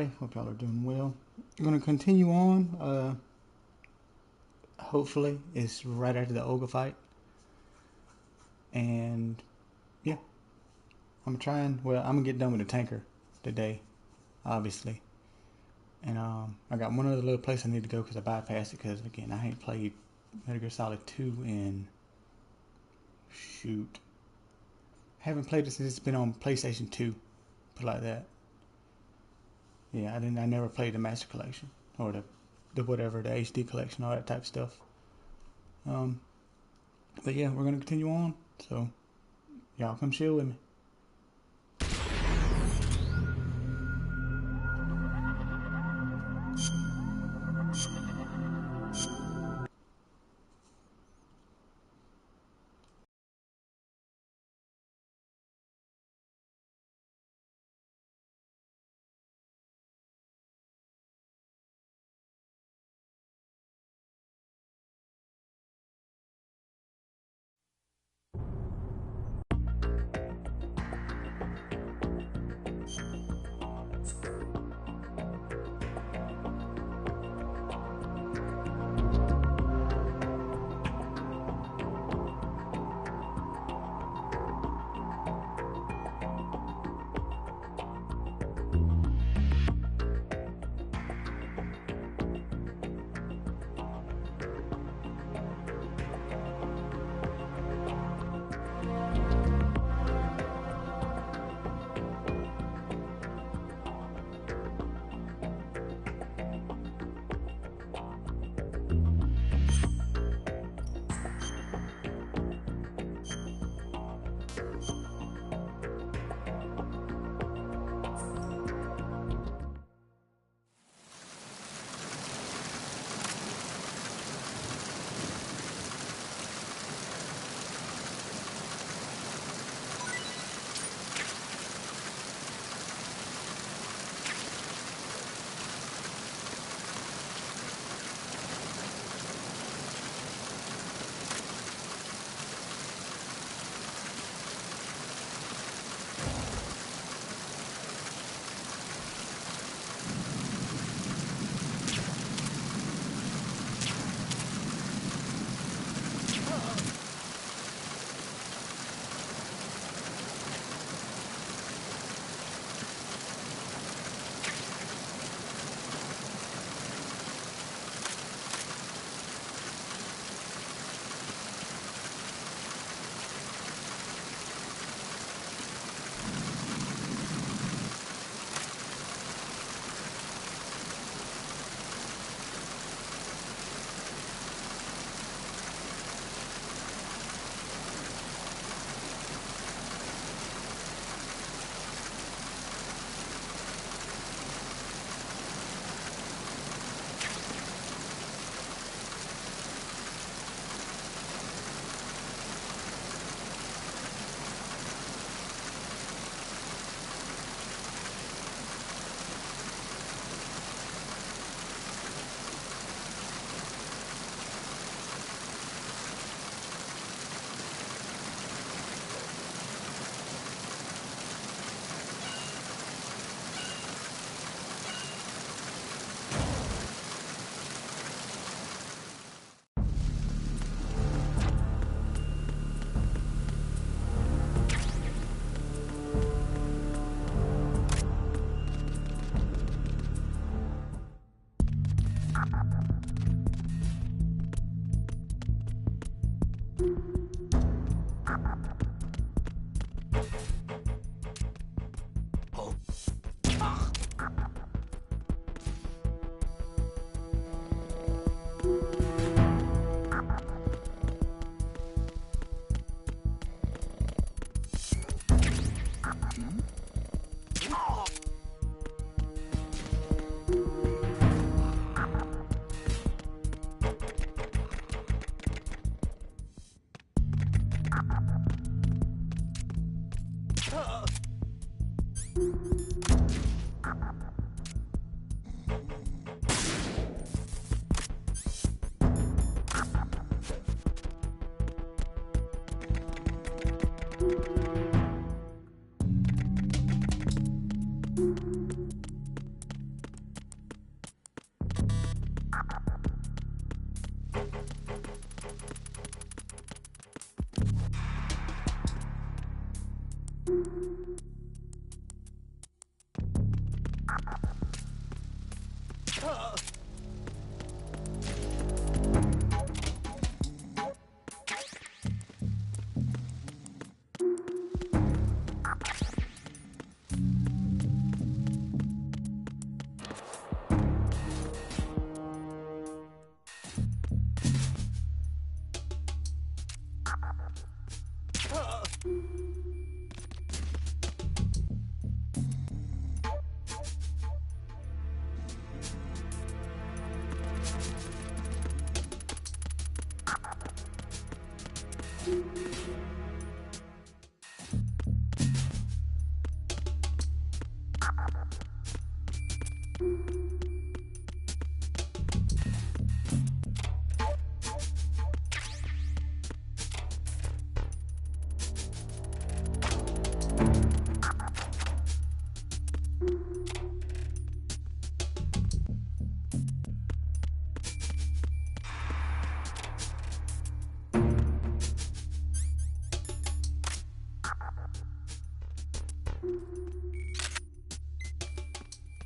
Hope y'all are doing well. I'm gonna continue on. Hopefully, it's right after the Olga fight, and yeah, I'm trying. Well, I'm gonna get done with the tanker today, obviously, and I got one other little place I need to go because I bypassed it because again I ain't played Metal Gear Solid 2 in shoot. I haven't played it since it's been on PlayStation 2, put it like that. Yeah, I didn't. I never played the Master Collection or the whatever the HD collection, all that type of stuff. Um, but yeah, we're gonna continue on. So y'all come chill with me.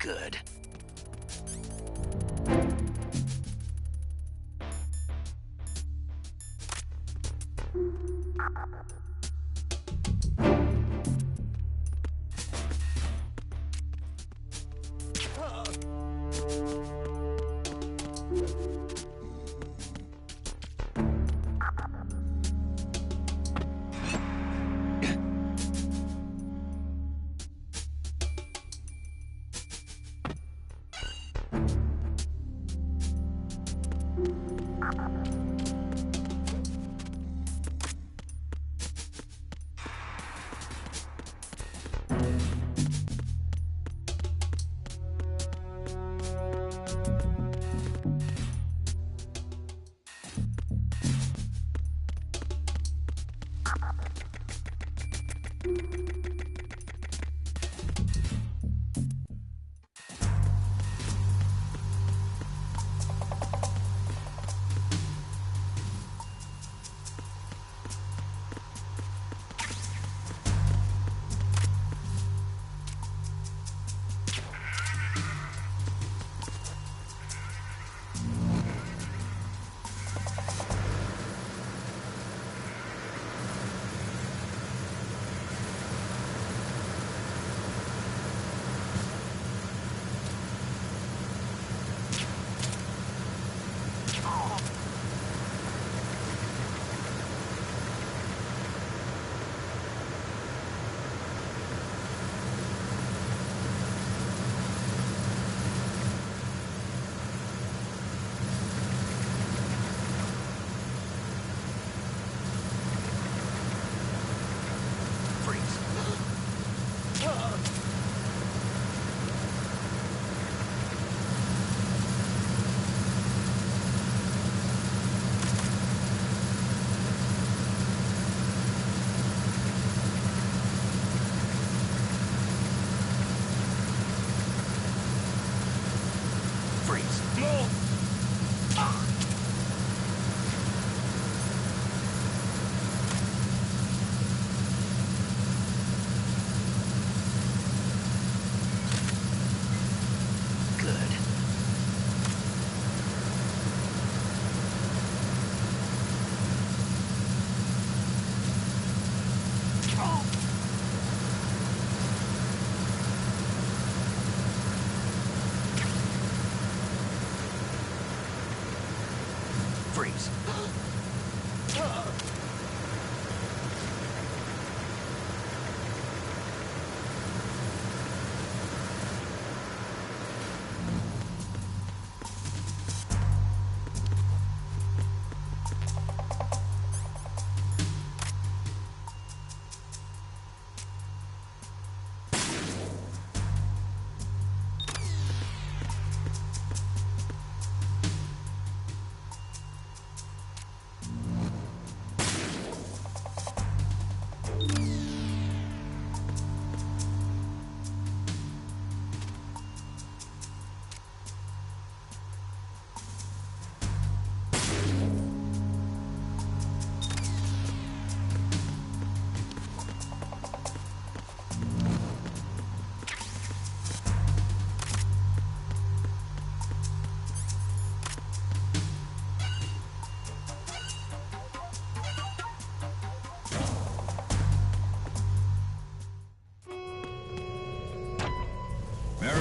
Good. Freeze.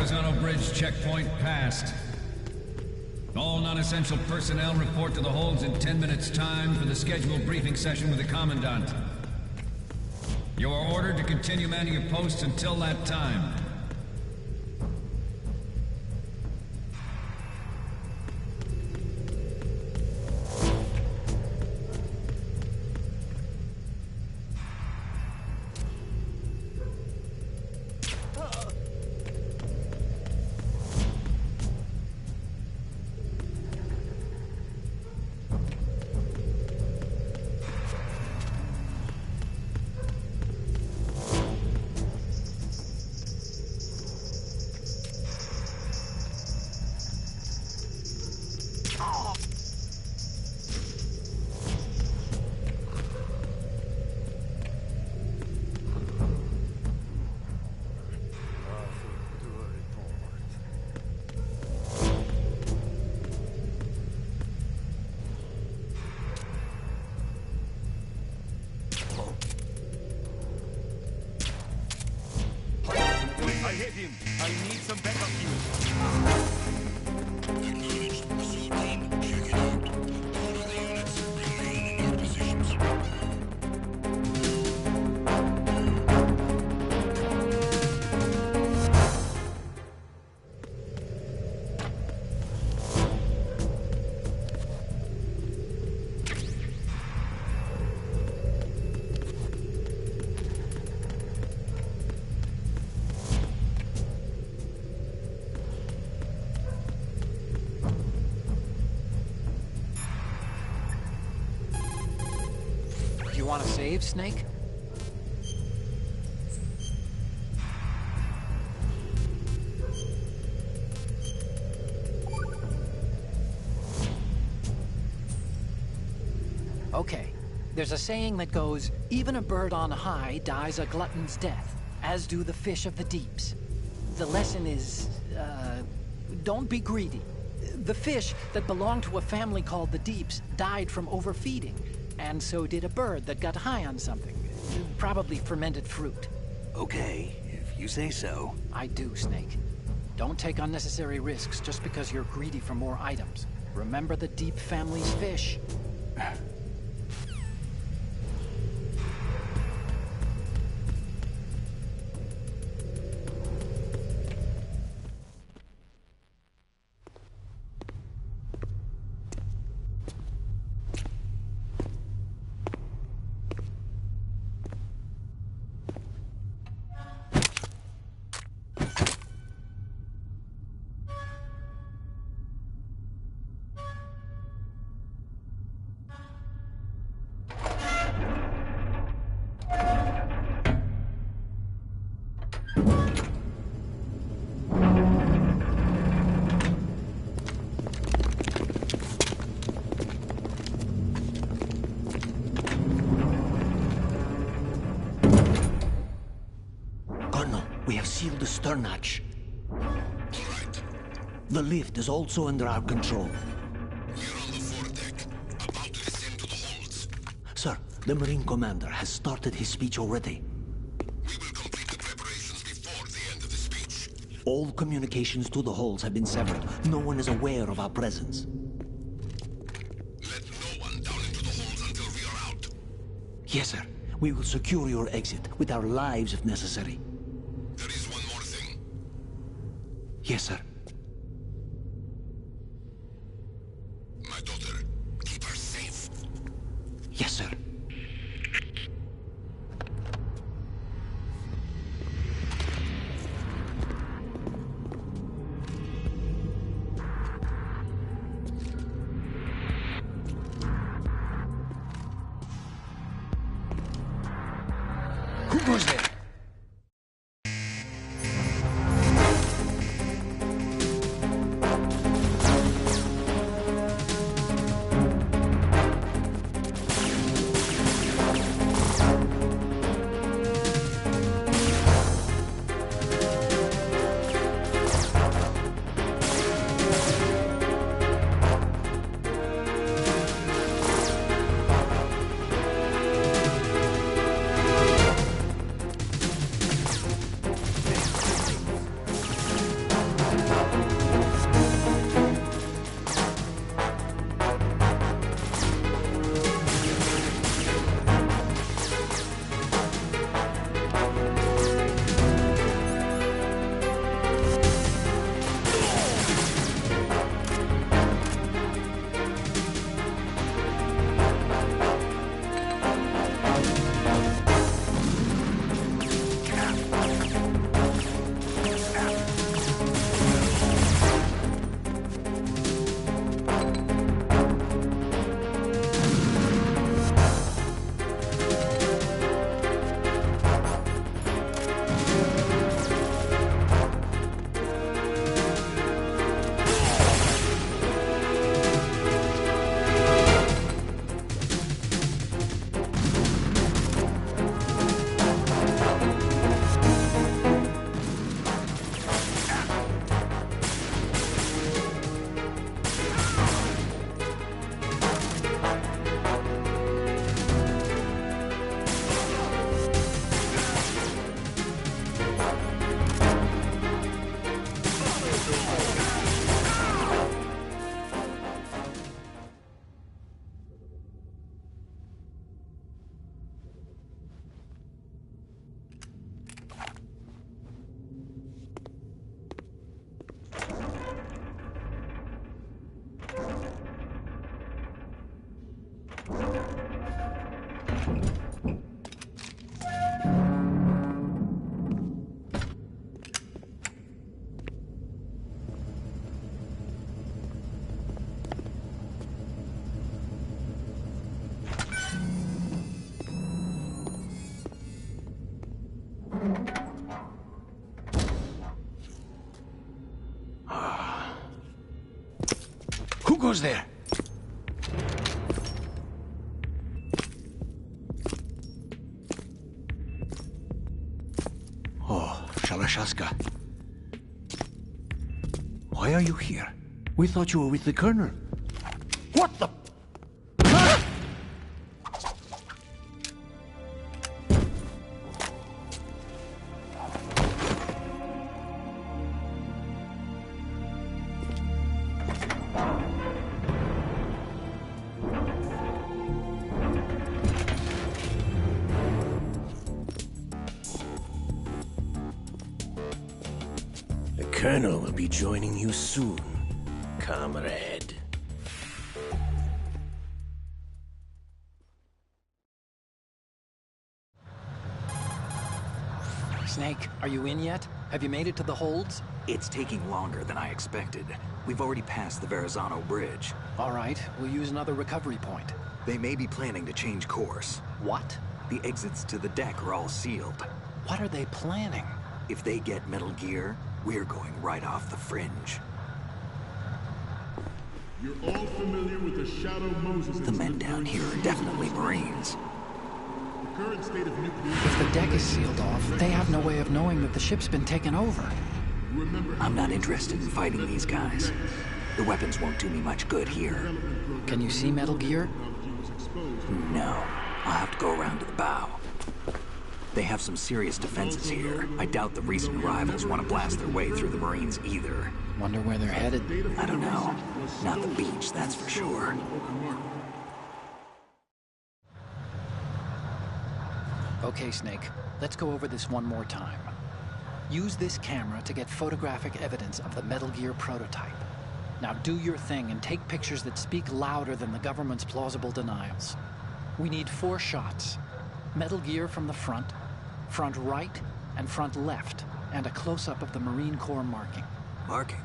Verrazano Bridge checkpoint passed. All non-essential personnel report to the holds in 10 minutes' time for the scheduled briefing session with the Commandant. You are ordered to continue manning your posts until that time. I hit him. I need some backup fuel. Acknowledged. Assault team, check it out. All of the units remain in your positions. You want to save, Snake? Okay. There's a saying that goes, even a bird on high dies a glutton's death, as do the fish of the deeps. The lesson is, don't be greedy. The fish that belonged to a family called the Deeps died from overfeeding, and so did a bird that got high on something. Probably fermented fruit. Okay, if you say so. I do, Snake. Don't take unnecessary risks just because you're greedy for more items. Remember the Deep family's fish. Colonel, we have sealed the stern hatch. All right. The lift is also under our control. We're on the foredeck, about to descend to the holds. Sir, the Marine Commander has started his speech already. We will complete the preparations before the end of the speech. All communications to the holds have been severed. No one is aware of our presence. Let no one down into the holds until we are out. Yes, sir. We will secure your exit with our lives if necessary. There is one more thing. Yes, sir. My daughter, keep her safe. Yes, sir. Who goes there? goes there? Oh, Shalashaska. Why are you here? We thought you were with the Colonel. What the... The Colonel will be joining you soon, comrade. Snake, are you in yet? Have you made it to the holds? It's taking longer than I expected. We've already passed the Verrazano Bridge. All right, we'll use another recovery point. They may be planning to change course. What? The exits to the deck are all sealed. What are they planning? If they get Metal Gear, we're going right off the fringe. You're all familiar with the Shadow Moses. The men down here are definitely Marines. The current state of nuclear... If the deck is sealed off, they have no way of knowing that the ship's been taken over. I'm not interested in fighting these guys. The weapons won't do me much good here. Can you see Metal Gear? No. I'll have to go around to the bow. They have some serious defenses here. I doubt the recent arrivals want to blast their way through the Marines either. Wonder where they're headed. I don't know. Not the beach, that's for sure. Okay, Snake. Let's go over this one more time. Use this camera to get photographic evidence of the Metal Gear prototype. Now do your thing and take pictures that speak louder than the government's plausible denials. We need 4 shots. Metal Gear from the front right, and front left, and a close-up of the Marine Corps marking. Marking?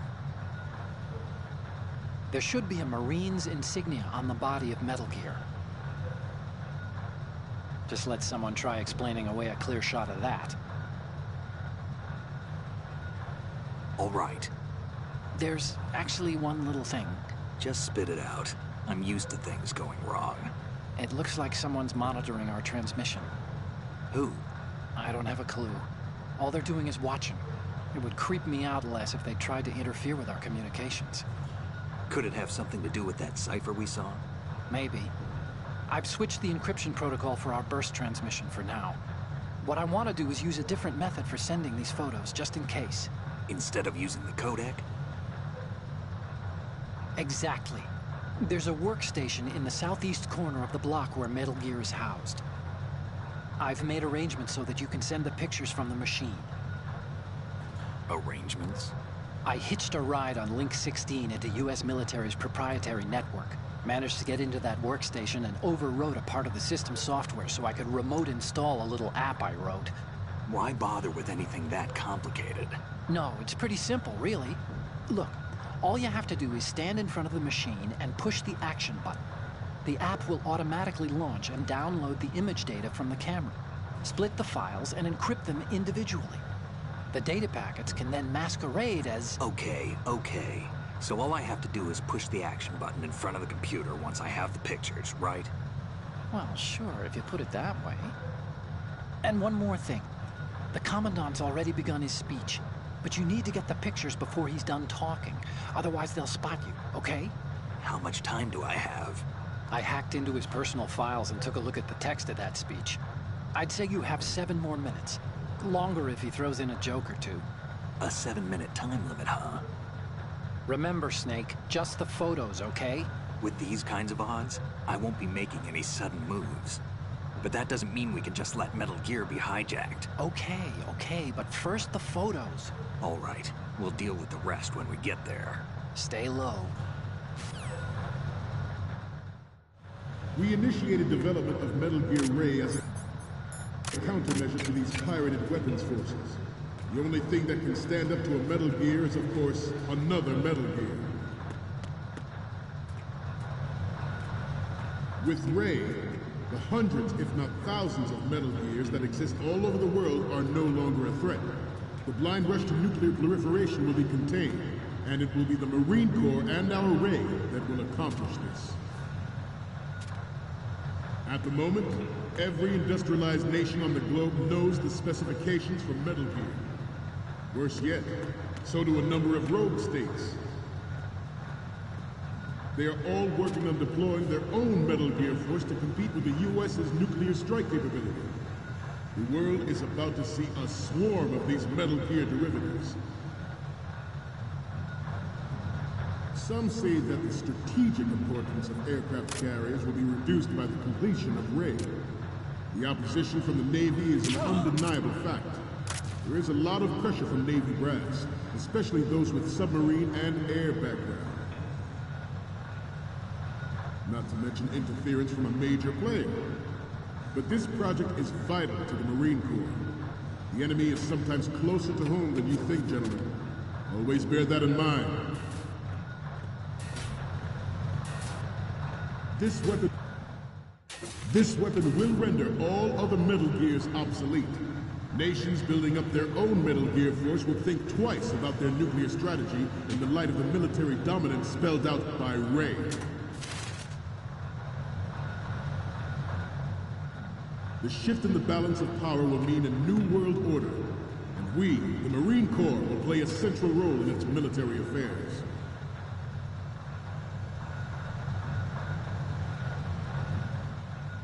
There should be a Marine's insignia on the body of Metal Gear. Just let someone try explaining away a clear shot of that. All right. There's actually one little thing. Just spit it out. I'm used to things going wrong. It looks like someone's monitoring our transmission. Who? I don't have a clue. All they're doing is watching. It would creep me out less if they tried to interfere with our communications. Could it have something to do with that cipher we saw? Maybe. I've switched the encryption protocol for our burst transmission for now. What I want to do is use a different method for sending these photos, just in case. Instead of using the codec? Exactly. There's a workstation in the southeast corner of the block where Metal Gear is housed. I've made arrangements so that you can send the pictures from the machine. Arrangements? I hitched a ride on Link 16 into U.S. military's proprietary network. Managed to get into that workstation and overwrote a part of the system software so I could remote install a little app I wrote. Why bother with anything that complicated? No, it's pretty simple, really. Look, all you have to do is stand in front of the machine and push the action button. The app will automatically launch and download the image data from the camera, split the files, and encrypt them individually. The data packets can then masquerade as... Okay. So all I have to do is push the action button in front of the computer once I have the pictures, right? Well, sure, if you put it that way. And one more thing. The Commandant's already begun his speech, but you need to get the pictures before he's done talking. Otherwise, they'll spot you, okay? How much time do I have? I hacked into his personal files and took a look at the text of that speech. I'd say you have 7 more minutes. Longer if he throws in a joke or two. A 7-minute time limit, huh? Remember, Snake, just the photos, okay? With these kinds of odds, I won't be making any sudden moves. But that doesn't mean we can just let Metal Gear be hijacked. Okay, but first the photos. All right, we'll deal with the rest when we get there. Stay low. We initiated development of Metal Gear Ray as a countermeasure to these pirated weapons forces. The only thing that can stand up to a Metal Gear is, of course, another Metal Gear. With Ray, the hundreds, if not thousands, of Metal Gears that exist all over the world are no longer a threat. The blind rush to nuclear proliferation will be contained. And it will be the Marine Corps and our Ray that will accomplish this. At the moment, every industrialized nation on the globe knows the specifications for Metal Gear. Worse yet, so do a number of rogue states. They are all working on deploying their own Metal Gear force to compete with the U.S.'s nuclear strike capability. The world is about to see a swarm of these Metal Gear derivatives. Some say that the strategic importance of aircraft carriers will be reduced by the completion of Ray. The opposition from the Navy is an undeniable fact. There is a lot of pressure from Navy brass, especially those with submarine and air background. Not to mention interference from a major player. But this project is vital to the Marine Corps. The enemy is sometimes closer to home than you think, gentlemen. Always bear that in mind. This weapon will render all other Metal Gears obsolete. Nations building up their own Metal Gear force will think twice about their nuclear strategy in the light of the military dominance spelled out by Ray. The shift in the balance of power will mean a new world order, and we, the Marine Corps, will play a central role in its military affairs.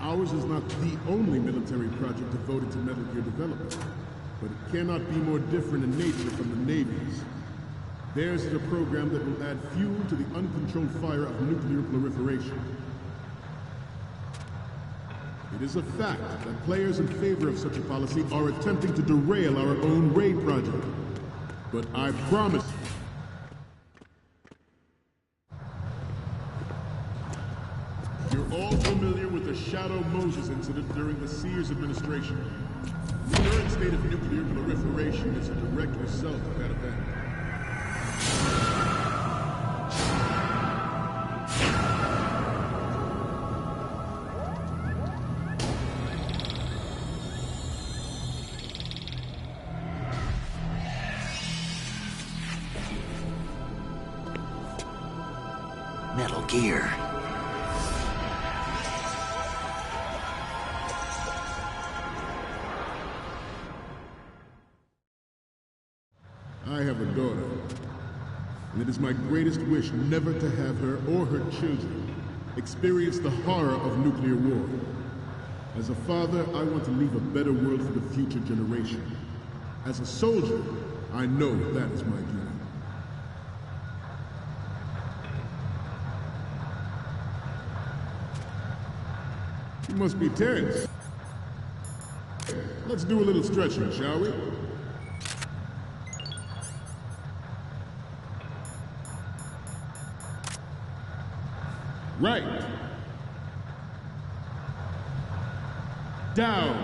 Ours is not the only military project devoted to Metal Gear development, but it cannot be more different in nature from the Navy's. Theirs is a program that will add fuel to the uncontrolled fire of nuclear proliferation. It is a fact that players in favor of such a policy are attempting to derail our own Ray project. But I promise you're all familiar with the Shadow Moses incident during the Sears administration. The current state of nuclear proliferation is a direct result of that event. Metal Gear. I have a daughter, and it is my greatest wish never to have her or her children experience the horror of nuclear war. As a father, I want to leave a better world for the future generation. As a soldier, I know that is my duty. You must be tense. Let's do a little stretching, shall we? Right. Down.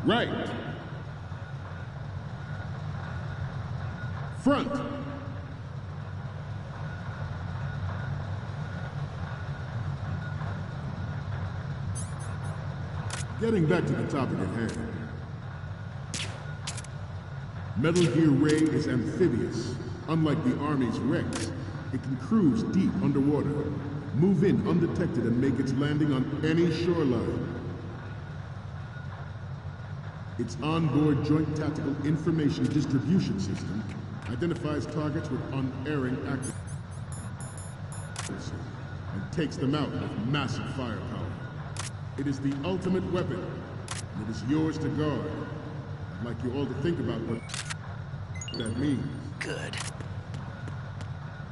Right. Front. Getting back to the topic at hand. Metal Gear Ray is amphibious. Unlike the Army's Rex, it can cruise deep underwater, move in undetected and make its landing on any shoreline. Its onboard Joint Tactical Information Distribution System identifies targets with unerring accuracy and takes them out with massive firepower. It is the ultimate weapon, and it is yours to guard. I'd like you all to think about what that means. Good.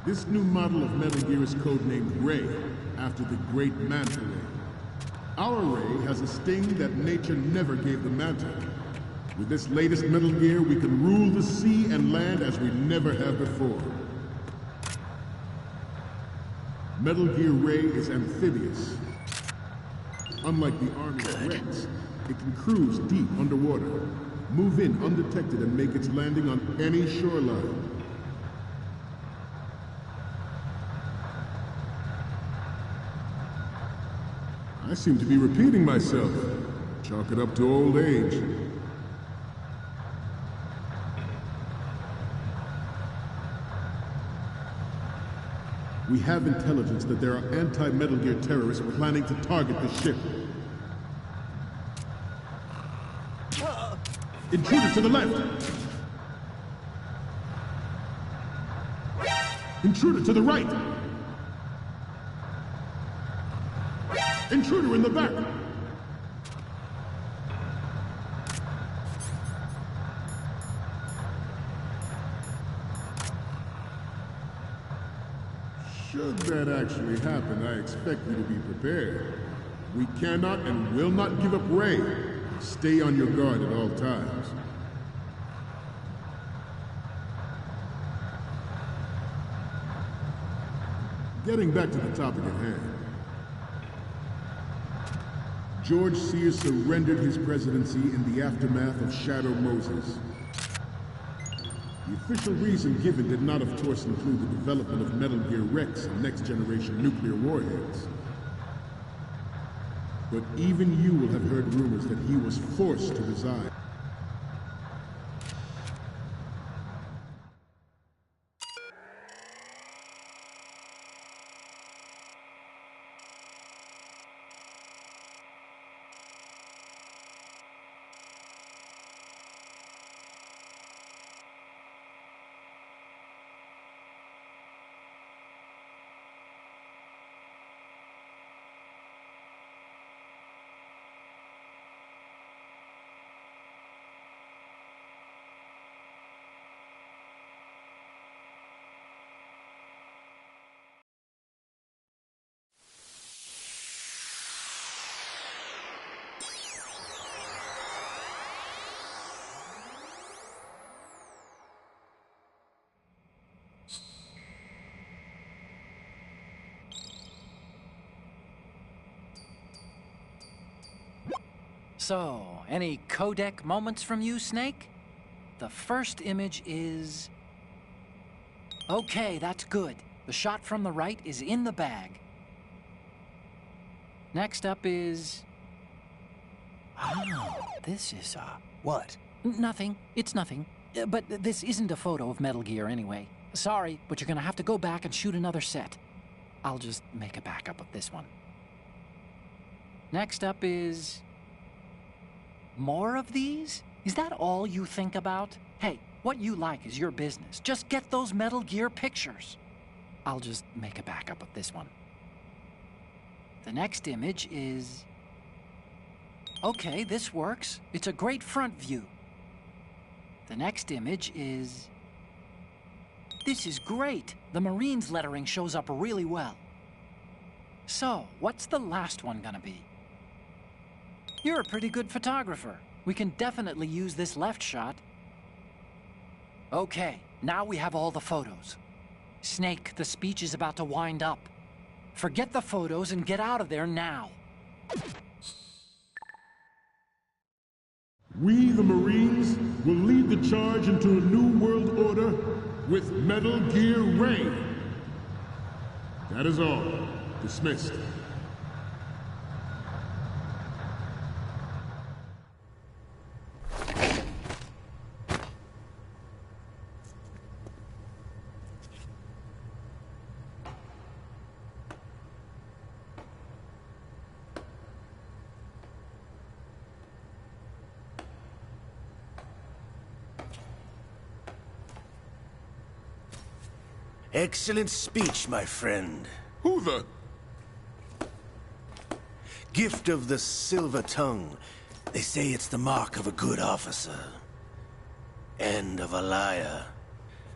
This new model of Metal Gear is codenamed Ray, after the great Manta Ray. Our Ray has a sting that nature never gave the Manta. With this latest Metal Gear, we can rule the sea and land as we never have before. Metal Gear Ray is amphibious. Unlike the Army's Rex, it can cruise deep underwater, move in undetected and make its landing on any shoreline. I seem to be repeating myself. Chalk it up to old age. We have intelligence that there are anti-Metal Gear terrorists planning to target the ship. Intruder to the left! Intruder to the right! Intruder in the back! Should that actually happen, I expect you to be prepared. We cannot and will not give up Ray. Stay on your guard at all times. Getting back to the topic at hand. George Sears surrendered his presidency in the aftermath of Shadow Moses. The official reason given did not, of course, include the development of Metal Gear Rex and next-generation nuclear warheads. But even you will have heard rumors that he was forced to resign. So, any codec moments from you, Snake? The first image is... Okay, that's good. The shot from the right is in the bag. Next up is... Oh, this is, What? Nothing. It's nothing. But this isn't a photo of Metal Gear anyway. Sorry, but you're gonna have to go back and shoot another set. I'll just make a backup of this one. Next up is... More of these? Is that all you think about? Hey, what you like is your business. Just get those Metal Gear pictures. I'll just make a backup of this one. The next image is... Okay, this works. It's a great front view. The next image is... This is great. The Marines lettering shows up really well. So, what's the last one gonna be? You're a pretty good photographer. We can definitely use this left shot. Okay, now we have all the photos. Snake, the speech is about to wind up. Forget the photos and get out of there now. We, the Marines, will lead the charge into a new world order with Metal Gear Ray. That is all. Dismissed. Excellent speech, my friend. Who the... Gift of the silver tongue. They say it's the mark of a good officer. And of a liar.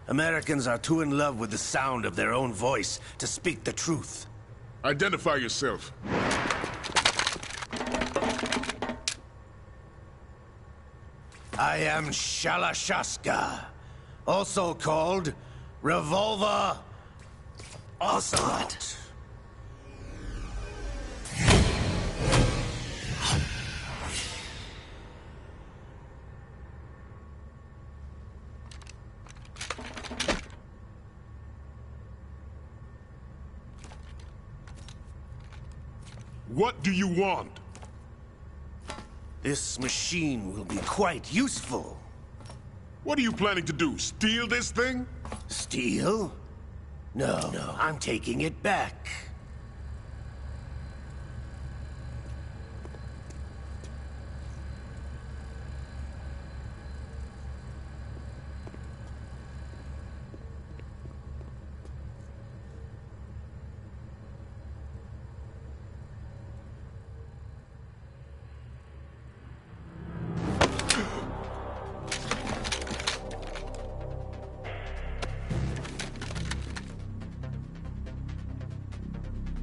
Americans are too in love with the sound of their own voice to speak the truth. Identify yourself. I am Shalashaska, also called Revolver Ocelot. What do you want? This machine will be quite useful. What are you planning to do? Steal this thing? Steal? No, I'm taking it back.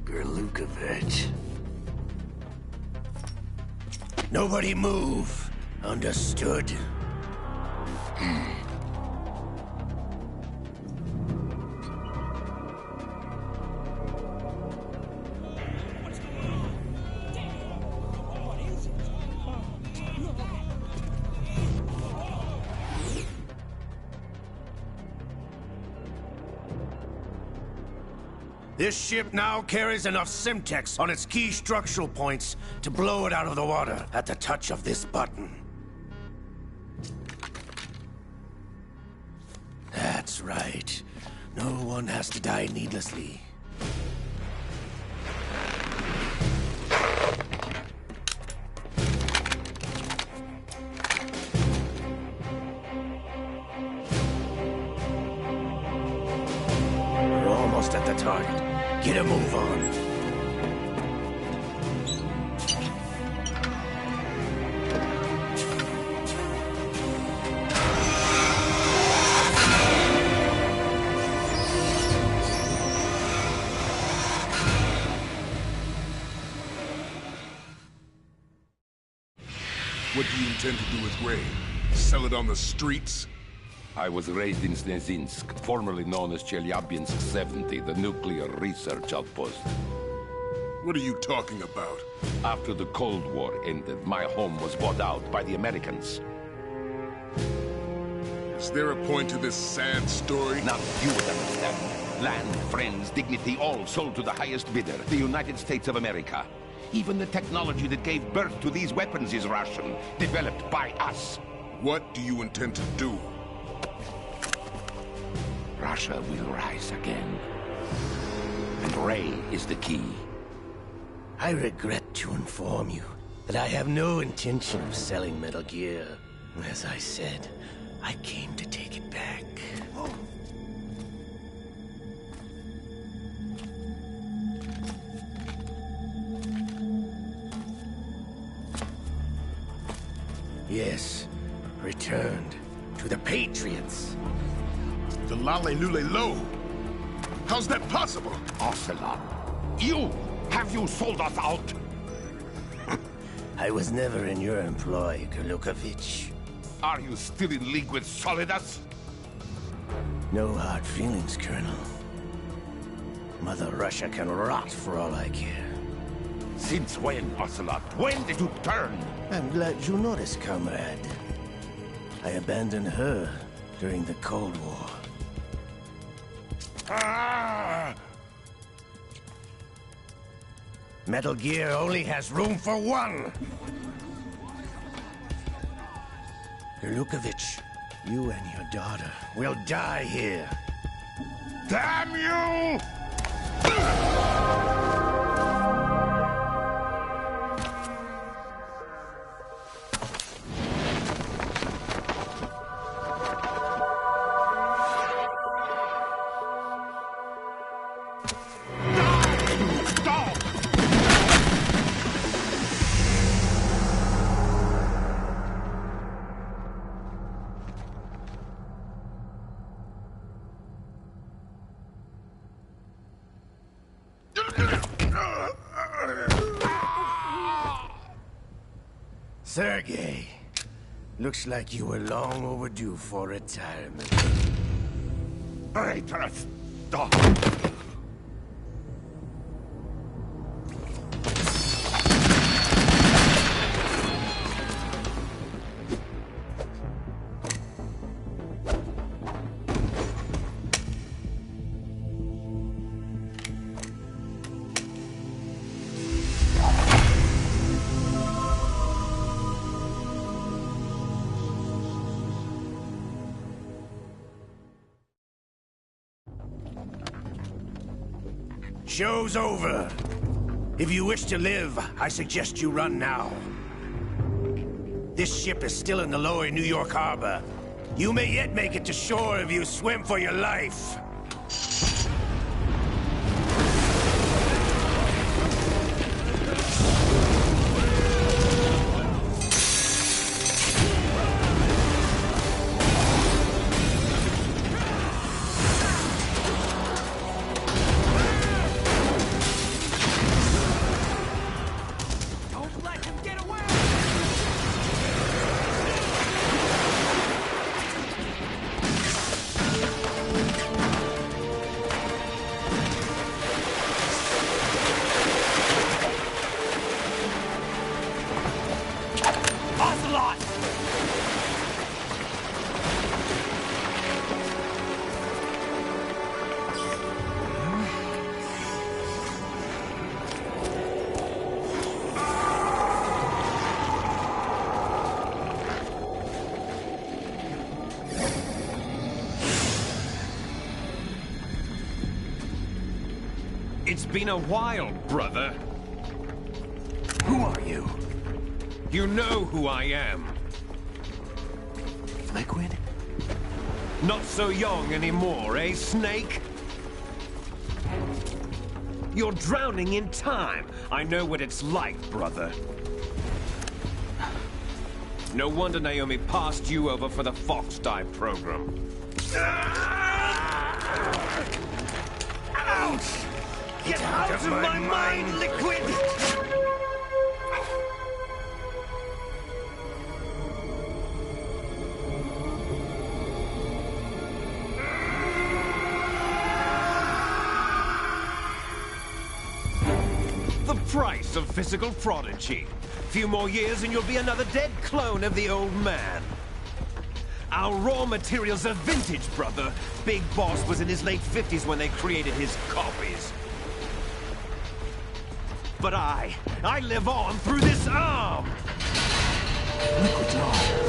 Gerlukovich. Nobody move. Understood? This ship now carries enough Simtex on its key structural points to blow it out of the water at the touch of this button. That's right. No one has to die needlessly. We're almost at the target. Get a move on. What do you intend to do with Ray? Sell it on the streets? I was raised in Snezinsk, formerly known as Chelyabinsk 70, the nuclear research outpost. What are you talking about? After the Cold War ended, my home was bought out by the Americans. Is there a point to this sad story? Now you would understand. Land, friends, dignity, all sold to the highest bidder, the United States of America. Even the technology that gave birth to these weapons is Russian, developed by us. What do you intend to do? Russia will rise again. And Ray is the key. I regret to inform you that I have no intention of selling Metal Gear. As I said, I came to take it back. Yes, returned to the Patriots. The Lale Nule Lo? How's that possible? Ocelot, have you sold us out? I was never in your employ, Gerlukovich. Are you still in league with Solidus? No hard feelings, Colonel. Mother Russia can rot for all I care. Since when, Ocelot? When did you turn? I'm glad you noticed, comrade. I abandoned her during the Cold War. Metal Gear only has room for one! Gerlukovich, you and your daughter will die here. Damn you! Sergei, looks like you were long overdue for retirement. Traitorous dog! Show's over. If you wish to live, I suggest you run now. This ship is still in the lower New York harbor. You may yet make it to shore if you swim for your life. It's been a while, brother. Who are you? You know who I am. Liquid? Not so young anymore, eh, Snake? You're drowning in time. I know what it's like, brother. No wonder Naomi passed you over for the Fox Dive program. Ouch! Get out of my mind, Liquid! The price of physical prodigy. Few more years and you'll be another dead clone of the old man. Our raw materials are vintage, brother. Big Boss was in his late 50s when they created his copies. But I live on through this arm! Liquid's arm.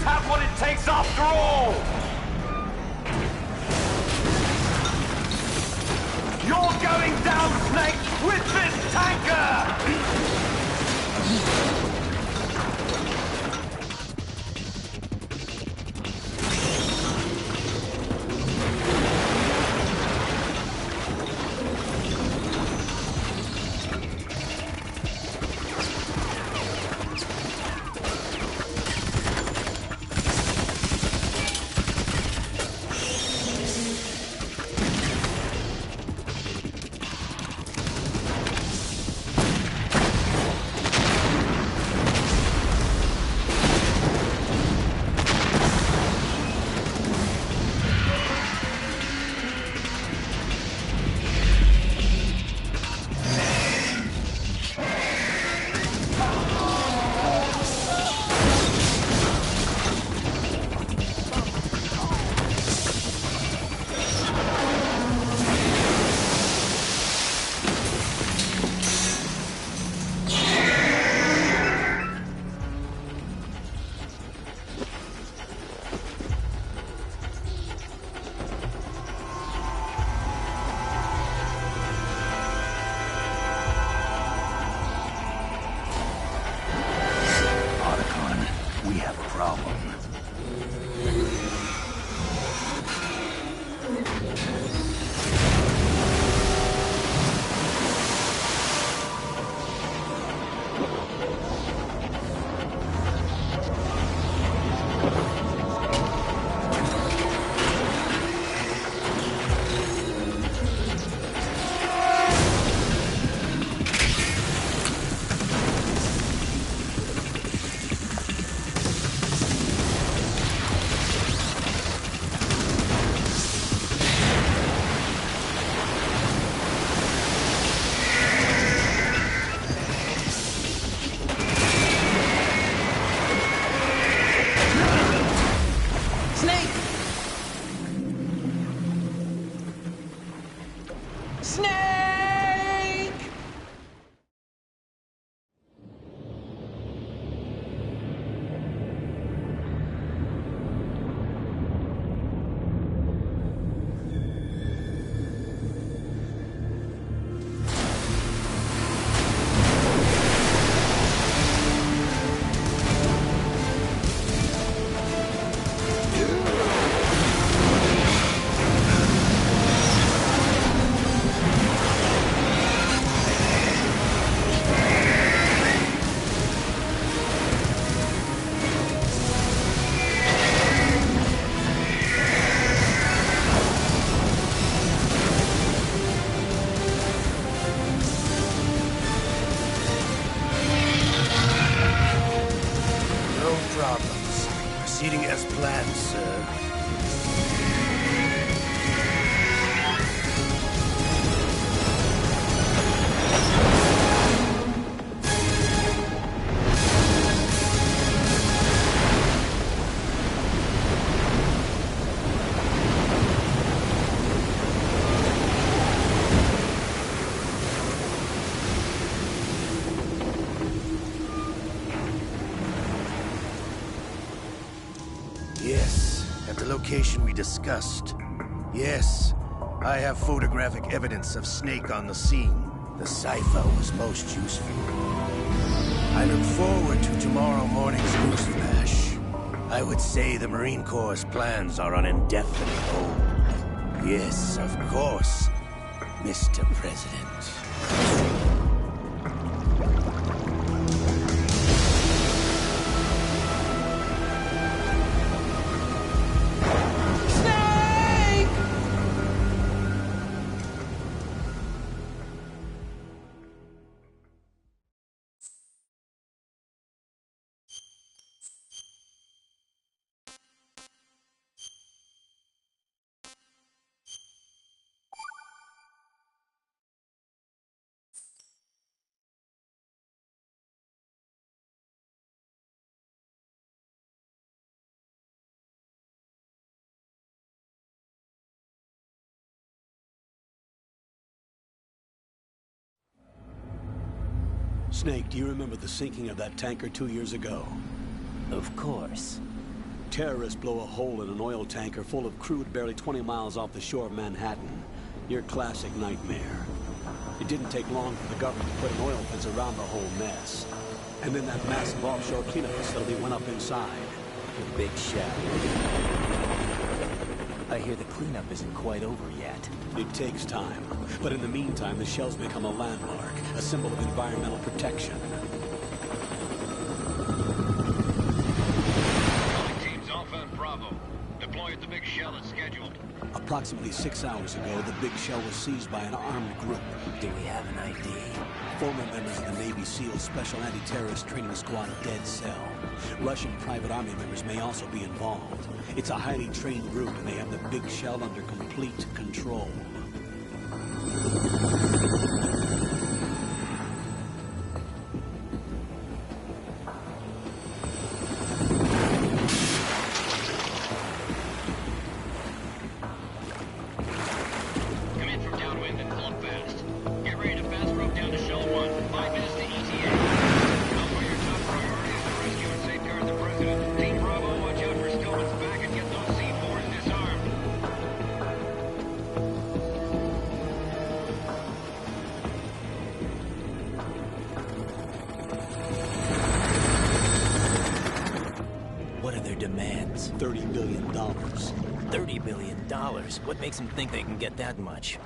Have what it takes after all! You're going down, Snake, with this tanker! as planned, sir. Yes, at the location we discussed. Yes, I have photographic evidence of Snake on the scene. The cipher was most useful. I look forward to tomorrow morning's news flash. I would say the Marine Corps' plans are on indefinite hold. Yes, of course, Mr. President. Snake, do you remember the sinking of that tanker 2 years ago? Of course. Terrorists blow a hole in an oil tanker full of crude barely 20 miles off the shore of Manhattan. Your classic nightmare. It didn't take long for the government to put an oil fence around the whole mess. And then that massive offshore cleanup facility went up inside. The Big Shell. I hear the cleanup isn't quite over yet. It takes time. But in the meantime, the shell's become a landmark, a symbol of environmental protection. Teams Alpha and Bravo. Deploy at the Big Shell as scheduled. Approximately 6 hours ago, the Big Shell was seized by an armed group. Do we have an ID? Former members of the Navy SEAL Special Anti-Terrorist Training Squad Dead Cell. Russian private army members may also be involved. It's a highly trained group, and they have the Big Shell under complete control. Demands? $30 billion. $30 billion? What makes them think they can get that much?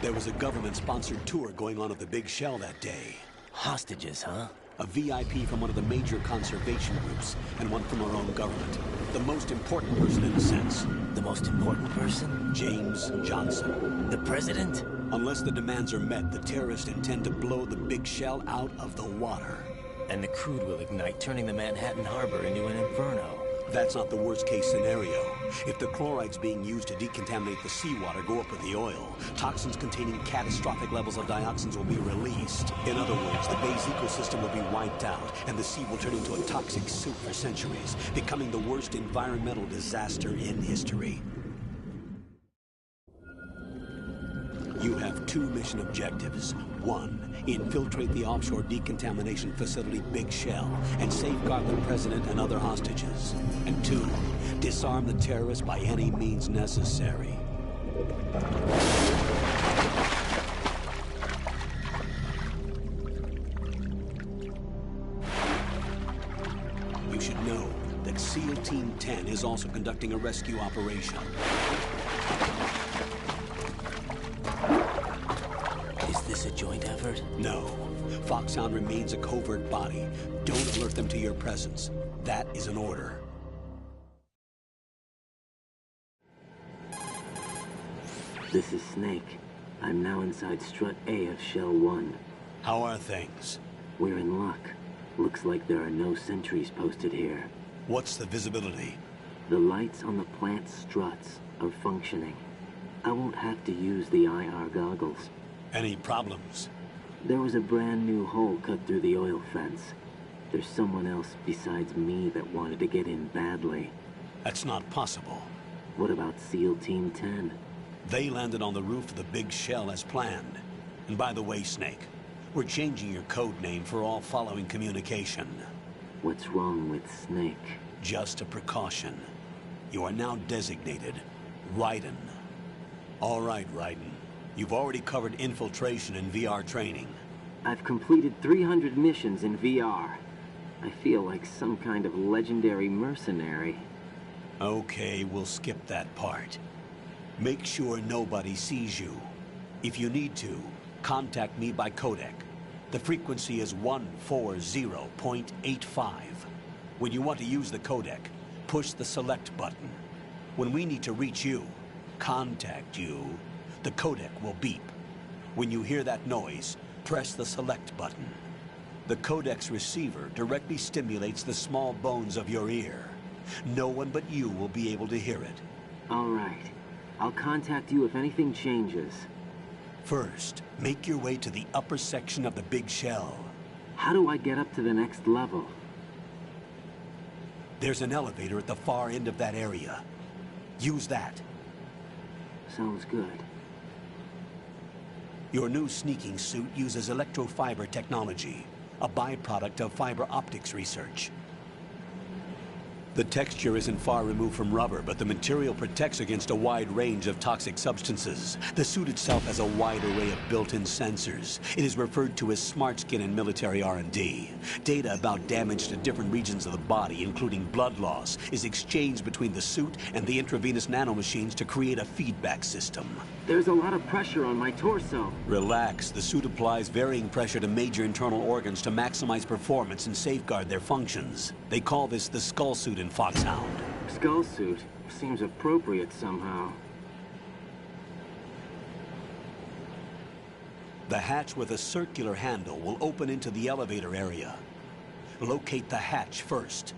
There was a government-sponsored tour going on at the Big Shell that day. Hostages, huh? A VIP from one of the major conservation groups, and one from our own government. The most important person in a sense. The most important person? James Johnson. The president? Unless the demands are met, the terrorists intend to blow the Big Shell out of the water. And the crude will ignite, turning the Manhattan Harbor into an inferno. That's not the worst-case scenario. If the chlorides being used to decontaminate the seawater go up with the oil, toxins containing catastrophic levels of dioxins will be released. In other words, the bay's ecosystem will be wiped out, and the sea will turn into a toxic soup for centuries, becoming the worst environmental disaster in history. You have 2 mission objectives. 1, infiltrate the offshore decontamination facility Big Shell and safeguard the president and other hostages. And 2, disarm the terrorists by any means necessary. You should know that SEAL Team 10 is also conducting a rescue operation. Is this a joint effort? No. Foxhound remains a covert body. Don't alert them to your presence. That is an order. This is Snake. I'm now inside Strut A of Shell 1. How are things? We're in luck. Looks like there are no sentries posted here. What's the visibility? The lights on the plant struts are functioning. I won't have to use the IR goggles. Any problems? There was a brand new hole cut through the oil fence. There's someone else besides me that wanted to get in badly. That's not possible. What about SEAL Team 10? They landed on the roof of the big shell as planned. And by the way, Snake, we're changing your code name for all following communication. What's wrong with Snake? Just a precaution. You are now designated Raiden. All right, Raiden. You've already covered infiltration and VR training. I've completed 300 missions in VR. I feel like some kind of legendary mercenary. Okay, we'll skip that part. Make sure nobody sees you. If you need to, contact me by codec. The frequency is 140.85. When you want to use the codec, push the select button. When we need to reach you, contact you, the codec will beep. When you hear that noise, press the select button. The codec's receiver directly stimulates the small bones of your ear. No one but you will be able to hear it. All right. I'll contact you if anything changes. First, make your way to the upper section of the big shell. How do I get up to the next level? There's an elevator at the far end of that area. Use that. Sounds good. Your new sneaking suit uses electrofiber technology, a byproduct of fiber optics research. The texture isn't far removed from rubber, but the material protects against a wide range of toxic substances. The suit itself has a wide array of built-in sensors. It is referred to as smart skin in military R&D. Data about damage to different regions of the body, including blood loss, is exchanged between the suit and the intravenous nanomachines to create a feedback system. There's a lot of pressure on my torso. Relax. The suit applies varying pressure to major internal organs to maximize performance and safeguard their functions. They call this the skull suit in Foxhound. Skull suit seems appropriate somehow. The hatch with a circular handle will open into the elevator area. Locate the hatch first.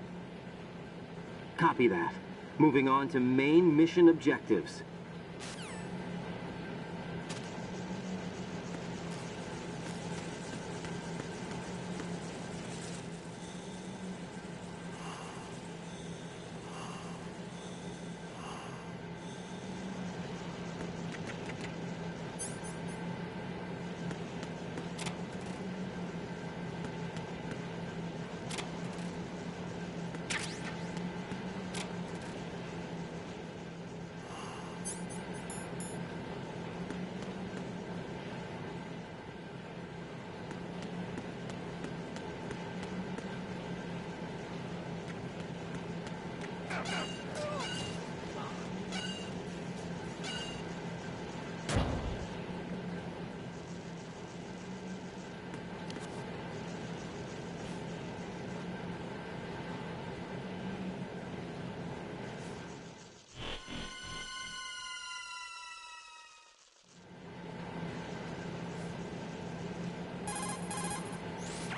Copy that. Moving on to main mission objectives.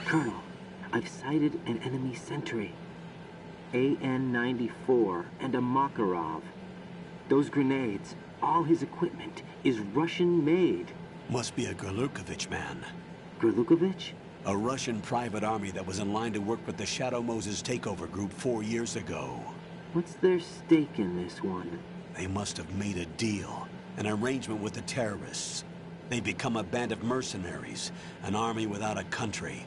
Colonel, I've sighted an enemy sentry. AN-94 and a Makarov. Those grenades, all his equipment, is Russian-made. Must be a Gorlukovich man. Gorlukovich? A Russian private army that was in line to work with the Shadow Moses takeover group 4 years ago. What's their stake in this one? They must have made a deal, an arrangement with the terrorists. They become a band of mercenaries, an army without a country.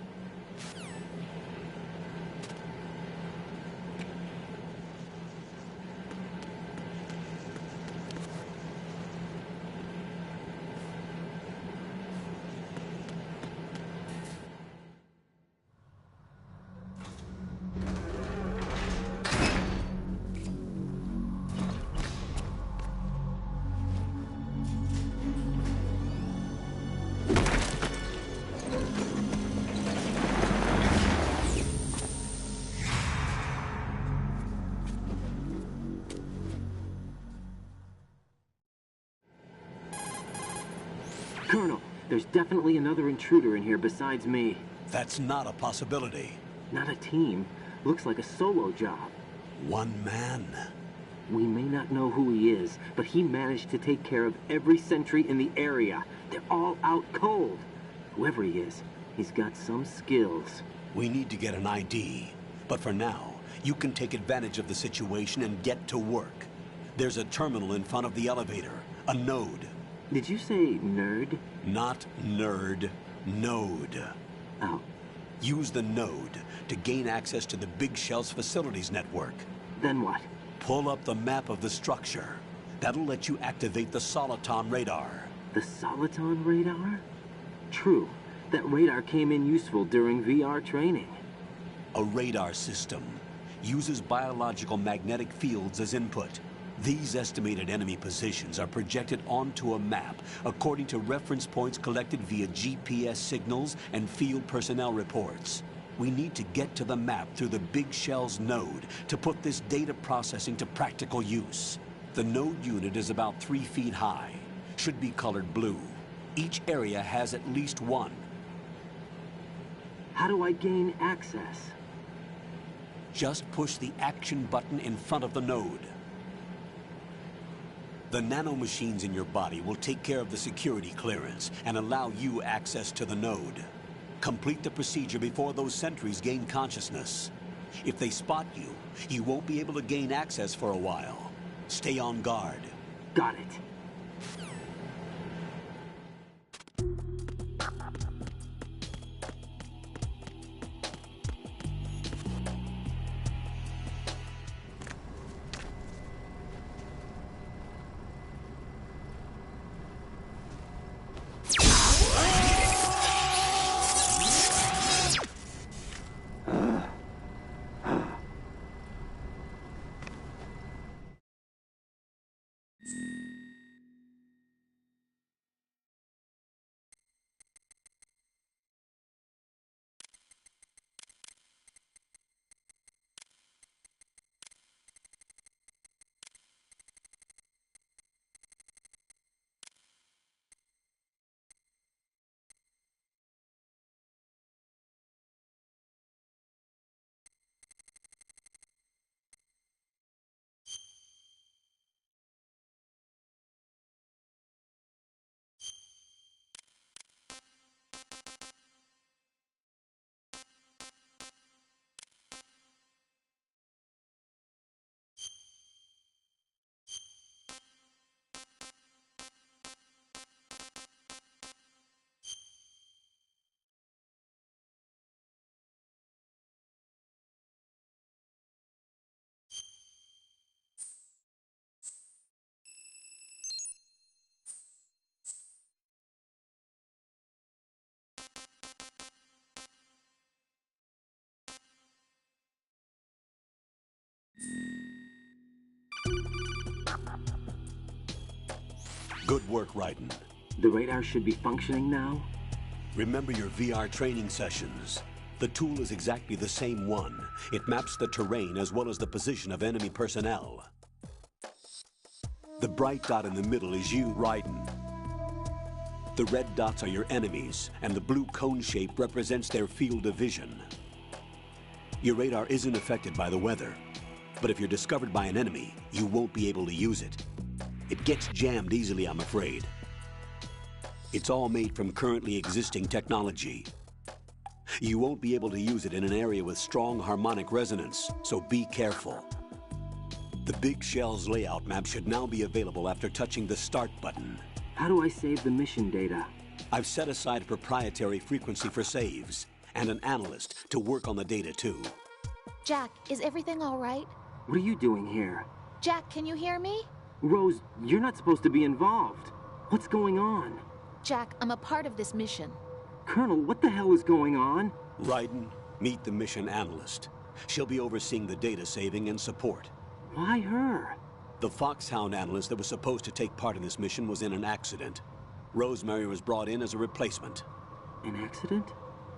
Colonel, there's definitely another intruder in here besides me. That's not a possibility. Not a team. Looks like a solo job. One man. We may not know who he is, but he managed to take care of every sentry in the area. They're all out cold. Whoever he is, he's got some skills. We need to get an ID. But for now, you can take advantage of the situation and get to work. There's a terminal in front of the elevator. A node. Did you say nerd? Not nerd. Node. Oh. Use the node to gain access to the Big Shell's facilities network. Then what? Pull up the map of the structure. That'll let you activate the Soliton radar. The Soliton radar? True. That radar came in useful during VR training. A radar system uses biological magnetic fields as input. These estimated enemy positions are projected onto a map according to reference points collected via GPS signals and field personnel reports. We need to get to the map through the Big Shell's node to put this data processing to practical use. The node unit is about 3 feet high, should be colored blue. Each area has at least one. How do I gain access? Just push the action button in front of the node. The nanomachines in your body will take care of the security clearance and allow you access to the node. Complete the procedure before those sentries gain consciousness. If they spot you, you won't be able to gain access for a while. Stay on guard. Got it. Good work, Raiden. The radar should be functioning now? Remember your VR training sessions. The tool is exactly the same one. It maps the terrain as well as the position of enemy personnel. The bright dot in the middle is you, Raiden. The red dots are your enemies, and the blue cone shape represents their field of vision. Your radar isn't affected by the weather, but if you're discovered by an enemy, you won't be able to use it. It gets jammed easily, I'm afraid. It's all made from currently existing technology. You won't be able to use it in an area with strong harmonic resonance, so be careful. The Big Shell's layout map should now be available after touching the Start button. How do I save the mission data? I've set aside a proprietary frequency for saves, and an analyst to work on the data too. Jack, is everything all right? What are you doing here? Jack, can you hear me? Rose, you're not supposed to be involved. What's going on? Jack, I'm a part of this mission. Colonel, what the hell is going on? Raiden, meet the mission analyst. She'll be overseeing the data saving and support. Why her? The Foxhound analyst that was supposed to take part in this mission was in an accident. Rosemary was brought in as a replacement. An accident?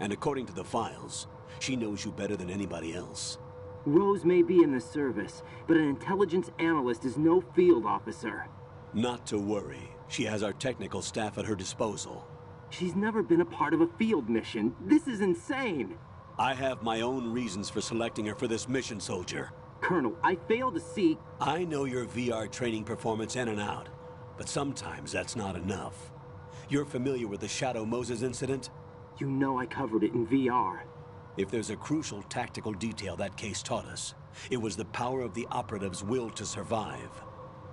And according to the files, she knows you better than anybody else. Rose may be in the service, but an intelligence analyst is no field officer. Not to worry. She has our technical staff at her disposal. She's never been a part of a field mission. This is insane. I have my own reasons for selecting her for this mission, soldier. Colonel, I fail to see... I know your VR training performance in and out, but sometimes that's not enough. You're familiar with the Shadow Moses incident? You know I covered it in VR. If there's a crucial tactical detail that case taught us, it was the power of the operative's will to survive.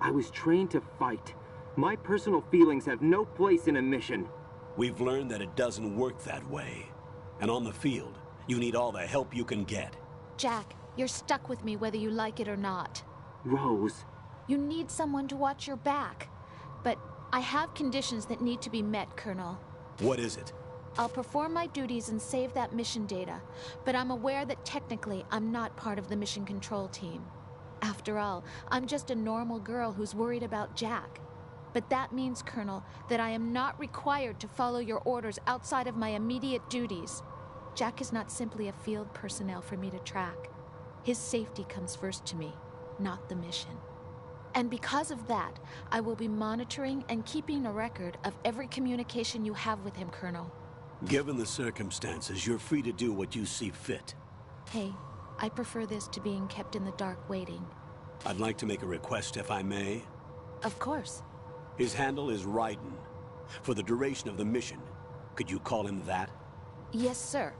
I was trained to fight. My personal feelings have no place in a mission. We've learned that it doesn't work that way. And on the field, you need all the help you can get. Jack, you're stuck with me whether you like it or not. Rose. You need someone to watch your back. But I have conditions that need to be met, Colonel. What is it? I'll perform my duties and save that mission data, but I'm aware that technically I'm not part of the mission control team. After all, I'm just a normal girl who's worried about Jack. But that means, Colonel, that I am not required to follow your orders outside of my immediate duties. Jack is not simply a field personnel for me to track. His safety comes first to me, not the mission. And because of that, I will be monitoring and keeping a record of every communication you have with him, Colonel. Given the circumstances, you're free to do what you see fit. Hey, I prefer this to being kept in the dark waiting. I'd like to make a request, if I may. Of course. His handle is Raiden. For the duration of the mission, could you call him that? Yes, sir.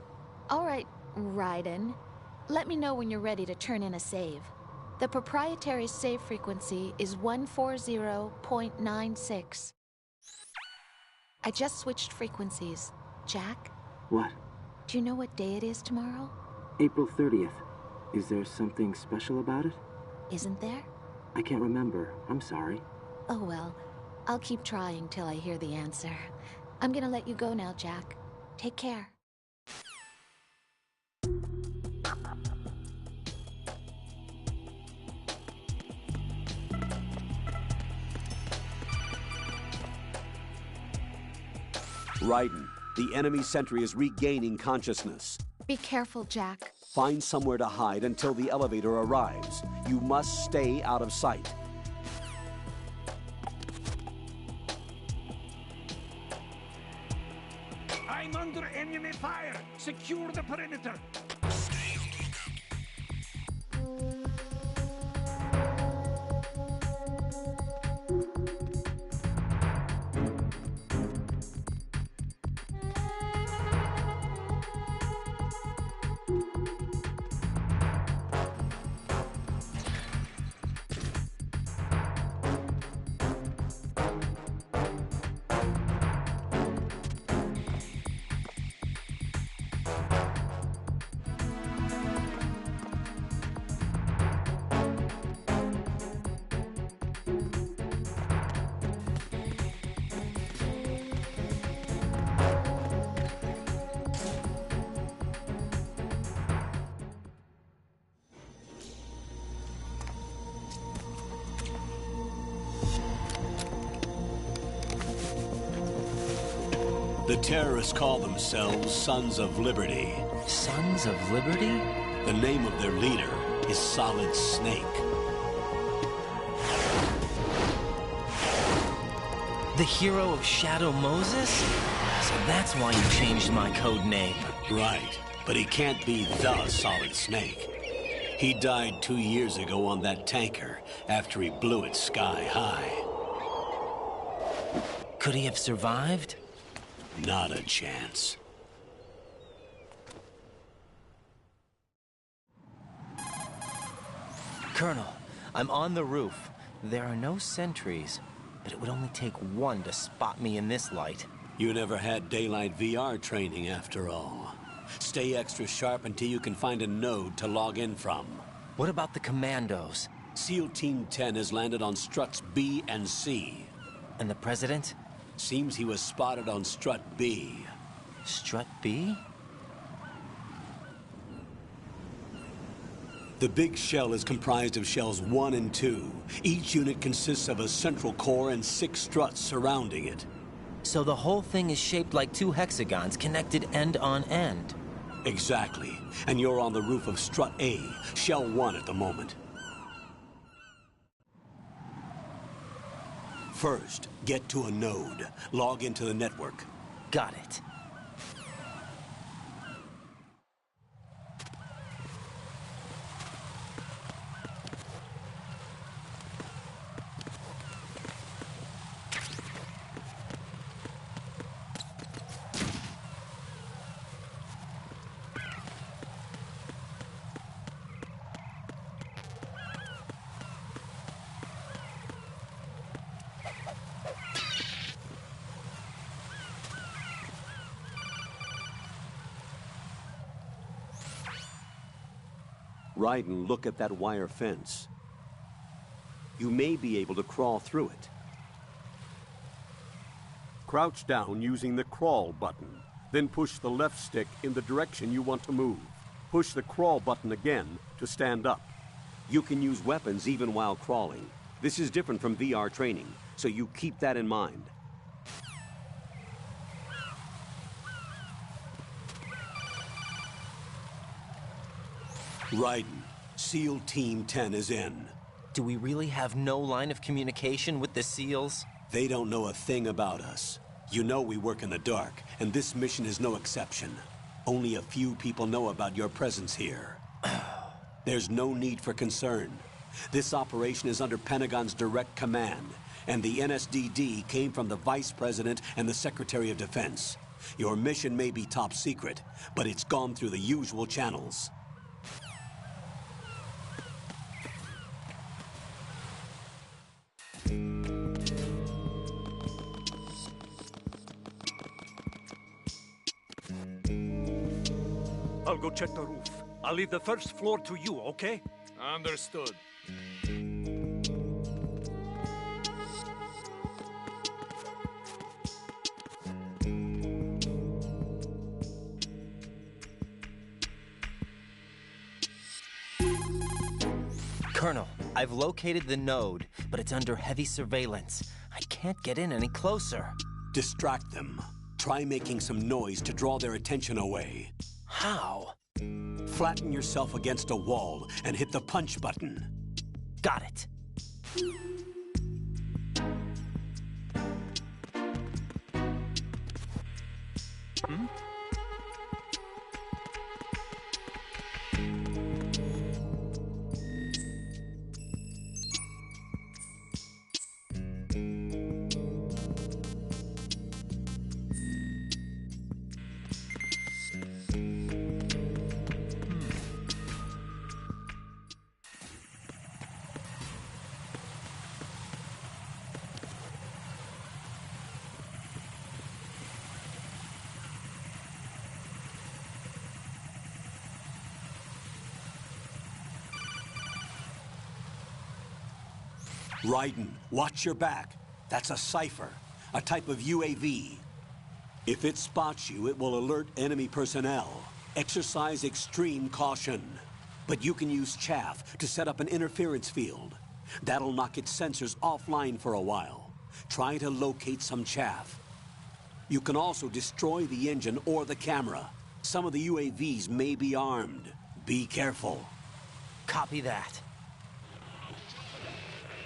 All right, Raiden. Let me know when you're ready to turn in a save. The proprietary save frequency is 140.96. I just switched frequencies. Jack? What? Do you know what day it is tomorrow? April 30th. Is there something special about it? Isn't there? I can't remember. I'm sorry. Oh well. I'll keep trying till I hear the answer. I'm gonna let you go now, Jack. Take care. Raiden, the enemy sentry is regaining consciousness. Be careful, Jack. Find somewhere to hide until the elevator arrives. You must stay out of sight. I'm under enemy fire. Secure the perimeter. Stay on the lookout. The terrorists call themselves Sons of Liberty. Sons of Liberty? The name of their leader is Solid Snake. The hero of Shadow Moses? So that's why you changed my code name. Right, but he can't be the Solid Snake. He died 2 years ago on that tanker after he blew it sky high. Could he have survived? Not a chance. Colonel, I'm on the roof. There are no sentries, but it would only take one to spot me in this light. You never had daylight VR training after all. Stay extra sharp until you can find a node to log in from. What about the commandos? SEAL Team 10 has landed on struts B and C. And the President? Seems he was spotted on strut B. Strut B? The big shell is comprised of shells 1 and 2. Each unit consists of a central core and 6 struts surrounding it. So the whole thing is shaped like 2 hexagons connected end on end. Exactly. And you're on the roof of strut A, shell 1 at the moment. First, get to a node. Log into the network. Got it. Raiden, look at that wire fence. You may be able to crawl through it. Crouch down using the crawl button. Then push the left stick in the direction you want to move. Push the crawl button again to stand up. You can use weapons even while crawling. This is different from VR training, so you keep that in mind. Raiden, SEAL Team 10 is in. Do we really have no line of communication with the SEALs? They don't know a thing about us. You know we work in the dark, and this mission is no exception. Only a few people know about your presence here. There's no need for concern. This operation is under Pentagon's direct command, and the NSDD came from the Vice President and the Secretary of Defense. Your mission may be top secret, but it's gone through the usual channels. I'll go check the roof. I'll leave the first floor to you, okay? Understood. Colonel, I've located the node, but it's under heavy surveillance. I can't get in any closer. Distract them. Try making some noise to draw their attention away. How? Flatten yourself against a wall and hit the punch button. Got it. Raiden, watch your back. That's a cipher, a type of UAV. If it spots you, it will alert enemy personnel. Exercise extreme caution. But you can use chaff to set up an interference field. That'll knock its sensors offline for a while. Try to locate some chaff. You can also destroy the engine or the camera. Some of the UAVs may be armed. Be careful. Copy that.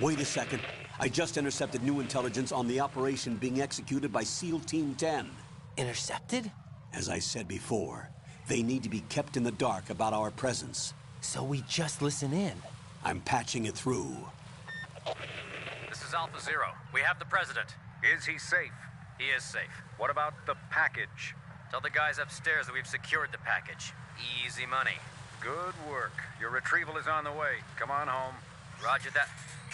Wait a second. I just intercepted new intelligence on the operation being executed by SEAL Team 10. Intercepted? As I said before, they need to be kept in the dark about our presence. So we just listen in. I'm patching it through. This is Alpha Zero. We have the President. Is he safe? He is safe. What about the package? Tell the guys upstairs that we've secured the package. Easy money. Good work. Your retrieval is on the way. Come on home. Roger that.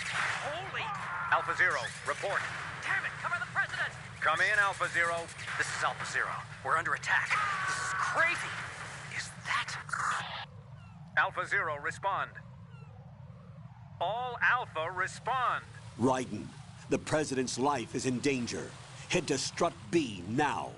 Holy! Alpha Zero, report. Damn it! Cover the President! Come in, Alpha Zero. This is Alpha Zero. We're under attack. This is crazy. Is that... Alpha Zero, respond. All Alpha, respond. Raiden, the President's life is in danger. Head to Strut B now.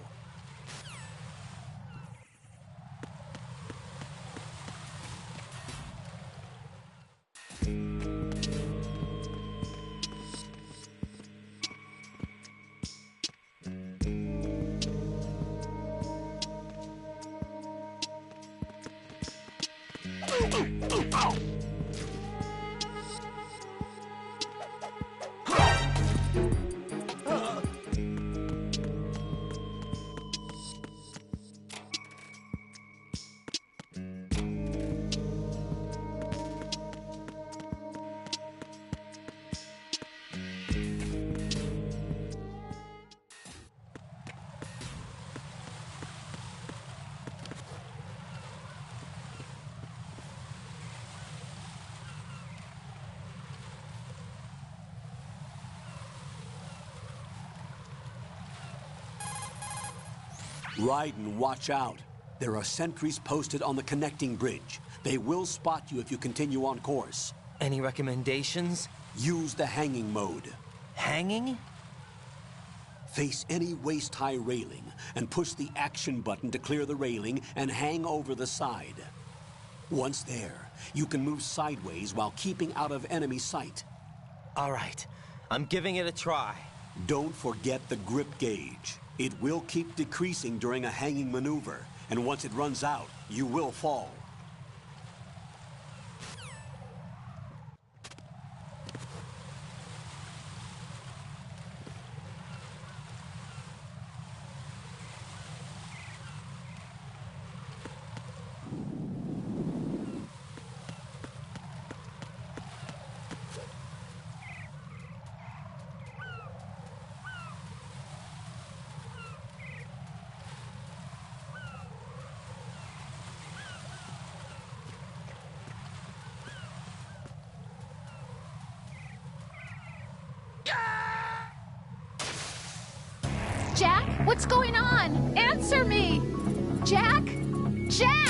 Raiden, watch out. There are sentries posted on the connecting bridge. They will spot you if you continue on course. Any recommendations? Use the hanging mode. Hanging? Face any waist-high railing and push the action button to clear the railing and hang over the side. Once there, you can move sideways while keeping out of enemy sight. All right, I'm giving it a try. Don't forget the grip gauge. It will keep decreasing during a hanging maneuver, and once it runs out, you will fall. Jack, what's going on? Answer me! Jack? Jack!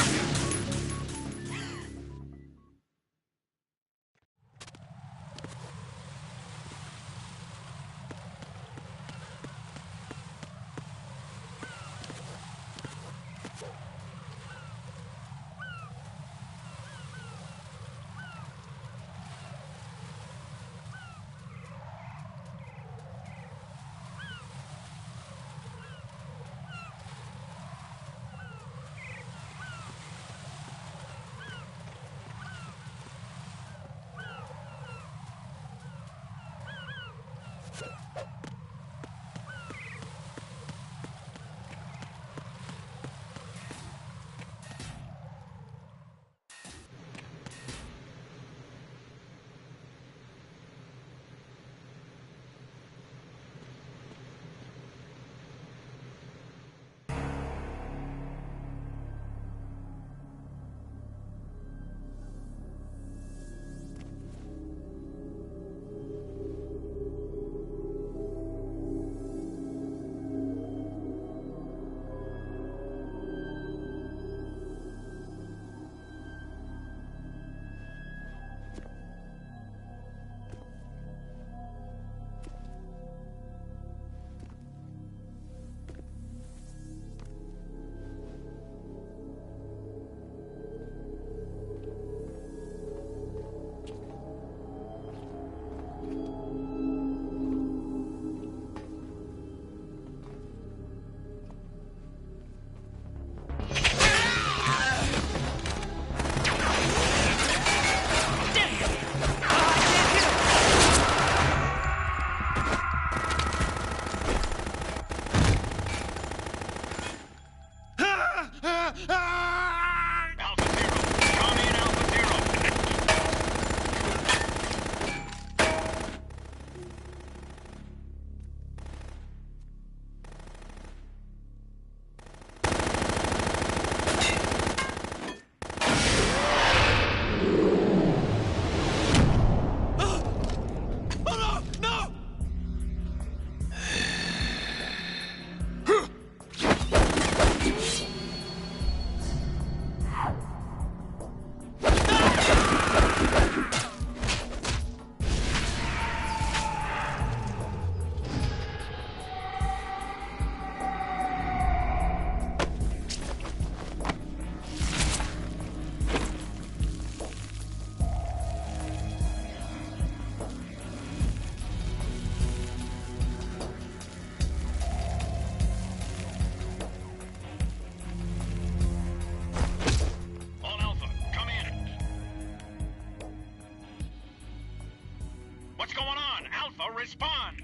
Respond!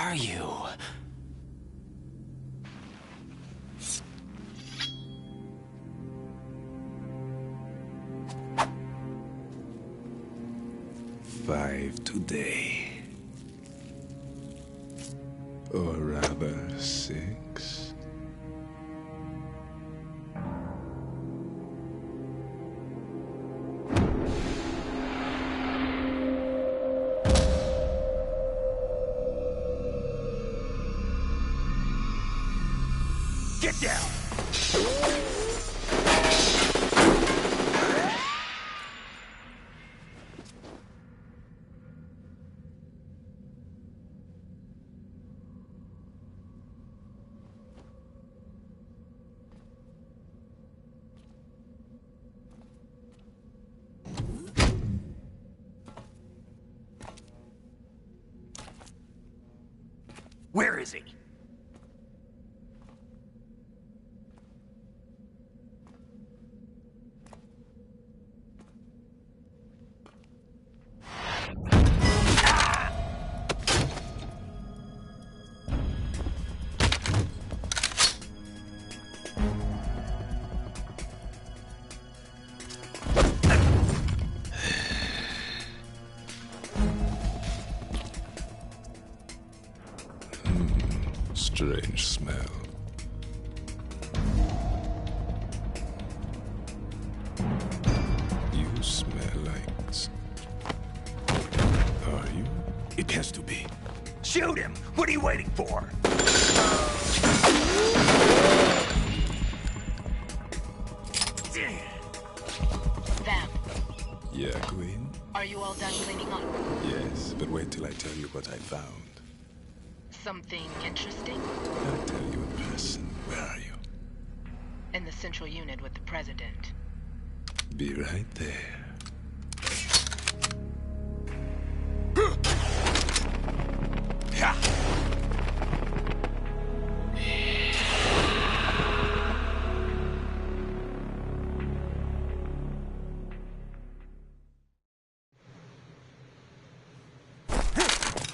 are you? Five today. Or rather, 6. Get down! Where is he? Strange smell. You smell like... Are you? It has to be. Shoot him! What are you waiting for? Vam, Yeah, Queen? are you all done cleaning up? Yes, but wait till I tell you what I found. Something interesting? I'll tell you in person. Where are you? In the central unit with the president. Be right there.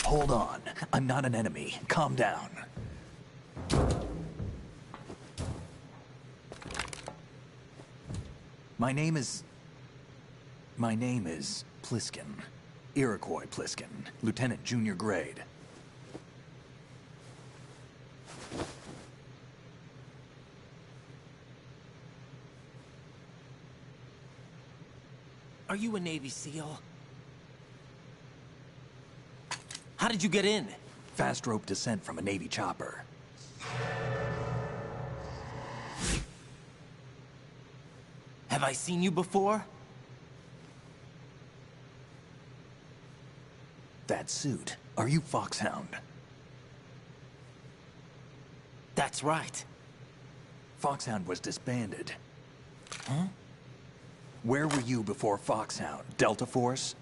Hold on. I'm not an enemy. Calm down. My name is Pliskin. Iroquois Pliskin. Lieutenant Junior grade. Are you a Navy SEAL? How did you get in? Fast rope descent from a Navy chopper. Have I seen you before? That suit. Are you Foxhound? That's right. Foxhound was disbanded. Huh? Where were you before Foxhound? Delta Force?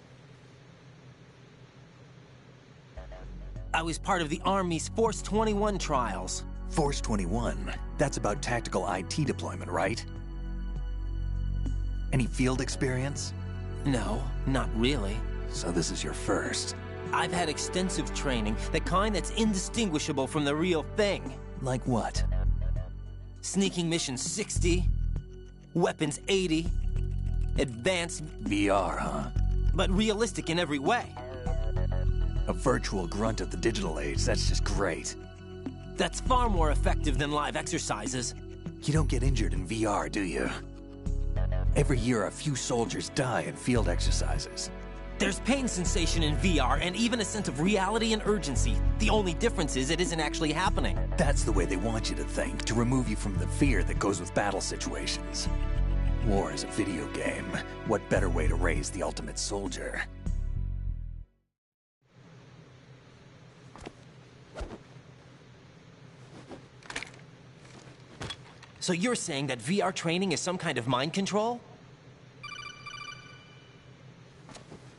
I was part of the Army's Force 21 trials. Force 21? That's about tactical IT deployment, right? Any field experience? No, not really. So this is your first. I've had extensive training, the kind that's indistinguishable from the real thing. Like what? Sneaking mission 60, weapons 80, advanced... VR, huh? But realistic in every way. A virtual grunt of the digital age, that's just great. That's far more effective than live exercises. You don't get injured in VR, do you? Every year, a few soldiers die in field exercises. There's pain sensation in VR, and even a sense of reality and urgency. The only difference is it isn't actually happening. That's the way they want you to think, to remove you from the fear that goes with battle situations. War is a video game. What better way to raise the ultimate soldier? So you're saying that VR training is some kind of mind control?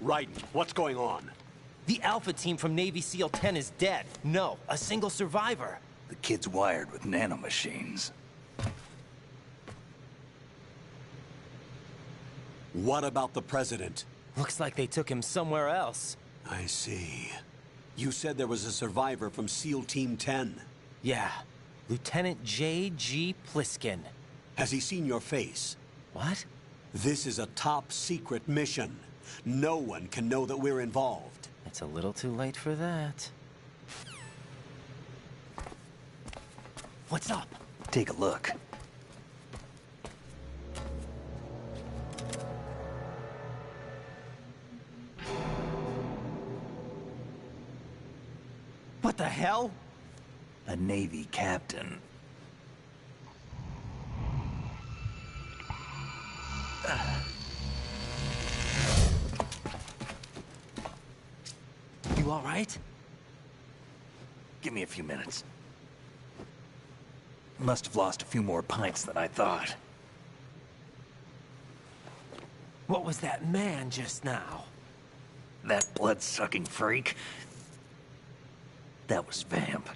Raiden, what's going on? The Alpha team from Navy SEAL 10 is dead. No, a single survivor. The kid's wired with nanomachines. What about the president? Looks like they took him somewhere else. I see. You said there was a survivor from SEAL Team 10. Yeah. Lieutenant J.G. Pliskin. Has he seen your face? What? This is a top-secret mission. No one can know that we're involved. It's a little too late for that. What's up? Take a look. What the hell? A Navy captain. You all right? Give me a few minutes. Must have lost a few more pints than I thought. What was that man just now? That blood-sucking freak? That was Vamp.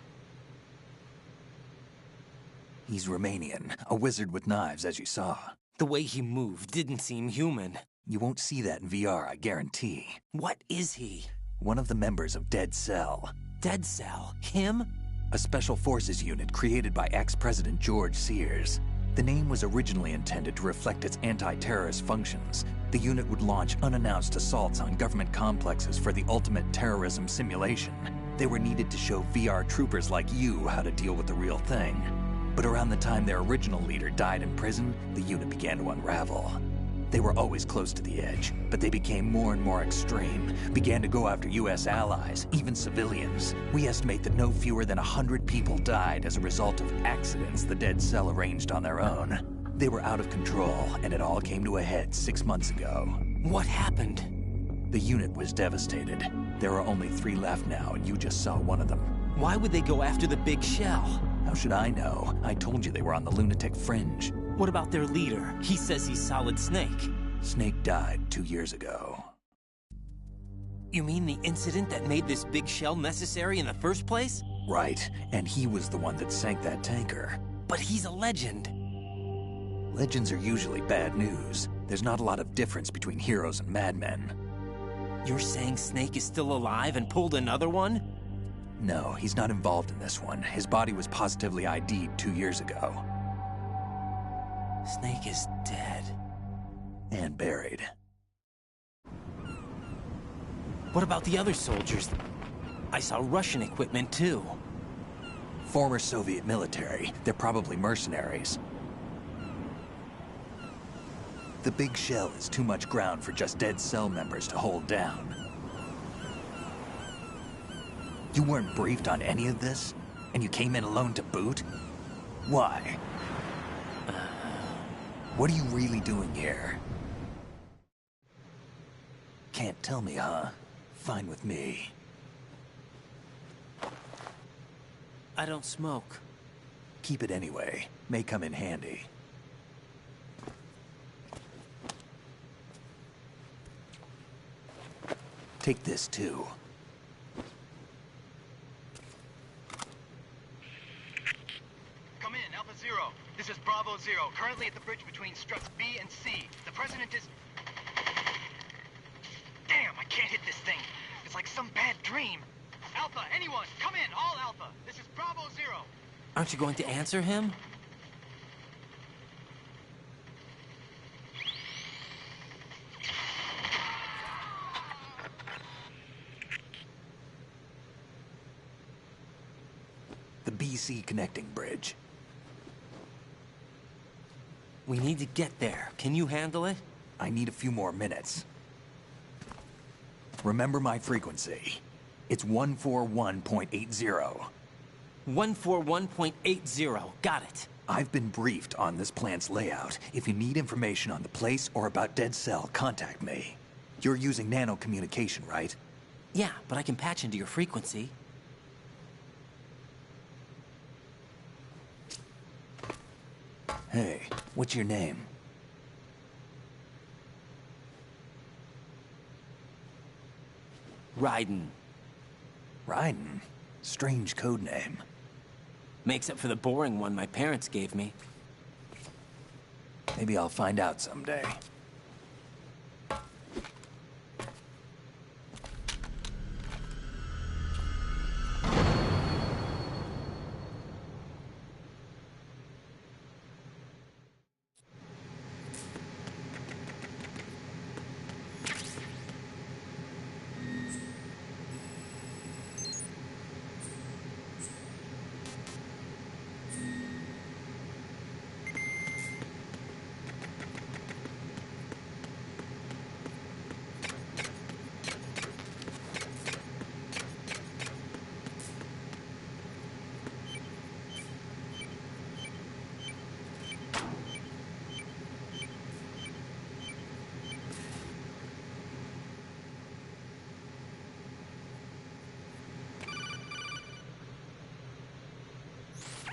He's Romanian, a wizard with knives, as you saw. The way he moved didn't seem human. You won't see that in VR, I guarantee. What is he? One of the members of Dead Cell. Dead Cell? Him? A special forces unit created by ex-President George Sears. The name was originally intended to reflect its anti-terrorist functions. The unit would launch unannounced assaults on government complexes for the ultimate terrorism simulation. They were needed to show VR troopers like you how to deal with the real thing. But around the time their original leader died in prison, the unit began to unravel. They were always close to the edge, but they became more and more extreme, began to go after US allies, even civilians. We estimate that no fewer than 100 people died as a result of accidents the Dead Cell arranged on their own. They were out of control, and it all came to a head 6 months ago. What happened? The unit was devastated. There are only 3 left now, and you just saw one of them. Why would they go after the big shell? How should I know? I told you they were on the lunatic fringe. What about their leader? He says he's Solid Snake. Snake died 2 years ago. You mean the incident that made this big shell necessary in the first place? Right, and he was the one that sank that tanker. But he's a legend. Legends are usually bad news. There's not a lot of difference between heroes and madmen. You're saying Snake is still alive and pulled another one? No, he's not involved in this one. His body was positively ID'd 2 years ago. Snake is dead. And buried. What about the other soldiers? I saw Russian equipment too. Former Soviet military. They're probably mercenaries. The big shell is too much ground for just Dead Cell members to hold down. You weren't briefed on any of this? And you came in alone to boot? Why? What are you really doing here? Can't tell me, huh? Fine with me. I don't smoke. Keep it anyway. May come in handy. Take this too. Come in, Alpha Zero. This is Bravo Zero, currently at the bridge between struts B and C. The President is... Damn, I can't hit this thing. It's like some bad dream. Alpha, anyone, come in, all Alpha. This is Bravo Zero. Aren't you going to answer him? The BC connecting bridge. We need to get there. Can you handle it? I need a few more minutes. Remember my frequency. It's 141.80. 141.80. Got it. I've been briefed on this plant's layout. If you need information on the place or about Dead Cell, contact me. You're using nano communication, right? Yeah, but I can patch into your frequency. Hey, what's your name? Raiden. Raiden? Strange code name. Makes up for the boring one my parents gave me. Maybe I'll find out someday.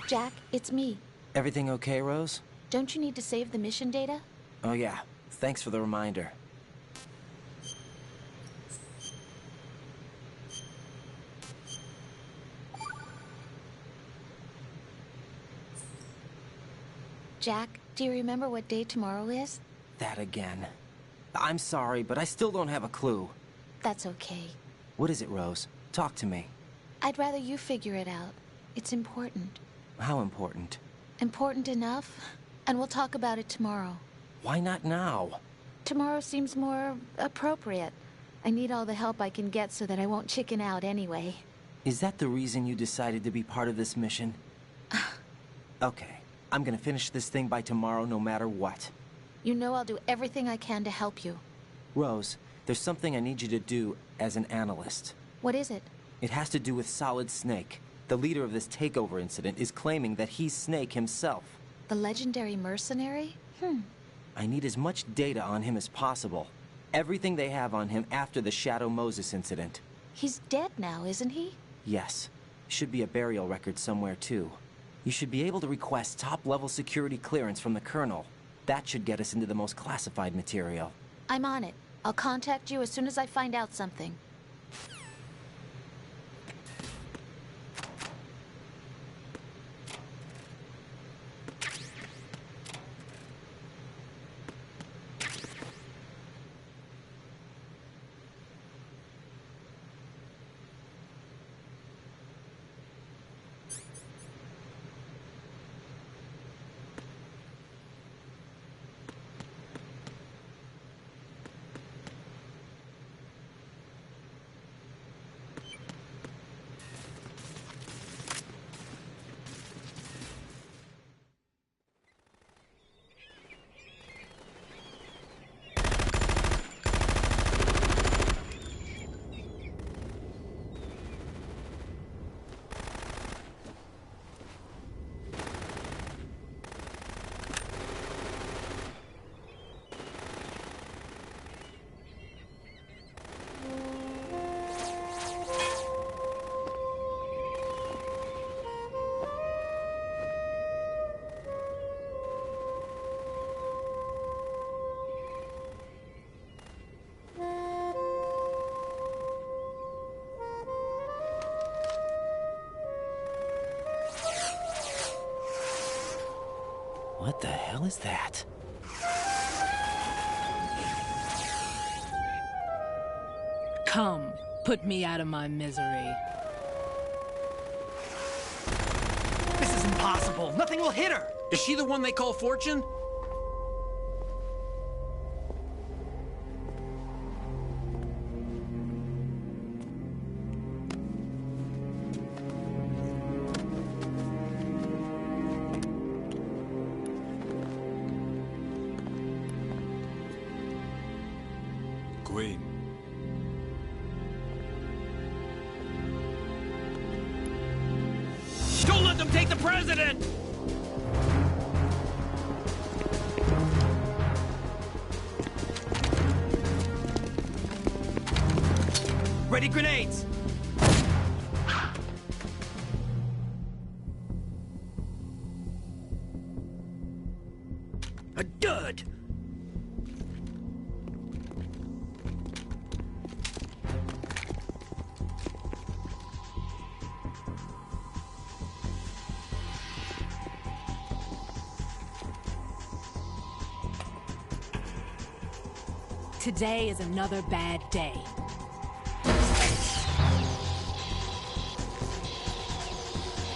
Jack, it's me. Everything okay, Rose? Don't you need to save the mission data? Oh yeah, thanks for the reminder. Jack, do you remember what day tomorrow is? That again. I'm sorry, but I still don't have a clue. That's okay. What is it, Rose? Talk to me. I'd rather you figure it out. It's important. How important? Important enough? And we'll talk about it tomorrow. Why not now? Tomorrow seems more appropriate. I need all the help I can get so that I won't chicken out anyway. Is that the reason you decided to be part of this mission? Okay. I'm gonna finish this thing by tomorrow no matter what. You know I'll do everything I can to help you. Rose, there's something I need you to do as an analyst. What is it? It has to do with Solid Snake. The leader of this takeover incident is claiming that he's Snake himself. The legendary mercenary? I need as much data on him as possible. Everything they have on him after the Shadow Moses incident. He's dead now, isn't he? Yes. Should be a burial record somewhere, too. You should be able to request top-level security clearance from the Colonel. That should get us into the most classified material. I'm on it. I'll contact you as soon as I find out something. What the hell is that? Come, put me out of my misery. This is impossible. Nothing will hit her. Is she the one they call Fortune? Queen. Don't let them take the president! Ready grenades! A dud! Today is another bad day.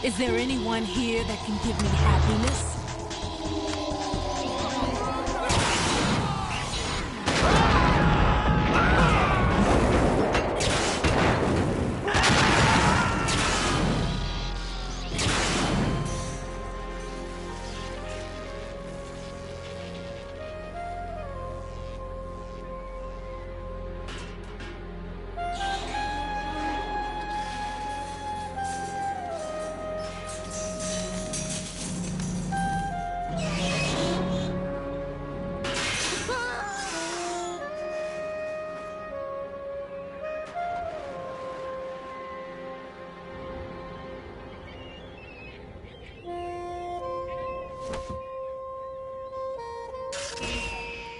Is there anyone here that can give me happiness?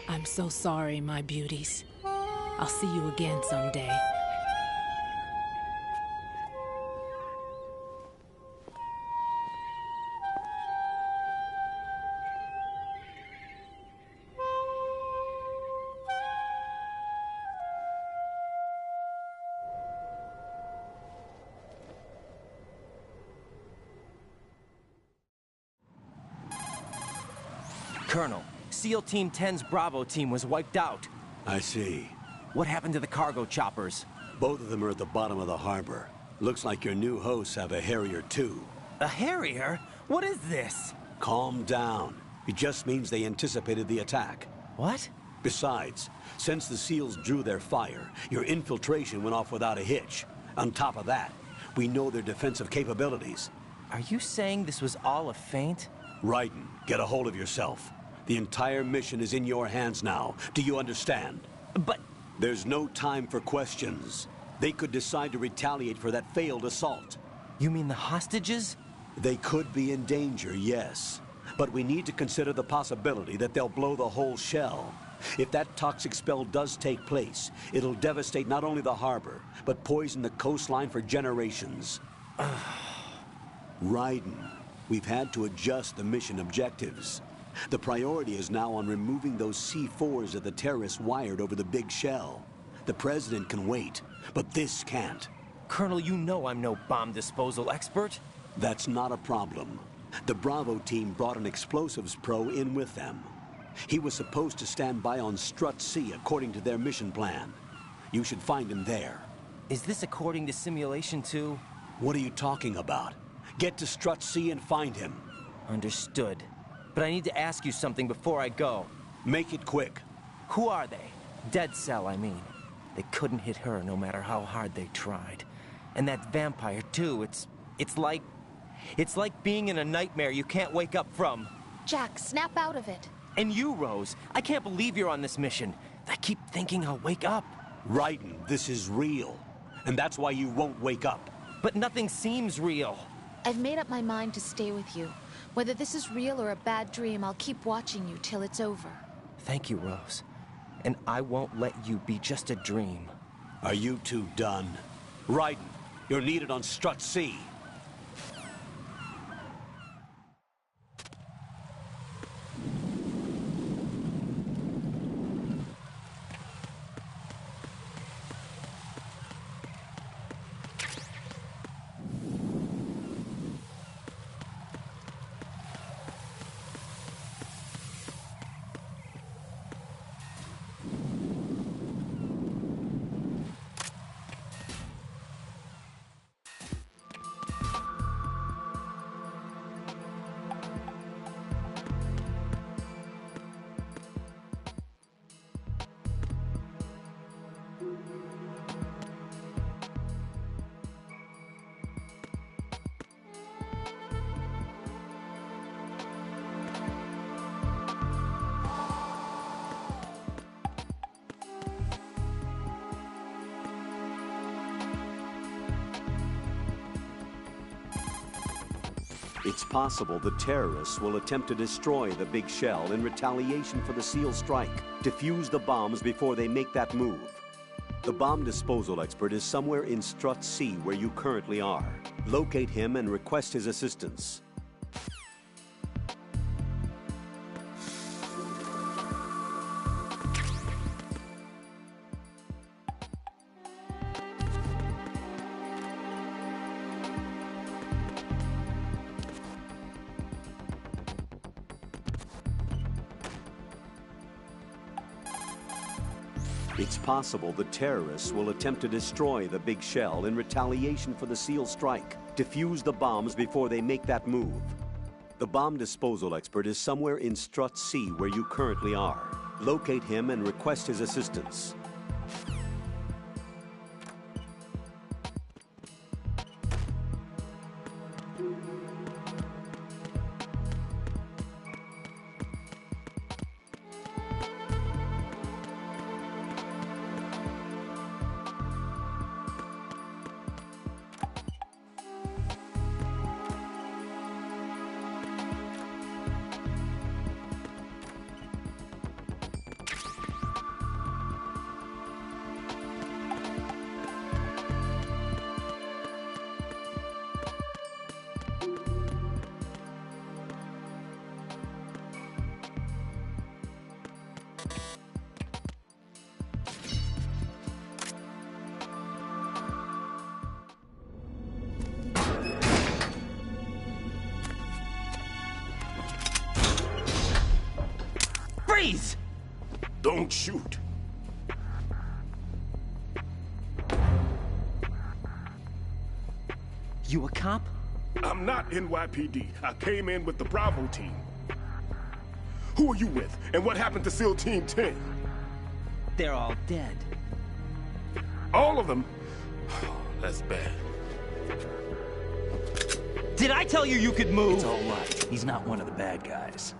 I'm so sorry, my beauties. I'll see you again someday. Colonel, SEAL Team 10's Bravo team was wiped out. I see. What happened to the cargo choppers? Both of them are at the bottom of the harbor. Looks like your new hosts have a Harrier too. A Harrier? What is this? Calm down. It just means they anticipated the attack. What? Besides, since the SEALs drew their fire, your infiltration went off without a hitch. On top of that, we know their defensive capabilities. Are you saying this was all a feint? Raiden, get a hold of yourself. The entire mission is in your hands now. Do you understand? But... There's no time for questions. They could decide to retaliate for that failed assault. You mean the hostages? They could be in danger, yes. But we need to consider the possibility that they'll blow the whole shell. If that toxic spell does take place, it'll devastate not only the harbor, but poison the coastline for generations. Raiden, we've had to adjust the mission objectives. The priority is now on removing those C4s that the terrorists wired over the big shell. The President can wait, but this can't. Colonel, you know I'm no bomb disposal expert. That's not a problem. The Bravo team brought an explosives pro in with them. He was supposed to stand by on Strut C according to their mission plan. You should find him there. Is this according to simulation too? What are you talking about? Get to Strut C and find him. Understood. But I need to ask you something before I go. Make it quick. Who are they? Dead Cell, I mean. They couldn't hit her no matter how hard they tried. And that vampire too, it's like being in a nightmare you can't wake up from. Jack, snap out of it. And you, Rose, I can't believe you're on this mission. I keep thinking I'll wake up. Raiden, this is real. And that's why you won't wake up. But nothing seems real. I've made up my mind to stay with you. Whether this is real or a bad dream, I'll keep watching you till it's over. Thank you, Rose. And I won't let you be just a dream. Are you two done? Raiden, you're needed on Strut C. It's possible the terrorists will attempt to destroy the big shell in retaliation for the SEAL strike. Defuse the bombs before they make that move. The bomb disposal expert is somewhere in Strut C where you currently are. Locate him and request his assistance. It's possible the terrorists will attempt to destroy the big shell in retaliation for the SEAL strike. Defuse the bombs before they make that move. The bomb disposal expert is somewhere in Strut C where you currently are. Locate him and request his assistance. Freeze! Don't shoot. You a cop? I'm not NYPD. I came in with the Bravo team. Who are you with? And what happened to SEAL Team 10? They're all dead. All of them? That's bad. Did I tell you you could move? It's all right. He's not one of the bad guys.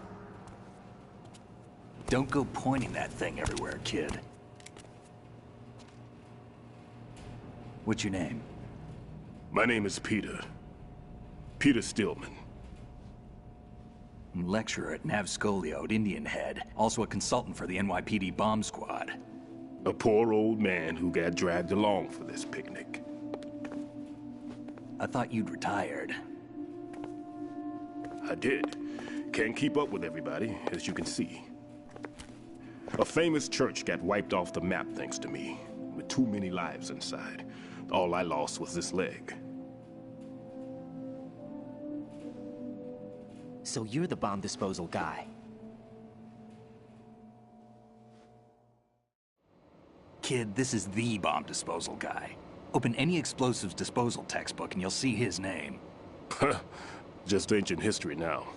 Don't go pointing that thing everywhere, kid. What's your name? My name is Peter. Peter Stillman. Lecturer at Navscolio at Indian Head. Also a consultant for the NYPD bomb squad. A poor old man who got dragged along for this picnic. I thought you'd retired. I did. Can't keep up with everybody, as you can see. A famous church got wiped off the map thanks to me, with too many lives inside. All I lost was this leg. So you're the bomb disposal guy. Kid, this is the bomb disposal guy. Open any explosives disposal textbook and you'll see his name. Just ancient history now.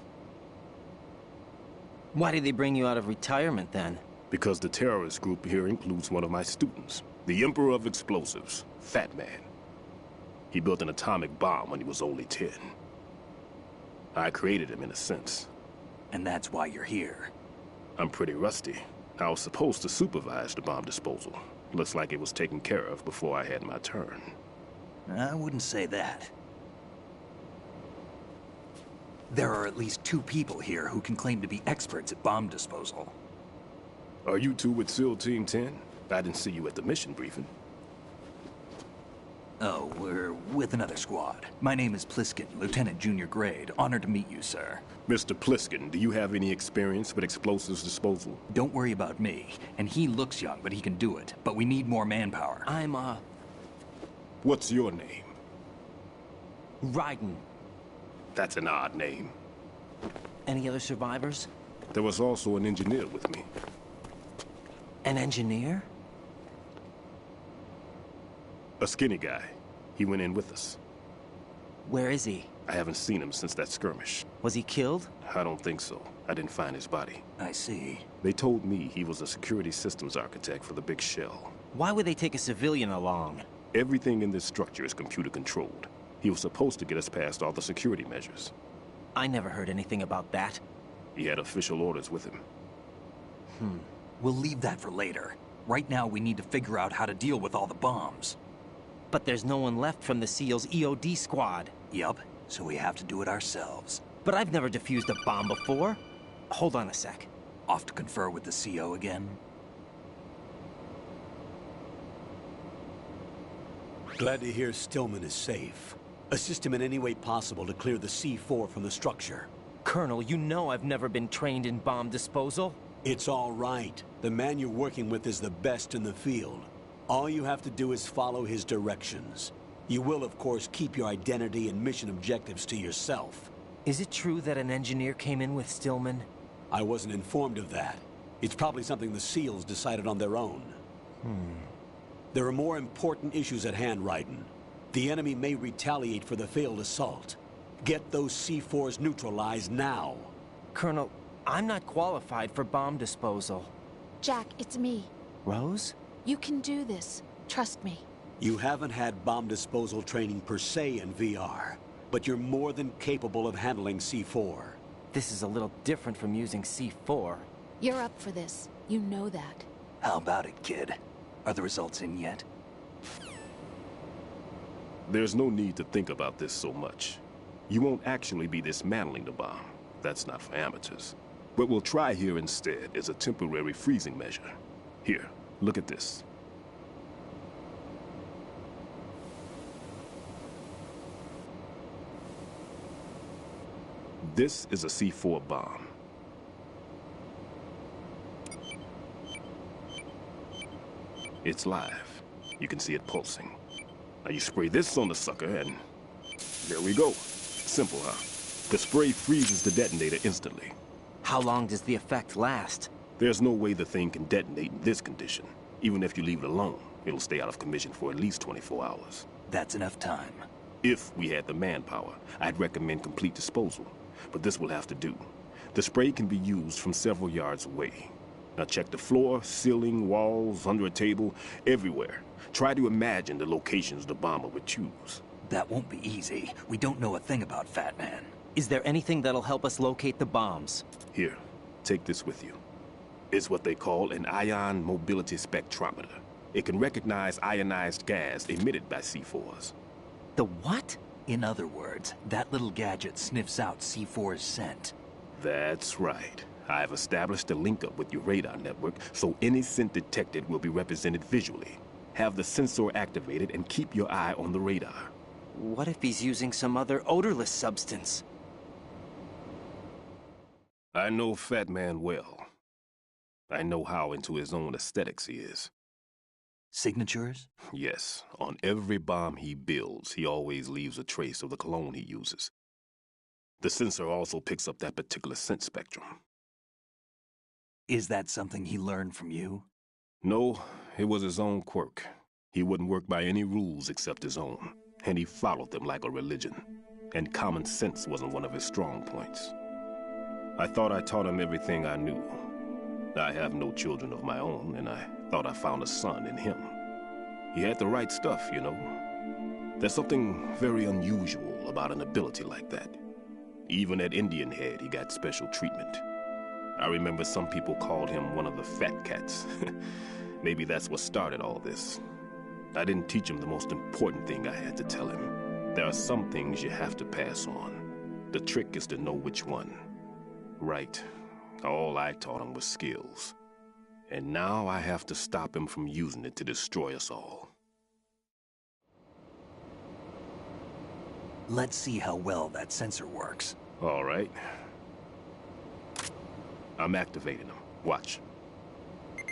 Why did they bring you out of retirement then? Because the terrorist group here includes one of my students, the Emperor of Explosives, Fat Man. He built an atomic bomb when he was only 10. I created him in a sense. And that's why you're here. I'm pretty rusty. I was supposed to supervise the bomb disposal. Looks like it was taken care of before I had my turn. I wouldn't say that. There are at least 2 people here who can claim to be experts at bomb disposal. Are you two with SEAL Team 10? I didn't see you at the mission briefing. Oh, we're with another squad. My name is Pliskin, Lieutenant Junior Grade. Honored to meet you, sir. Mr. Pliskin, do you have any experience with explosives disposal? Don't worry about me. And he looks young, but he can do it. But we need more manpower. What's your name? Raiden. That's an odd name. Any other survivors? There was also an engineer with me. An engineer? A skinny guy. He went in with us. Where is he? I haven't seen him since that skirmish. Was he killed? I don't think so. I didn't find his body. I see. They told me he was a security systems architect for the big shell. Why would they take a civilian along? Everything in this structure is computer controlled. He was supposed to get us past all the security measures. I never heard anything about that. He had official orders with him. We'll leave that for later. Right now, we need to figure out how to deal with all the bombs. But there's no one left from the SEAL's EOD squad. Yup, so we have to do it ourselves. But I've never defused a bomb before. Hold on a sec. Off to confer with the CO again? Glad to hear Stillman is safe. Assist him in any way possible to clear the C4 from the structure. Colonel, you know I've never been trained in bomb disposal. It's all right. The man you're working with is the best in the field. All you have to do is follow his directions. You will, of course, keep your identity and mission objectives to yourself. Is it true that an engineer came in with Stillman? I wasn't informed of that. It's probably something the SEALs decided on their own. There are more important issues at hand, Raiden. The enemy may retaliate for the failed assault. Get those C4s neutralized now. Colonel, I'm not qualified for bomb disposal. Jack, it's me. Rose? You can do this. Trust me. You haven't had bomb disposal training per se in VR, but you're more than capable of handling C4. This is a little different from using C4. You're up for this. You know that. How about it, kid? Are the results in yet? There's no need to think about this so much. You won't actually be dismantling the bomb. That's not for amateurs. What we'll try here instead is a temporary freezing measure. Here, look at this. This is a C4 bomb. It's live. You can see it pulsing. Now you spray this on the sucker and there we go. Simple, huh? The spray freezes the detonator instantly. How long does the effect last? There's no way the thing can detonate in this condition. Even if you leave it alone, it'll stay out of commission for at least 24 hours. That's enough time. If we had the manpower, I'd recommend complete disposal. But this will have to do. The spray can be used from several yards away. Now check the floor, ceiling, walls, under a table, everywhere. Try to imagine the locations the bomber would choose. That won't be easy. We don't know a thing about Fat Man. Is there anything that'll help us locate the bombs? Here, take this with you. It's what they call an ion mobility spectrometer. It can recognize ionized gas emitted by C4s. The what? In other words, that little gadget sniffs out C4's scent. That's right. I've established a link up with your radar network, so any scent detected will be represented visually. Have the sensor activated and keep your eye on the radar. What if he's using some other odorless substance? I know Fat Man well. I know how into his own aesthetics he is. Signatures? Yes. On every bomb he builds, he always leaves a trace of the cologne he uses. The sensor also picks up that particular scent spectrum. Is that something he learned from you? No, it was his own quirk. He wouldn't work by any rules except his own, and he followed them like a religion. And common sense wasn't one of his strong points. I thought I taught him everything I knew. I have no children of my own, and I thought I found a son in him. He had the right stuff, you know. There's something very unusual about an ability like that. Even at Indian Head, he got special treatment. I remember some people called him one of the fat cats. Maybe that's what started all this. I didn't teach him the most important thing I had to tell him. There are some things you have to pass on. The trick is to know which one. Right. All I taught him was skills. And now I have to stop him from using it to destroy us all. Let's see how well that sensor works. All right. I'm activating them. Watch.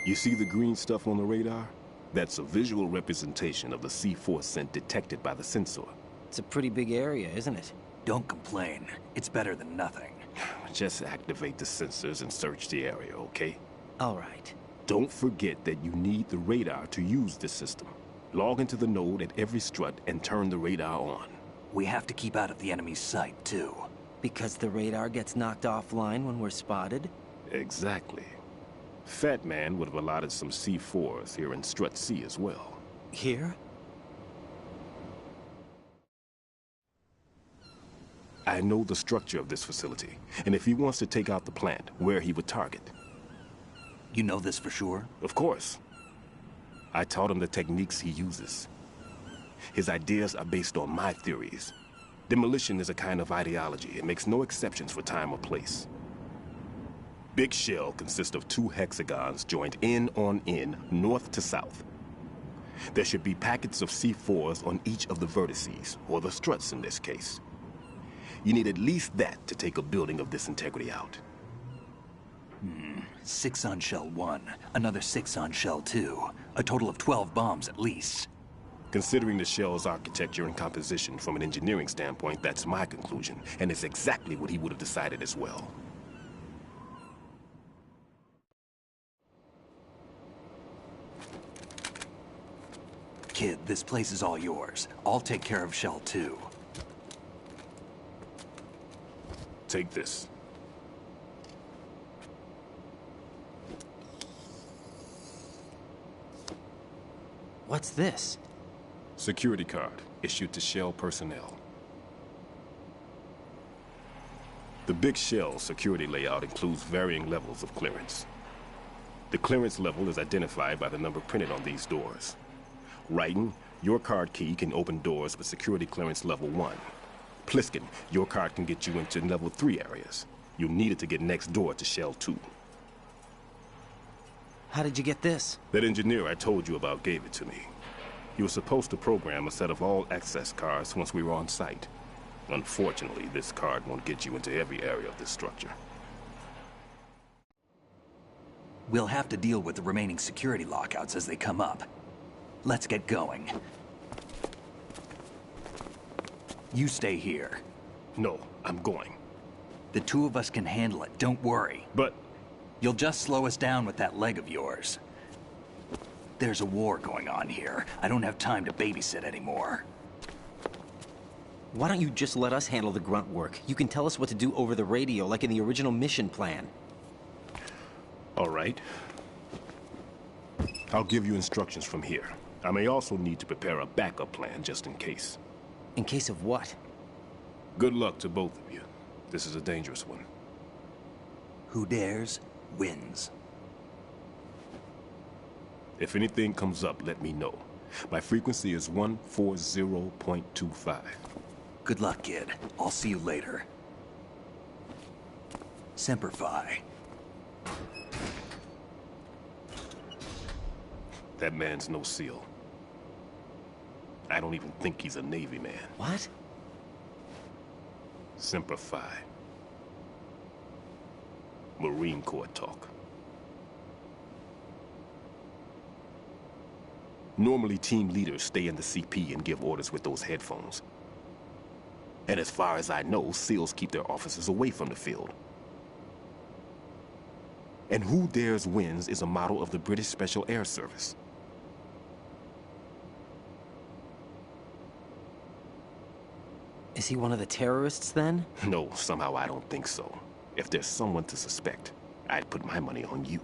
You see the green stuff on the radar? That's a visual representation of the C4 scent detected by the sensor. It's a pretty big area, isn't it? Don't complain. It's better than nothing. Just activate the sensors and search the area, okay? All right. Don't forget that you need the radar to use this system. Log into the node at every strut and turn the radar on. We have to keep out of the enemy's sight, too. Because the radar gets knocked offline when we're spotted? Exactly. Fat Man would have allotted some C4s here in Strut C as well. Here? I know the structure of this facility, and if he wants to take out the plant, where he would target. You know this for sure? Of course. I taught him the techniques he uses. His ideas are based on my theories. Demolition is a kind of ideology. It makes no exceptions for time or place. Big Shell consists of 2 hexagons joined end on end, north to south. There should be packets of C4s on each of the vertices, or the struts in this case. You need at least that to take a building of this integrity out. 6 on Shell 1, another 6 on Shell 2. A total of 12 bombs at least. Considering the shell's architecture and composition from an engineering standpoint, that's my conclusion, and it's exactly what he would have decided as well. Kid, this place is all yours. I'll take care of Shell 2. Take this. What's this? Security card, issued to Shell personnel. The Big Shell security layout includes varying levels of clearance. The clearance level is identified by the number printed on these doors. Raiden, your card key can open doors with security clearance level 1. Pliskin, your card can get you into level 3 areas. You'll need it to get next door to Shell 2. How did you get this? That engineer I told you about gave it to me. He was supposed to program a set of all-access cards once we were on site. Unfortunately, this card won't get you into every area of this structure. We'll have to deal with the remaining security lockouts as they come up. Let's get going. You stay here. No, I'm going. The 2 of us can handle it, don't worry. But You'll just slow us down with that leg of yours. There's a war going on here. I don't have time to babysit anymore. Why don't you just let us handle the grunt work? You can tell us what to do over the radio, like in the original mission plan. All right. I'll give you instructions from here. I may also need to prepare a backup plan just in case. In case of what? Good luck to both of you. This is a dangerous one. Who dares, wins. If anything comes up, let me know. My frequency is 140.25. Good luck, kid. I'll see you later. Semper Fi. That man's no SEAL. I don't even think he's a Navy man. What? Semper Fi. Marine Corps talk. Normally, team leaders stay in the CP and give orders with those headphones. And as far as I know, SEALs keep their officers away from the field. And Who Dares Wins is a model of the British Special Air Service. Is he one of the terrorists, then? No, somehow I don't think so. If there's someone to suspect, I'd put my money on you.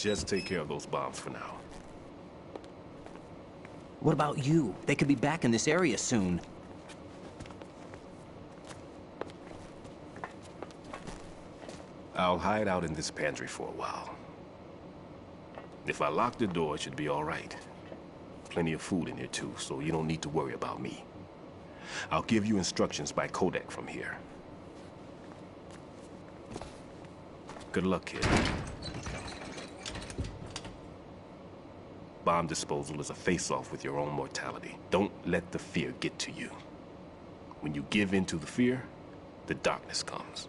Just take care of those bombs for now. What about you? They could be back in this area soon. I'll hide out in this pantry for a while. If I lock the door, it should be all right. Plenty of food in here too, so you don't need to worry about me. I'll give you instructions by Kodak from here. Good luck, kid. Bomb disposal is a face-off with your own mortality. Don't let the fear get to you. When you give in to the fear, the darkness comes.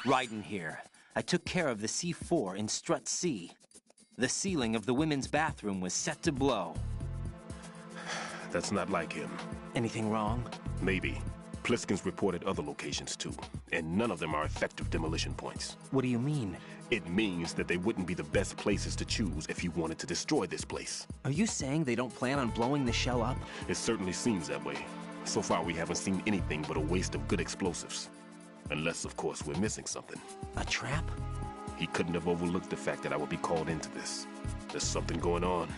Raiden here. I took care of the C4 in Strut C. The ceiling of the women's bathroom was set to blow. That's not like him. Anything wrong? Maybe. Pliskin's reported other locations too, and none of them are effective demolition points. What do you mean? It means that they wouldn't be the best places to choose if you wanted to destroy this place. Are you saying they don't plan on blowing the shell up? It certainly seems that way. So far, we haven't seen anything but a waste of good explosives. Unless, of course, we're missing something. A trap? He couldn't have overlooked the fact that I would be called into this. There's something going on.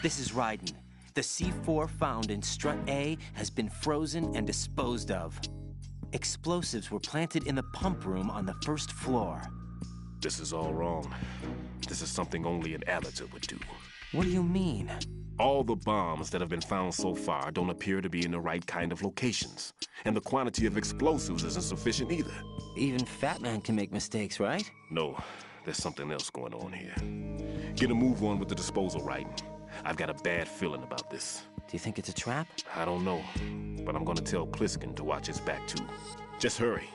This is Raiden. The C4 found in Strut A has been frozen and disposed of. Explosives were planted in the pump room on the first floor. This is all wrong. This is something only an amateur would do. What do you mean? All the bombs that have been found so far don't appear to be in the right kind of locations. And the quantity of explosives isn't sufficient either. Even Fat Man can make mistakes, right? No, there's something else going on here. Get a move on with the disposal, Raiden. I've got a bad feeling about this. Do you think it's a trap? I don't know, but I'm gonna tell Pliskin to watch his back too. Just hurry.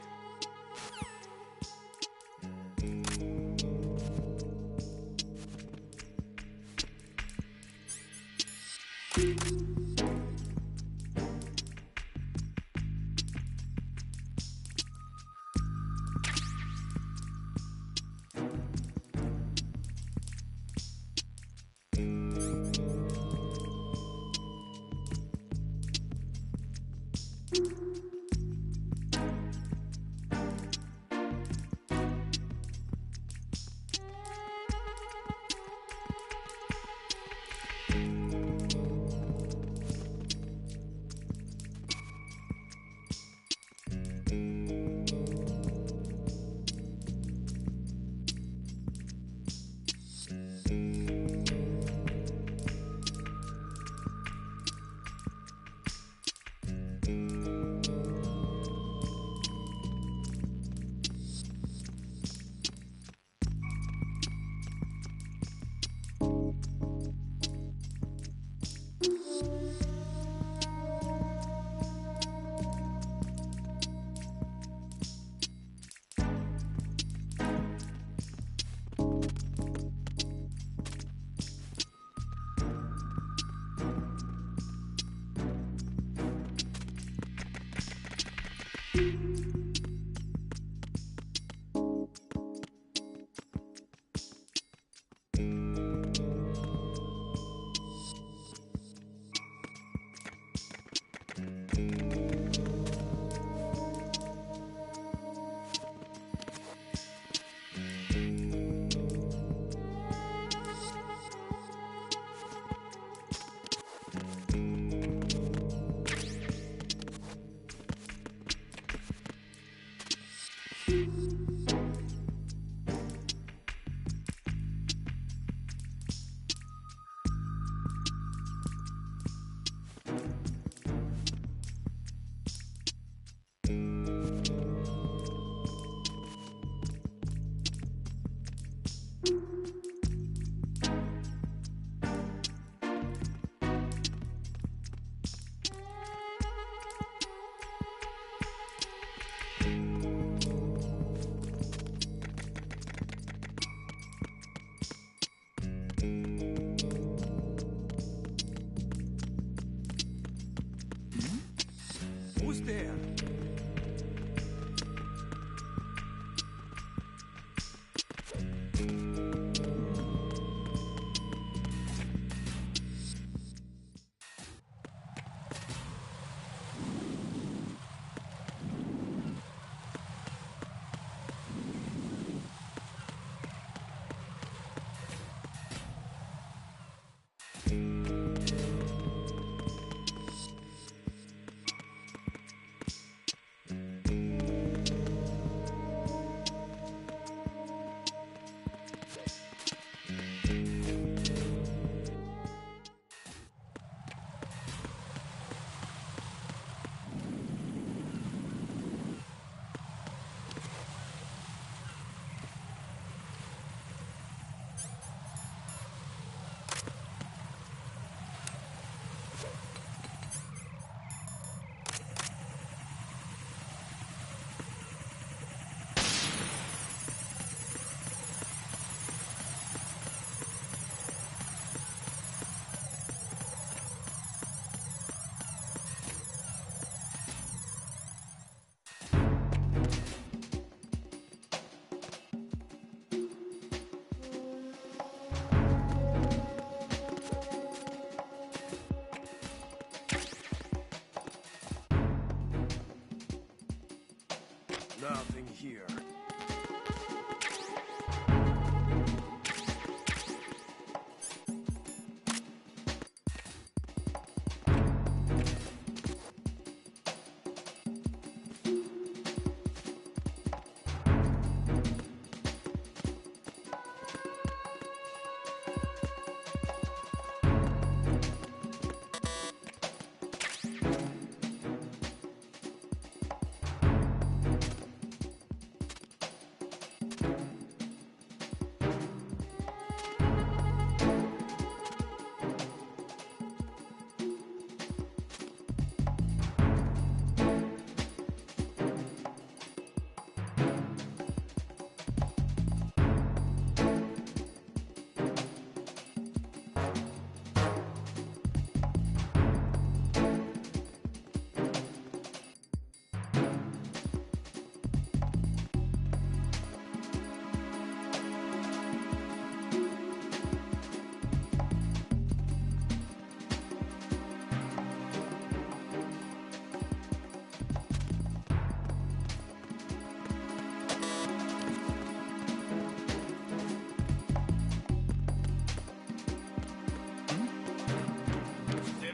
Nothing here.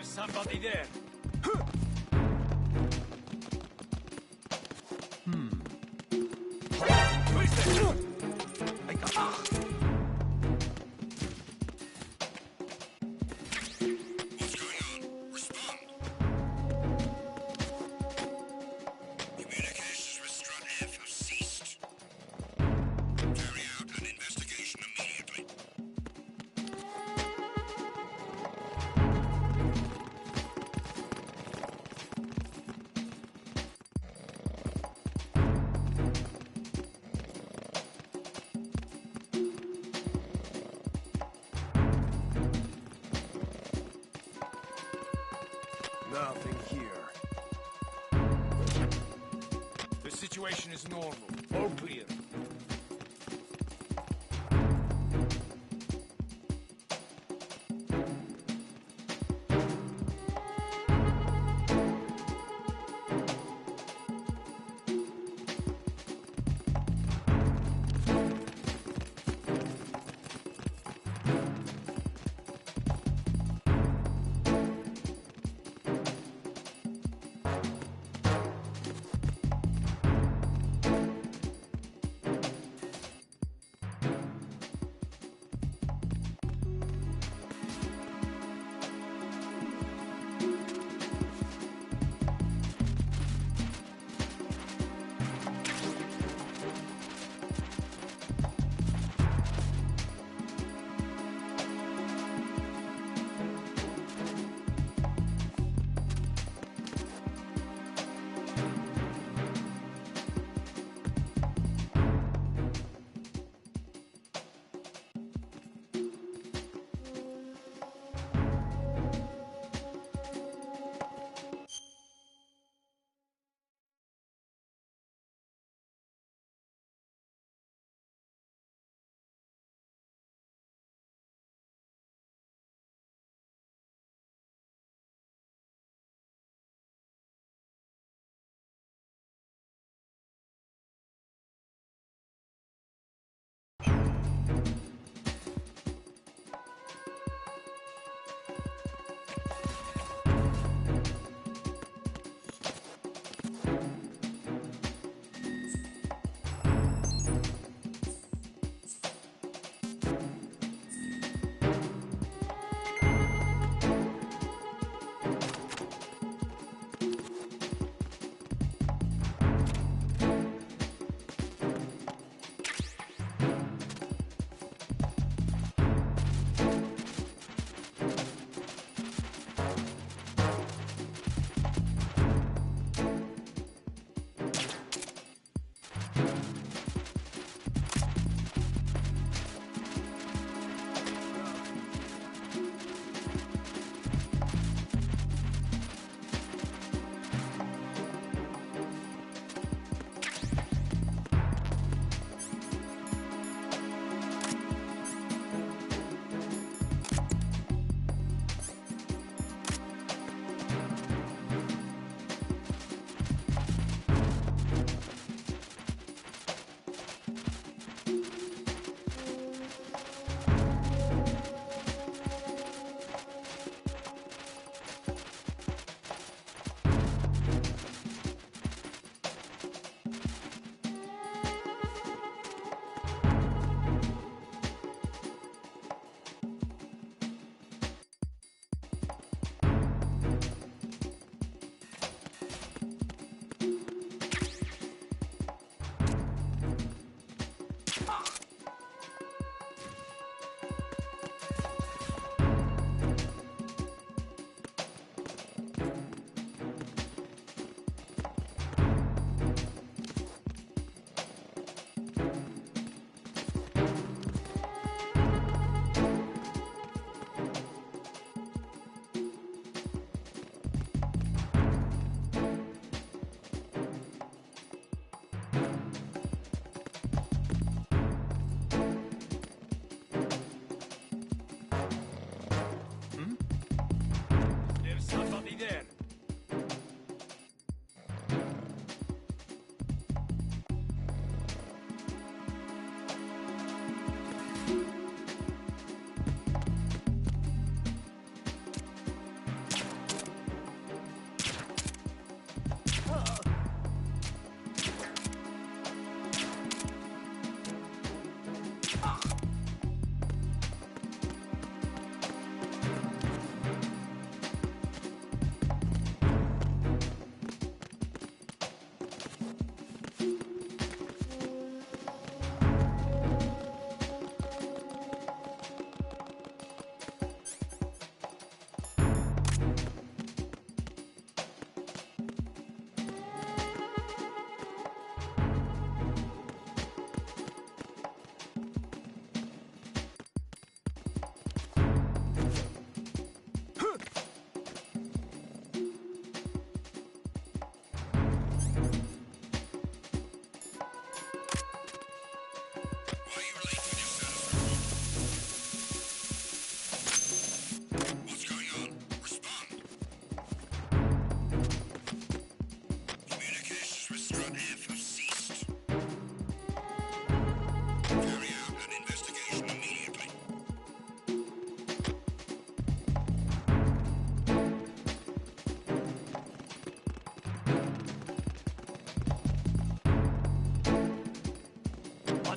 Somebody there. Communications with Strut F have ceased. Carry out an investigation immediately. Nothing here. The situation is normal. All clear.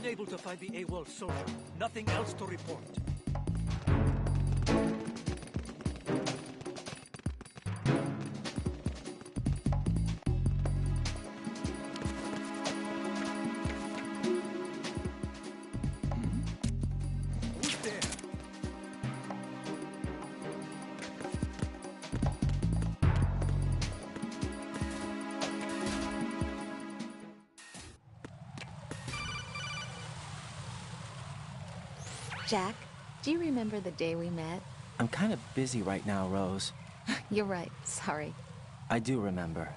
Unable to find the AWOL soldier. Nothing else to report. Who's there? Jack, do you remember the day we met? I'm kind of busy right now, Rose. You're right, sorry. I do remember.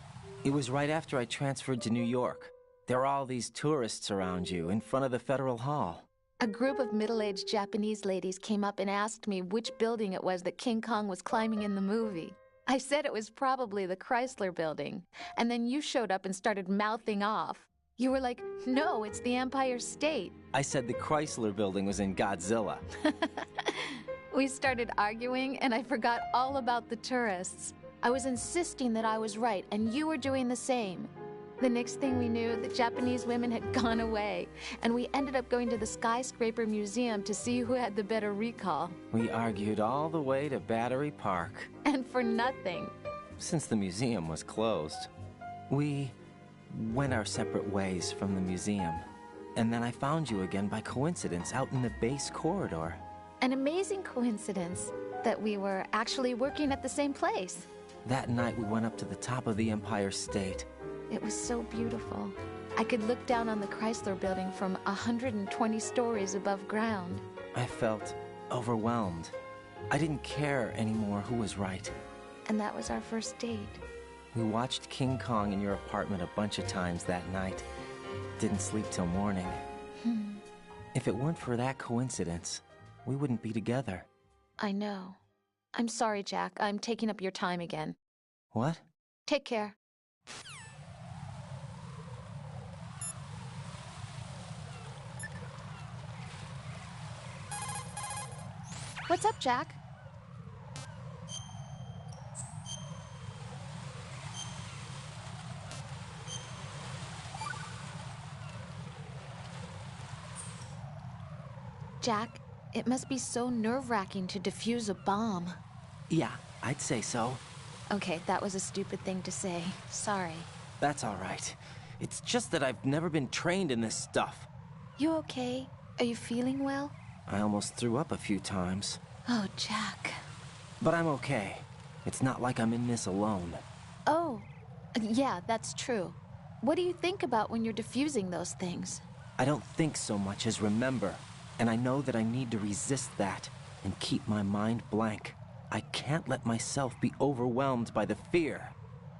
It was right after I transferred to New York. There are all these tourists around you in front of the Federal Hall. A group of middle-aged Japanese ladies came up and asked me which building it was that King Kong was climbing in the movie. I said it was probably the Chrysler Building, and then you showed up and started mouthing off. You were like, no, it's the Empire State. I said the Chrysler Building was in Godzilla. We started arguing, and I forgot all about the tourists. I was insisting that I was right, and you were doing the same. The next thing we knew, the Japanese women had gone away, and we ended up going to the Skyscraper Museum to see who had the better recall. We argued all the way to Battery Park. And for nothing. Since the museum was closed, we went our separate ways from the museum. And then I found you again by coincidence out in the base corridor. An amazing coincidence that we were actually working at the same place. That night we went up to the top of the Empire State. It was so beautiful. I could look down on the Chrysler Building from 120 stories above ground. I felt overwhelmed. I didn't care anymore who was right. And that was our first date. We watched King Kong in your apartment a bunch of times that night. Didn't sleep till morning. If it weren't for that coincidence, we wouldn't be together. I know. I'm sorry, Jack. I'm taking up your time again. What? Take care. What's up, Jack? Jack, it must be so nerve-wracking to defuse a bomb. Yeah, I'd say so. Okay, that was a stupid thing to say. Sorry. That's all right. It's just that I've never been trained in this stuff. You okay? Are you feeling well? I almost threw up a few times. Oh, Jack. But I'm okay. It's not like I'm in this alone. Oh, yeah, that's true. What do you think about when you're defusing those things? I don't think so much as remember. And I know that I need to resist that and keep my mind blank. I can't let myself be overwhelmed by the fear.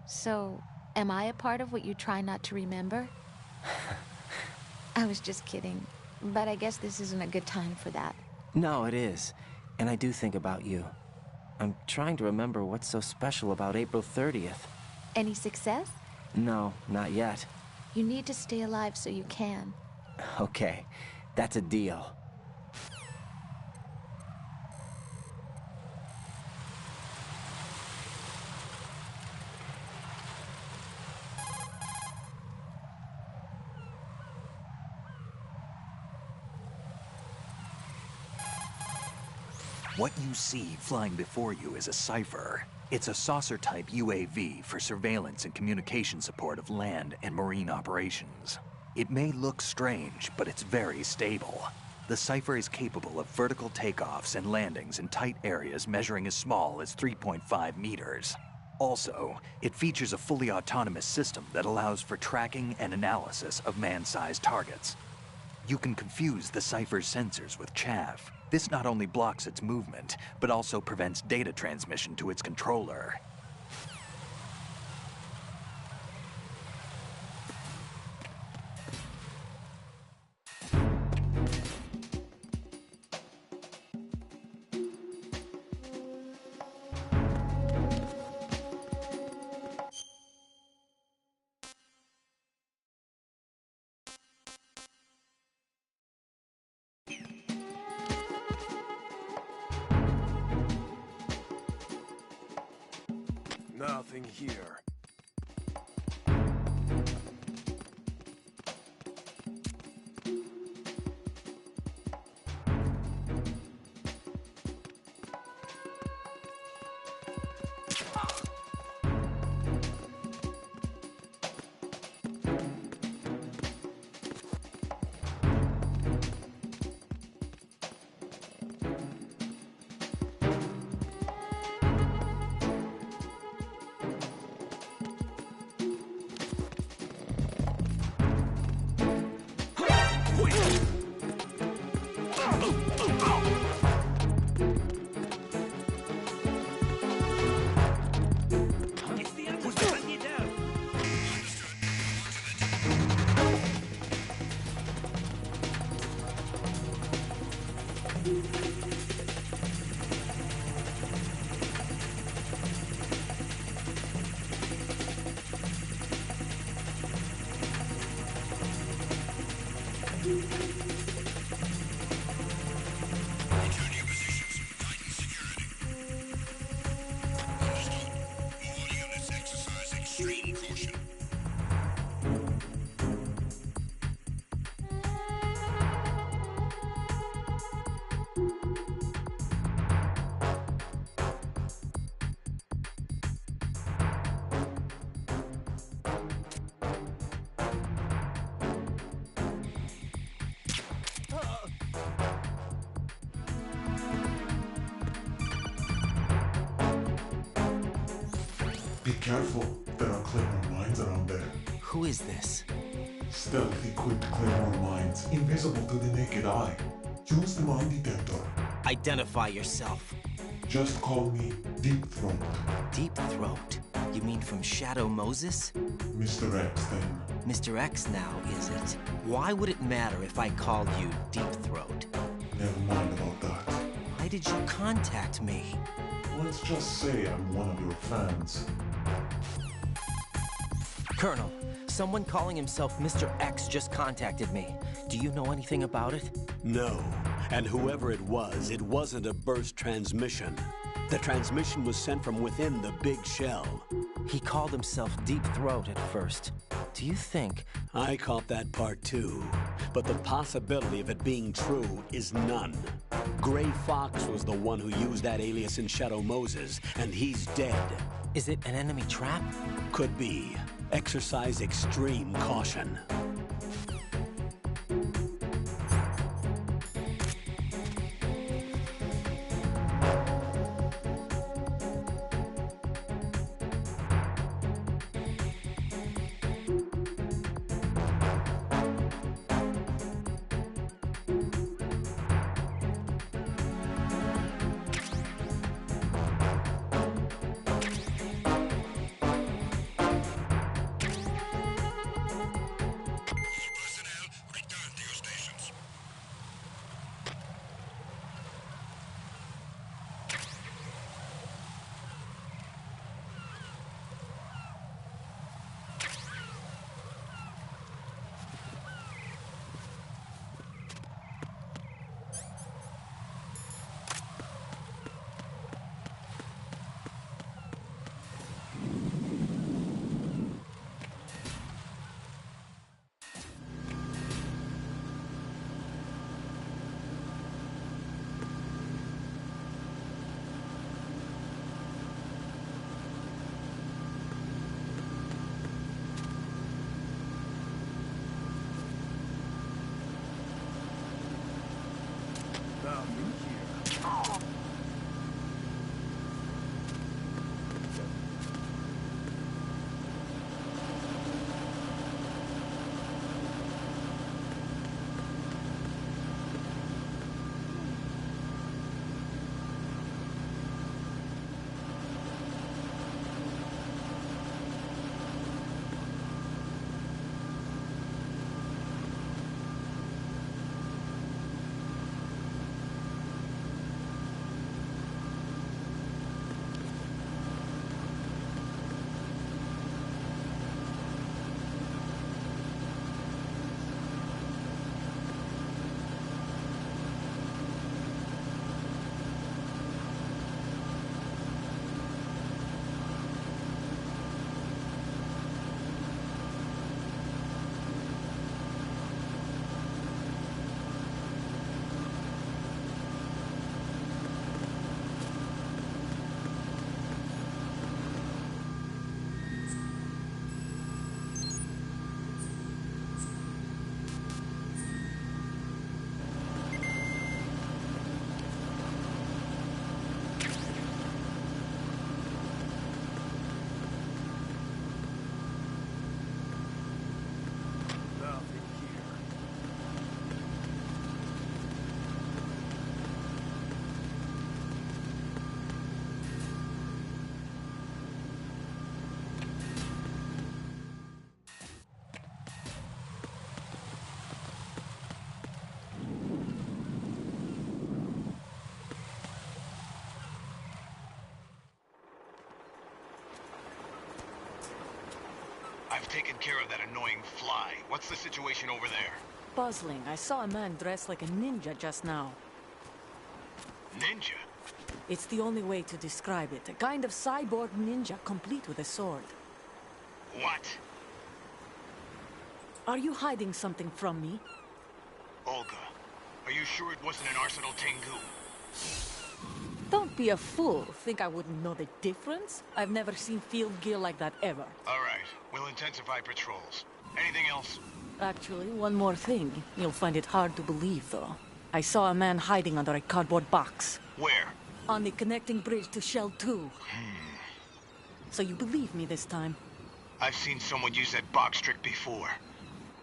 So, am I a part of what you try not to remember? I was just kidding. But I guess this isn't a good time for that. No, it is. And I do think about you. I'm trying to remember what's so special about April 30th. Any success? No, not yet. You need to stay alive so you can. Okay, that's a deal. What you see flying before you is a Cypher. It's a saucer-type UAV for surveillance and communication support of land and marine operations. It may look strange, but it's very stable. The Cypher is capable of vertical takeoffs and landings in tight areas measuring as small as 3.5 meters. Also, it features a fully autonomous system that allows for tracking and analysis of man-sized targets. You can confuse the Cypher's sensors with chaff. This not only blocks its movement, but also prevents data transmission to its controller. Nothing here. Return your positions. Tighten security. Understood. All units exercise extreme caution. Be careful. There are Claymore mines around there. Who is this? Stealth equipped Claymore mines, invisible to the naked eye. Use the mine detector. Identify yourself. Just call me Deep Throat. Deep Throat? You mean from Shadow Moses? Mr. X, then. Mr. X now, is it? Why would it matter if I called you Deep Throat? Never mind about that. Why did you contact me? Let's just say I'm one of your fans. Colonel, someone calling himself Mr. X just contacted me. Do you know anything about it? No. And whoever it wasn't a burst transmission. The transmission was sent from within the big shell. He called himself Deep Throat at first. Do you think... I caught that part too. But the possibility of it being true is none. Gray Fox was the one who used that alias in Shadow Moses, and he's dead. Is it an enemy trap? Could be. Exercise extreme caution. I've taken care of that annoying fly. What's the situation over there? puzzling. I saw a man dressed like a ninja just now. Ninja? It's the only way to describe it. A kind of cyborg ninja, complete with a sword. What? Are you hiding something from me? Olga, are you sure it wasn't an Arsenal Tengu? Don't be a fool. Think I wouldn't know the difference? I've never seen field gear like that ever. All right, we'll intensify patrols. Anything else? Actually, one more thing. You'll find it hard to believe, though. I saw a man hiding under a cardboard box. Where? On the connecting bridge to Shell 2. So you believe me this time? I've seen someone use that box trick before.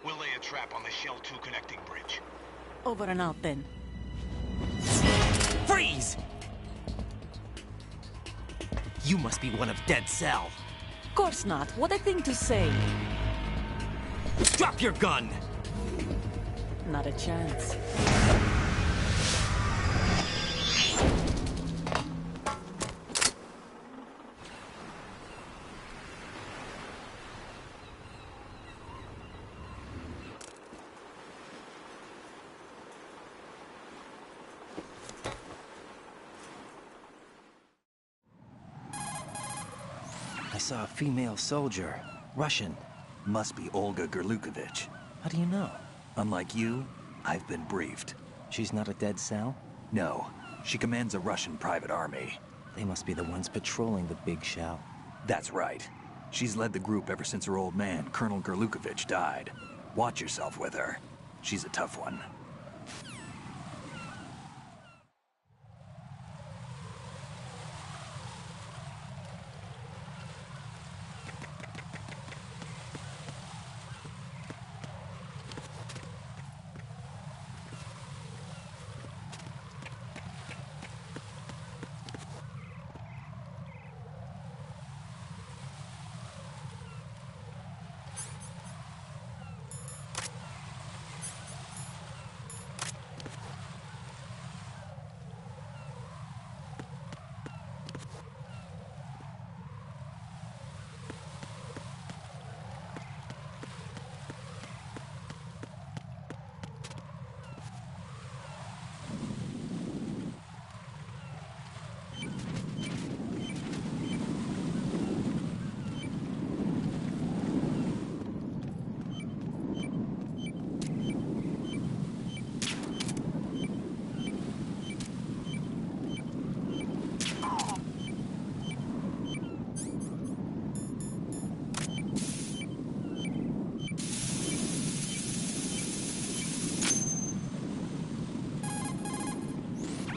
We'll lay a trap on the Shell 2 connecting bridge. Over and out, then. Freeze! You must be one of Dead Cell. Of course not. What a thing to say. Drop your gun! Not a chance. I saw a female soldier. Russian. Must be Olga Gerlukovich. How do you know? Unlike you, I've been briefed. She's not a Dead Cell? No. She commands a Russian private army. They must be the ones patrolling the Big Shell. That's right. She's led the group ever since her old man, Colonel Gerlukovich, died. Watch yourself with her. She's a tough one.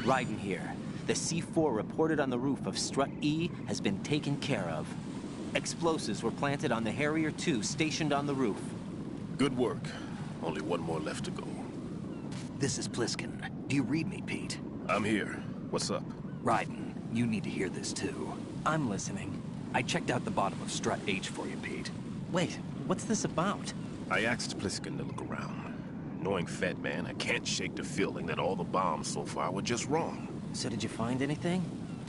Raiden here. The C4 reported on the roof of Strut E has been taken care of. Explosives were planted on the Harrier 2 stationed on the roof. Good work. Only one more left to go. This is Pliskin. Do you read me, Pete? I'm here. What's up? Raiden, you need to hear this too. I'm listening. I checked out the bottom of Strut H for you, Pete. Wait, what's this about? I asked Pliskin to look around. Knowing Fat Man, I can't shake the feeling that all the bombs so far were just wrong. So did you find anything?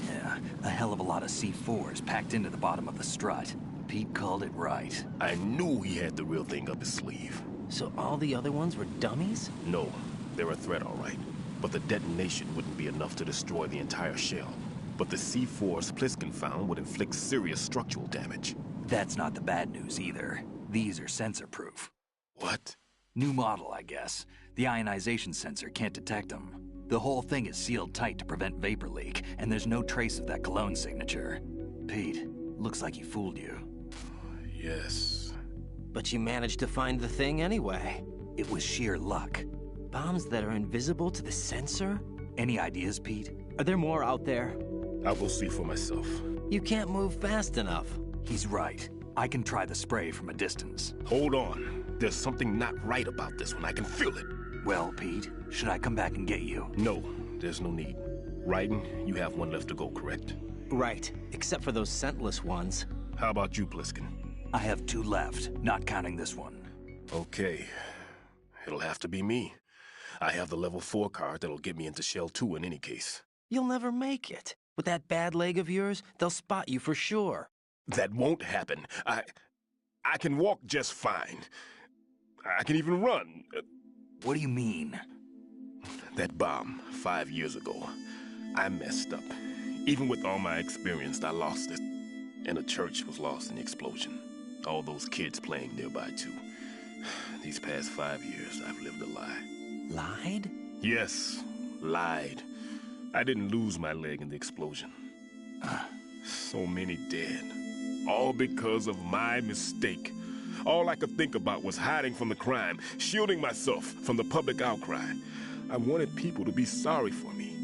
Yeah, a hell of a lot of C4s packed into the bottom of the strut. Pete called it right. I knew he had the real thing up his sleeve. So all the other ones were dummies? No, they're a threat, all right. But the detonation wouldn't be enough to destroy the entire shell. But the C4s Pliskin found would inflict serious structural damage. That's not the bad news either. These are sensor-proof. What? New model, I guess. The ionization sensor can't detect them. The whole thing is sealed tight to prevent vapor leak, and there's no trace of that cologne signature. Pete, looks like he fooled you. Yes. But you managed to find the thing anyway. It was sheer luck. Bombs that are invisible to the sensor? Any ideas, Pete? Are there more out there? I'll go see for myself. You can't move fast enough. He's right. I can try the spray from a distance. Hold on. There's something not right about this one. I can feel it. Well, Pete, should I come back and get you? No, there's no need. Raiden, you have one left to go, correct? Right, except for those scentless ones. How about you, Pliskin? I have 2 left, not counting this one. Okay. It'll have to be me. I have the level 4 card that'll get me into Shell 2 in any case. You'll never make it. With that bad leg of yours, they'll spot you for sure. That won't happen. I can walk just fine. I can even run. What do you mean? That bomb 5 years ago, I messed up. Even with all my experience, I lost it. And the church was lost in the explosion. All those kids playing nearby, too. These past 5 years, I've lived a lie. Lied? Yes, lied. I didn't lose my leg in the explosion. So many dead. All because of my mistake. All I could think about was hiding from the crime, shielding myself from the public outcry. I wanted people to be sorry for me,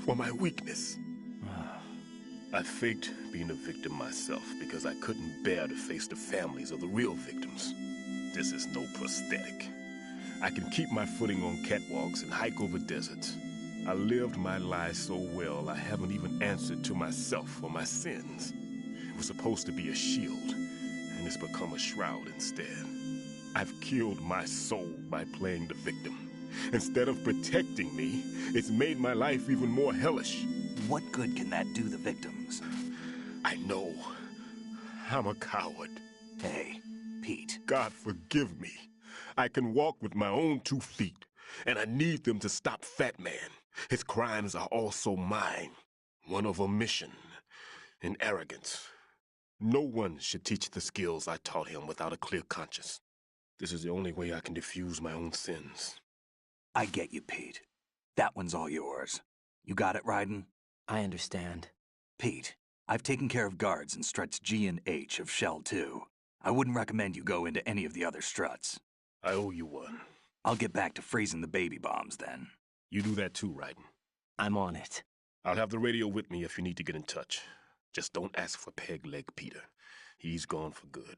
for my weakness. I faked being a victim myself because I couldn't bear to face the families of the real victims. This is no prosthetic. I can keep my footing on catwalks and hike over deserts. I lived my lie so well I haven't even answered to myself for my sins. It was supposed to be a shield, and it's become a shroud instead. I've killed my soul by playing the victim. Instead of protecting me, it's made my life even more hellish. What good can that do the victims? I know. I'm a coward. Hey, Pete. God forgive me. I can walk with my own 2 feet, and I need them to stop Fat Man. His crimes are also mine. One of omission and arrogance. No one should teach the skills I taught him without a clear conscience. This is the only way I can diffuse my own sins. I get you, Pete. That one's all yours. You got it, Raiden? I understand. Pete, I've taken care of guards in struts G and H of Shell 2. I wouldn't recommend you go into any of the other struts. I owe you one. I'll get back to freezing the baby bombs then. You do that too, Raiden. I'm on it. I'll have the radio with me if you need to get in touch. Just don't ask for Peg Leg Peter. He's gone for good.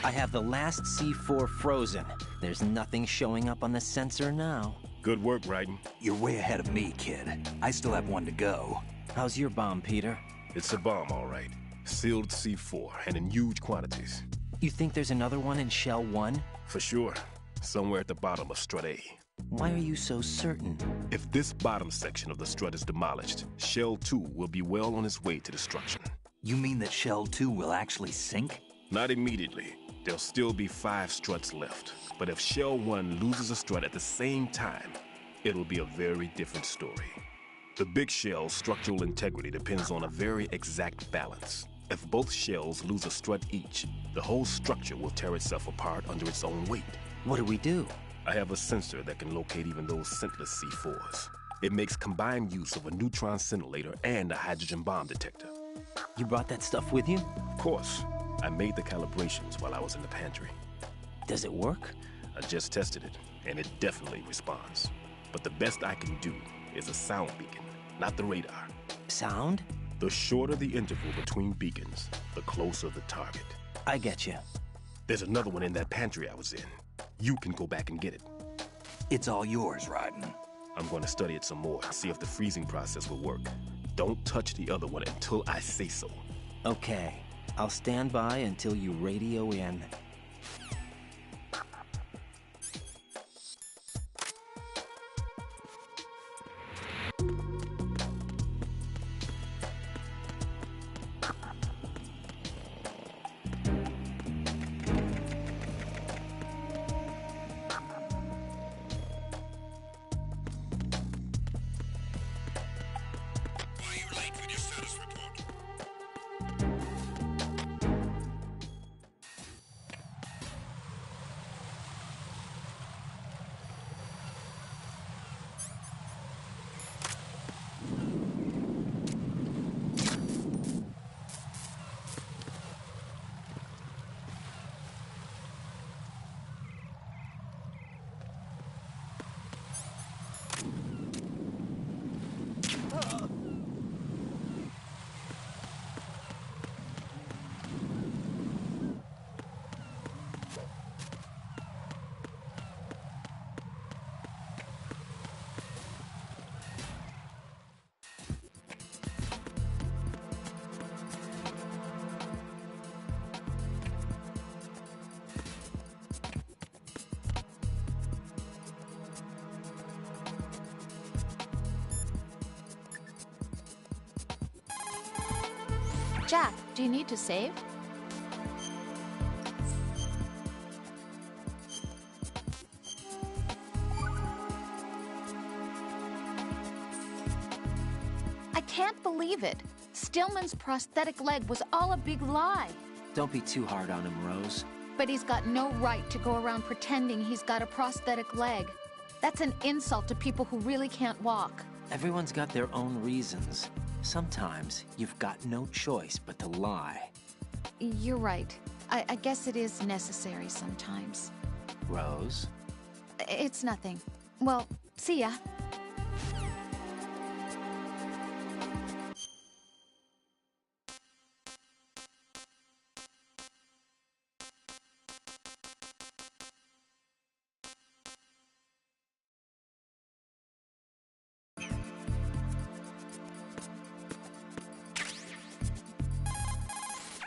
I have the last C4 frozen. There's nothing showing up on the sensor now. Good work, Raiden. You're way ahead of me, kid. I still have one to go. How's your bomb, Peter? It's a bomb, all right. Sealed C4, and in huge quantities. You think there's another one in Shell 1? For sure. Somewhere at the bottom of Strut A. Why are you so certain? If this bottom section of the strut is demolished, Shell 2 will be well on its way to destruction. You mean that Shell 2 will actually sink? Not immediately. There'll still be 5 struts left. But if Shell 1 loses a strut at the same time, it'll be a very different story. The big shell's structural integrity depends on a very exact balance. If both shells lose a strut each, the whole structure will tear itself apart under its own weight. What do we do? I have a sensor that can locate even those scentless C4s. It makes combined use of a neutron scintillator and a hydrogen bomb detector. You brought that stuff with you? Of course. I made the calibrations while I was in the pantry. Does it work? I just tested it, and it definitely responds. But the best I can do is a sound beacon, not the radar. Sound? The shorter the interval between beacons, the closer the target. I get you. There's another one in that pantry I was in. You can go back and get it. It's all yours, Raiden. I'm going to study it some more and see if the freezing process will work. Don't touch the other one until I say so. Okay. I'll stand by until you radio in. Jack, do you need to save? I can't believe it. Stillman's prosthetic leg was all a big lie. Don't be too hard on him, Rose. But he's got no right to go around pretending he's got a prosthetic leg. That's an insult to people who really can't walk. Everyone's got their own reasons. Sometimes you've got no choice but to lie. You're right. I guess it is necessary sometimes. Rose? It's nothing. Well, see ya.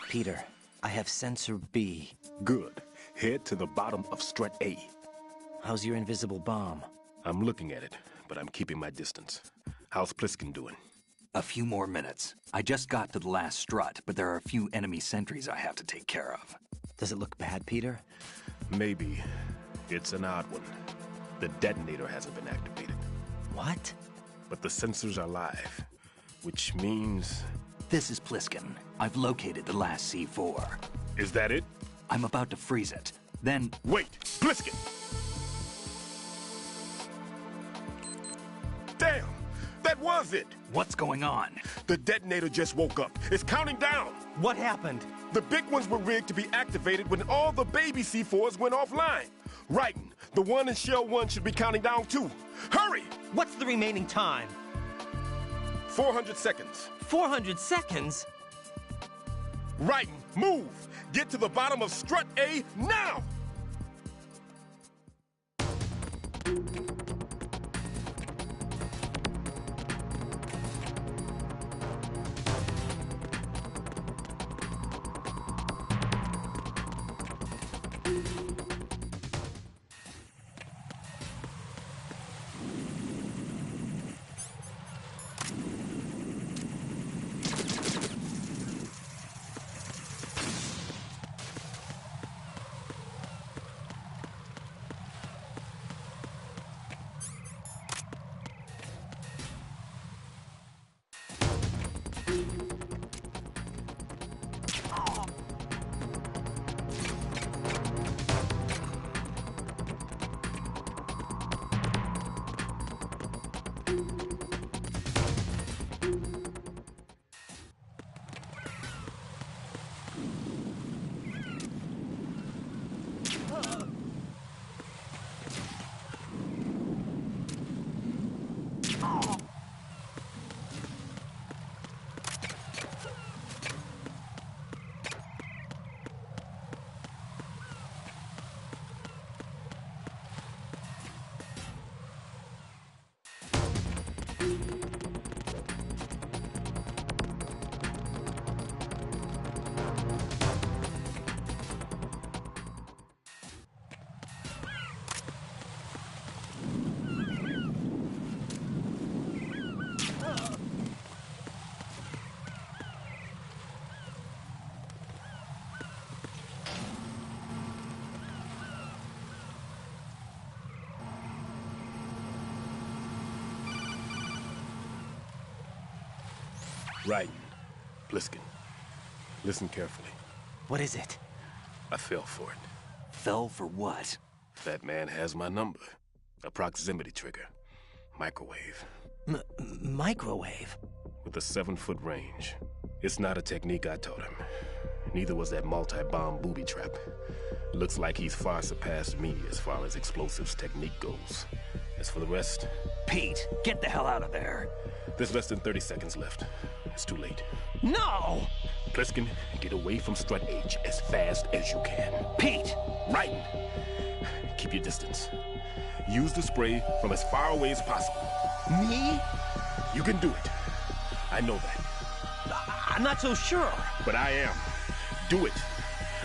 Peter, I have Sensor B. Good. Head to the bottom of Strut A. How's your invisible bomb? I'm looking at it, but I'm keeping my distance. How's Pliskin doing? A few more minutes. I just got to the last strut, but there are a few enemy sentries I have to take care of. Does it look bad, Peter? Maybe. It's an odd one. The detonator hasn't been activated. What? But the sensors are live, which means... This is Pliskin. I've located the last C4. Is that it? I'm about to freeze it. Then... Wait! Pliskin! Damn! That was it! What's going on? The detonator just woke up. It's counting down! What happened? The big ones were rigged to be activated when all the baby C4s went offline. Raiden, the one in Shell 1 should be counting down too. Hurry! What's the remaining time? 400 seconds. 400 seconds? Right, move! Get to the bottom of strut A now! Right. Pliskin. Listen carefully. What is it? I fell for it. Fell for what? That man has my number. A proximity trigger. Microwave. Microwave? With a 7-foot range. It's not a technique I taught him. Neither was that multi-bomb booby trap. Looks like he's far surpassed me as far as explosives technique goes. As for the rest... Pete, get the hell out of there. There's less than 30 seconds left. It's too late. No! Pliskin, get away from Strut H as fast as you can. Pete! Right! Keep your distance. Use the spray from as far away as possible. Me? You can do it. I know that. I'm not so sure. But I am. Do it.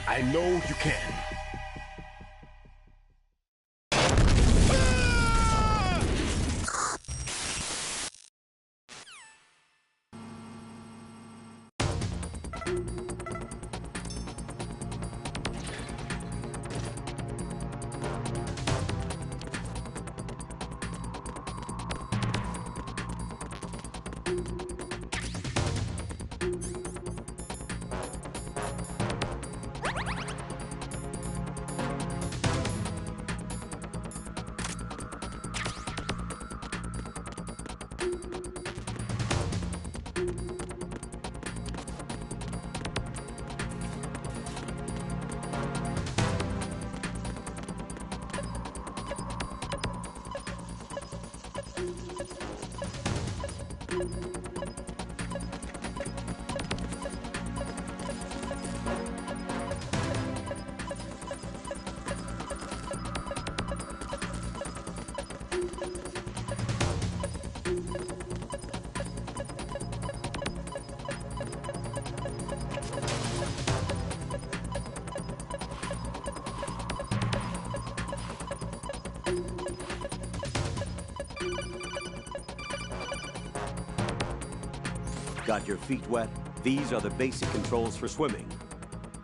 I know you can. Got your feet wet? These are the basic controls for swimming.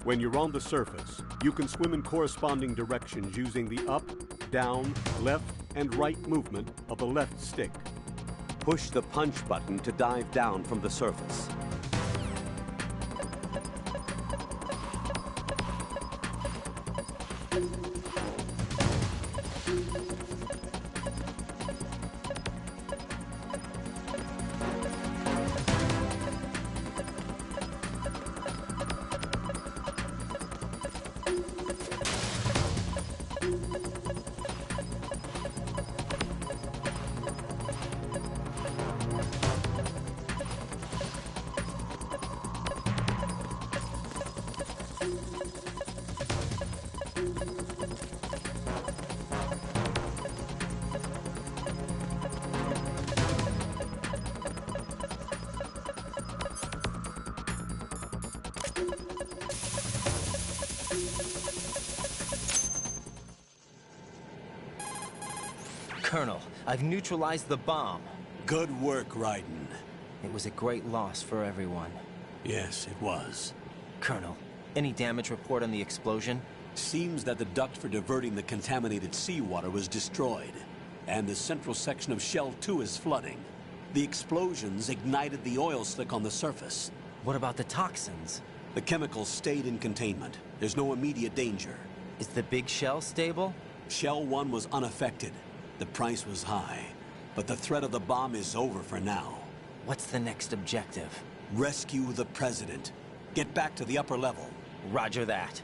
When you're on the surface, you can swim in corresponding directions using the up, down, left, and right movement of the left stick. Push the punch button to dive down from the surface. Colonel, I've neutralized the bomb. Good work, Raiden. It was a great loss for everyone. Yes, it was. Colonel, any damage report on the explosion? Seems that the duct for diverting the contaminated seawater was destroyed, and the central section of Shell 2 is flooding. The explosions ignited the oil slick on the surface. What about the toxins? The chemicals stayed in containment. There's no immediate danger. Is the big shell stable? Shell 1 was unaffected. The price was high, but the threat of the bomb is over for now. What's the next objective? Rescue the President. Get back to the upper level. Roger that.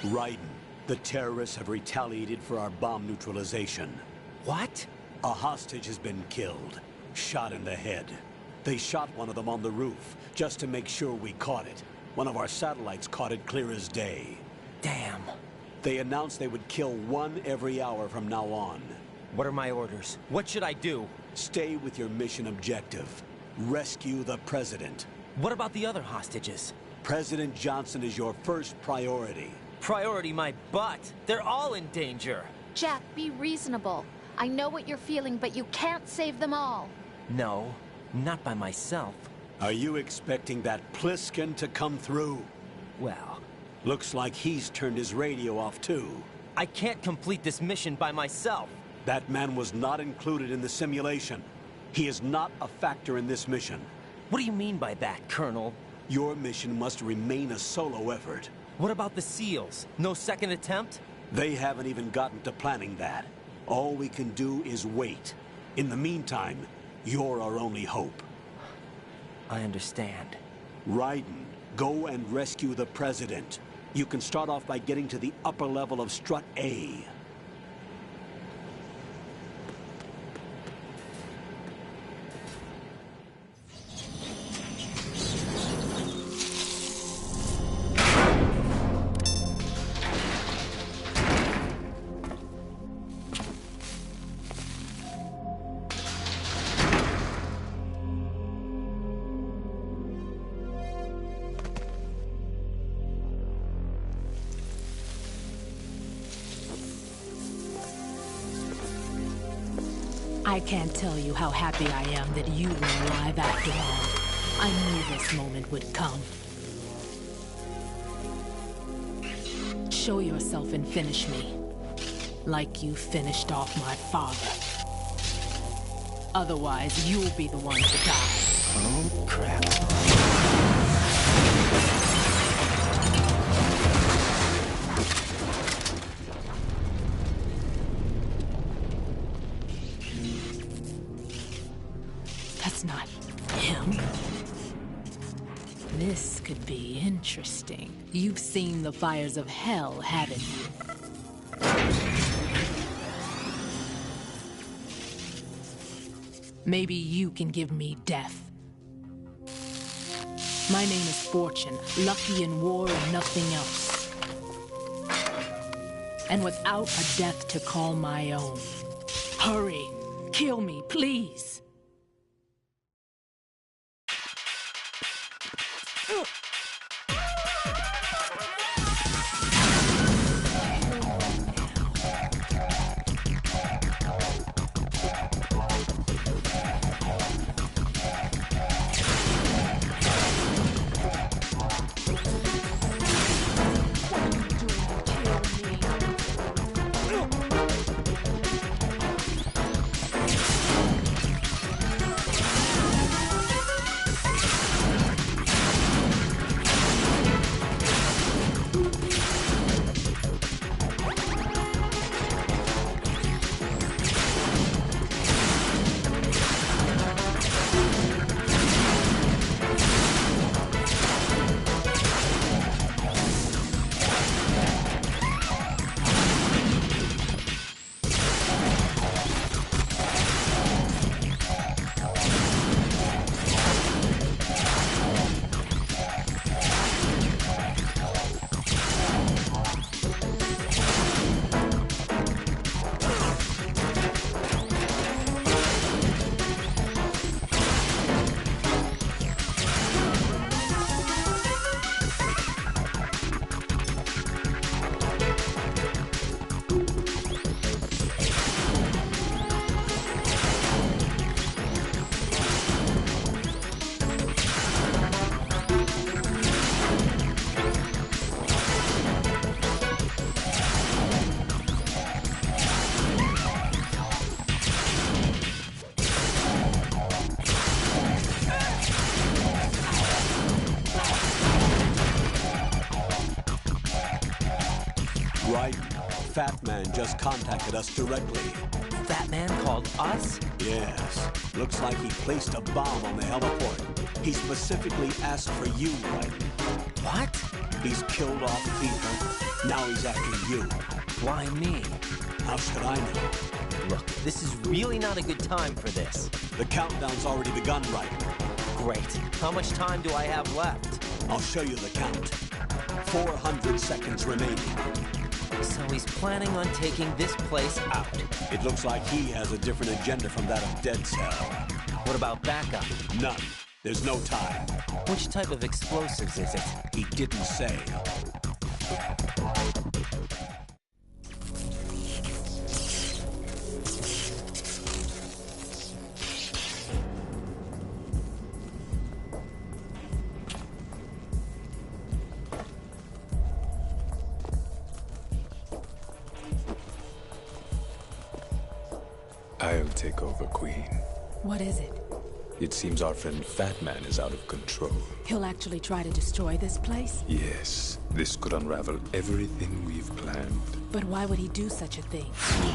Raiden, the terrorists have retaliated for our bomb neutralization. What? A hostage has been killed, shot in the head. They shot one of them on the roof, just to make sure we caught it. One of our satellites caught it clear as day. Damn. They announced they would kill one every hour from now on. What are my orders? What should I do? Stay with your mission objective. Rescue the President. What about the other hostages? President Johnson is your first priority. Priority my butt. They're all in danger. Jack, be reasonable. I know what you're feeling, but you can't save them all. No, not by myself. Are you expecting that Pliskin to come through? Well... Looks like he's turned his radio off too. I can't complete this mission by myself. That man was not included in the simulation. He is not a factor in this mission. What do you mean by that, Colonel? Your mission must remain a solo effort. What about the SEALs? No second attempt? They haven't even gotten to planning that. All we can do is wait. In the meantime, you're our only hope. I understand. Raiden, go and rescue the President. You can start off by getting to the upper level of Strut A. I can't tell you how happy I am that you were alive after all. I knew this moment would come. Show yourself and finish me. Like you finished off my father. Otherwise, you'll be the one to die. Oh, crap. That's not him. This could be interesting. You've seen the fires of hell, haven't you? Maybe you can give me death. My name is Fortune, lucky in war and nothing else. And without a death to call my own. Hurry, kill me, please. Right. Fat Man just contacted us directly. Fat Man called us? Yes. Looks like he placed a bomb on the heliport. He specifically asked for you, Wright. What? He's killed off Peter. Now he's after you. Why me? How should I know? Look, this is really not a good time for this. The countdown's already begun, Wright. Great. How much time do I have left? I'll show you the count. 400 seconds remaining. So he's planning on taking this place out. It looks like he has a different agenda from that of Dead Cell. What about backup? None. There's no time. Which type of explosives is it? He didn't say. I'll take over, Queen. What is it? It seems our friend Fat Man is out of control. He'll actually try to destroy this place? Yes, this could unravel everything we've planned. But why would he do such a thing? Who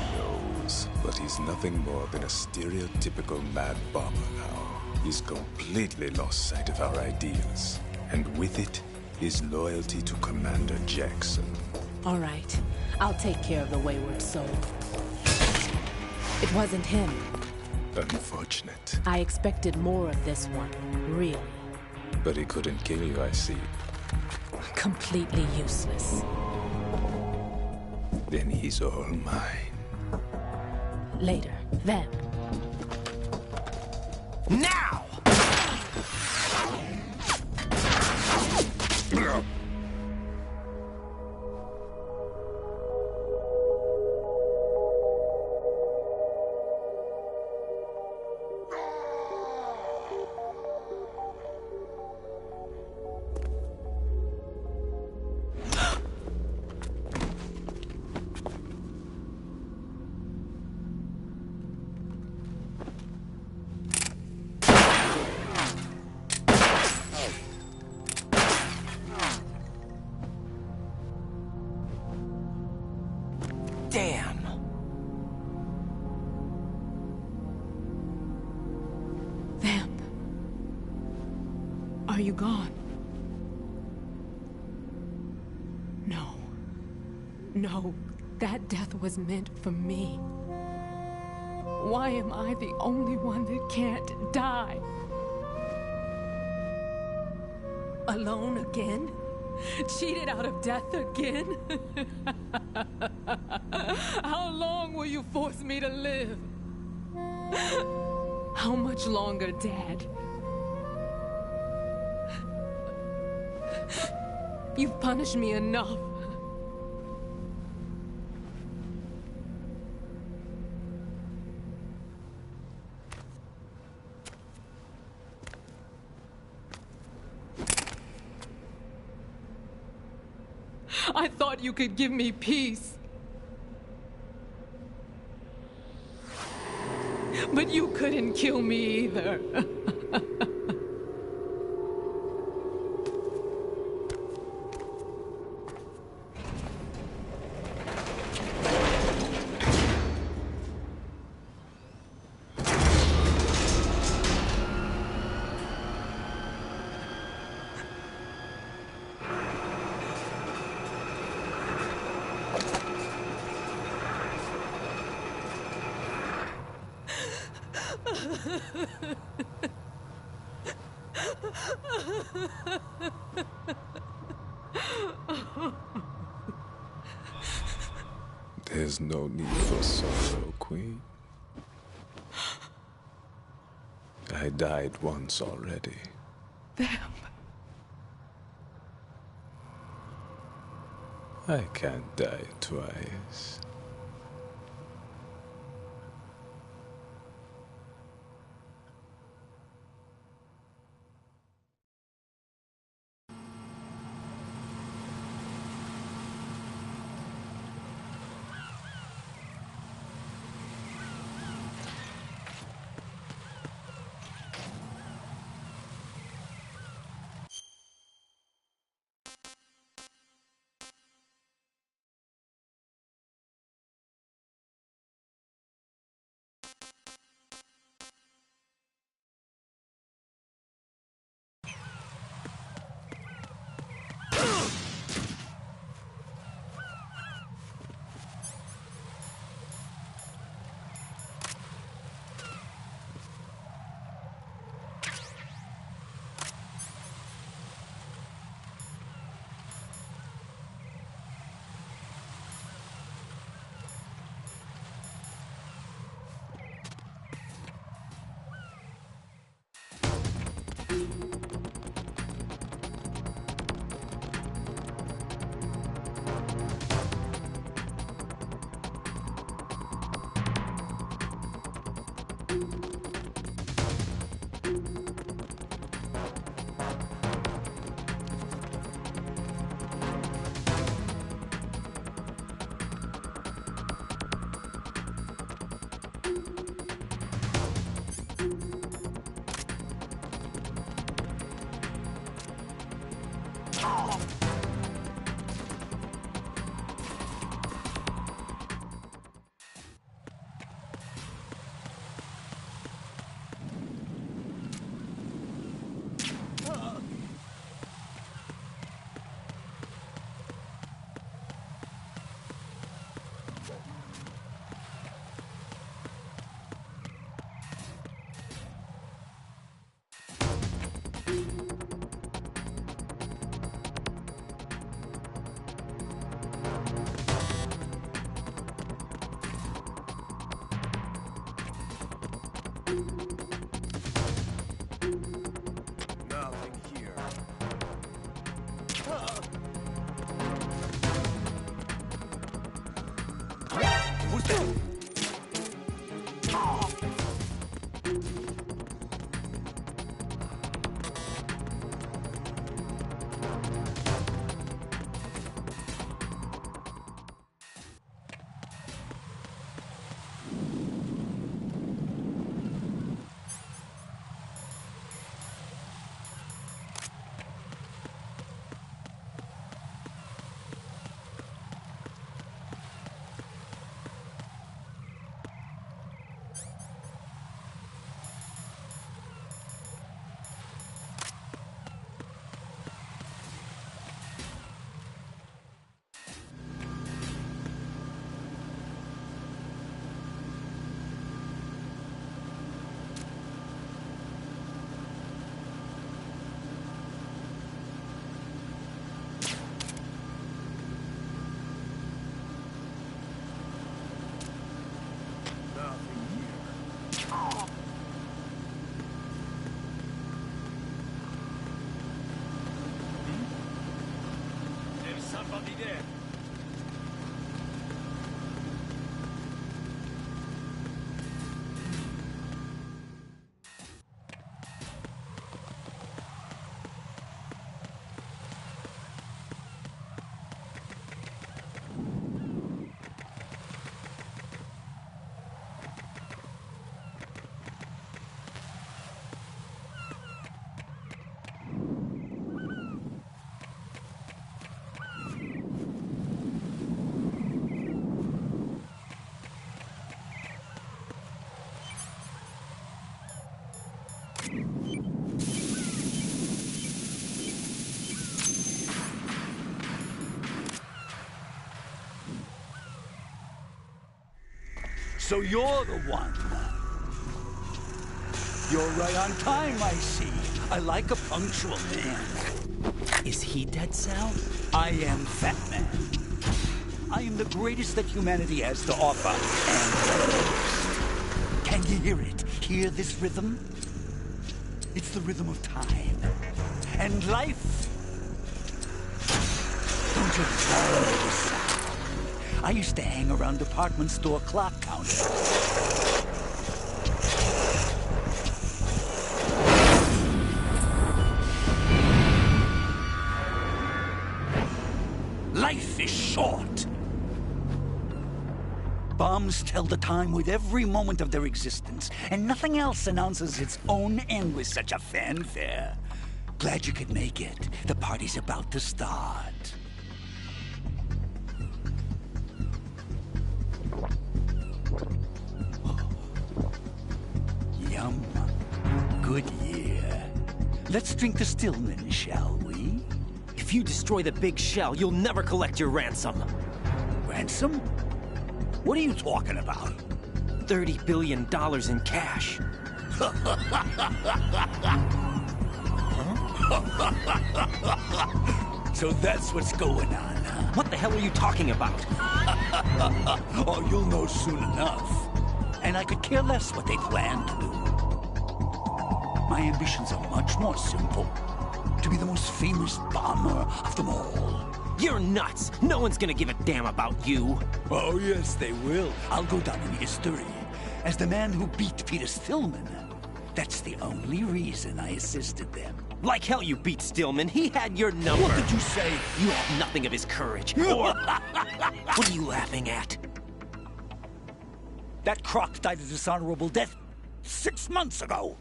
knows? But he's nothing more than a stereotypical mad bomber now. He's completely lost sight of our ideals. And with it, his loyalty to Commander Jackson. All right. I'll take care of the wayward soul. It wasn't him. Unfortunate. I expected more of this one, really. But he couldn't kill you, I see. Completely useless. Then he's all mine. Later, then. Now! Damn! Vamp. Are you gone? No. No, that death was meant for me. Why am I the only one that can't die? Alone again? Cheated out of death again? How long will you force me to live? How much longer, Dad? You've punished me enough. I thought you could give me peace. But you couldn't kill me either. There's no need for sorrow, Queen. I died once already. Vamp. I can't die twice. There's somebody there. So you're the one. You're right on time, I see. I like a punctual man. Is he Dead Cell? I am Fat Man. I am the greatest that humanity has to offer, and can you hear it? Hear this rhythm? It's the rhythm of time. And life. Don't you love this sound? I used to hang around department store clock counters. Life is short. Bombs tell the time with every moment of their existence, and nothing else announces its own end with such a fanfare. Glad you could make it. The party's about to start. Yum. Good year. Let's drink the Stillman, shall we? If you destroy the big shell, you'll never collect your ransom. Ransom? What are you talking about? $30 billion in cash. So that's what's going on, huh? What the hell are you talking about? Oh, you'll know soon enough. And I could care less what they plan to do. My ambitions are much more simple. To be the most famous bomber of them all. You're nuts! No one's gonna give a damn about you. Oh, yes, they will. I'll go down in history as the man who beat Peter Stillman. That's the only reason I assisted them. Like hell you beat Stillman. He had your number. What did you say? You have nothing of his courage. Or... What are you laughing at? That croc died a dishonorable death 6 months ago.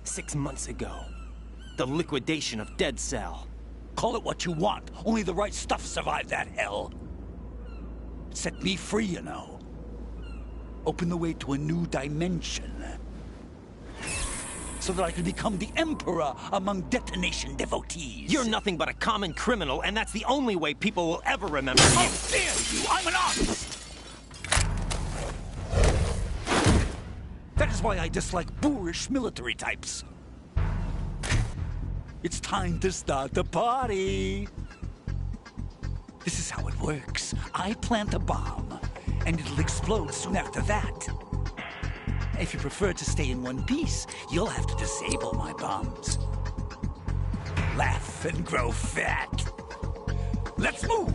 6 months ago. The liquidation of Dead Cell. Call it what you want. Only the right stuff survived that hell. It set me free, you know. Opened the way to a new dimension. So that I could become the Emperor among detonation devotees. You're nothing but a common criminal, and that's the only way people will ever remember you. How dare you! I'm an artist! That is why I dislike boorish military types. It's time to start the party. This is how it works. I plant a bomb, and it'll explode soon after that. If you prefer to stay in one piece, you'll have to disable my bombs. Laugh and grow fat. Let's move!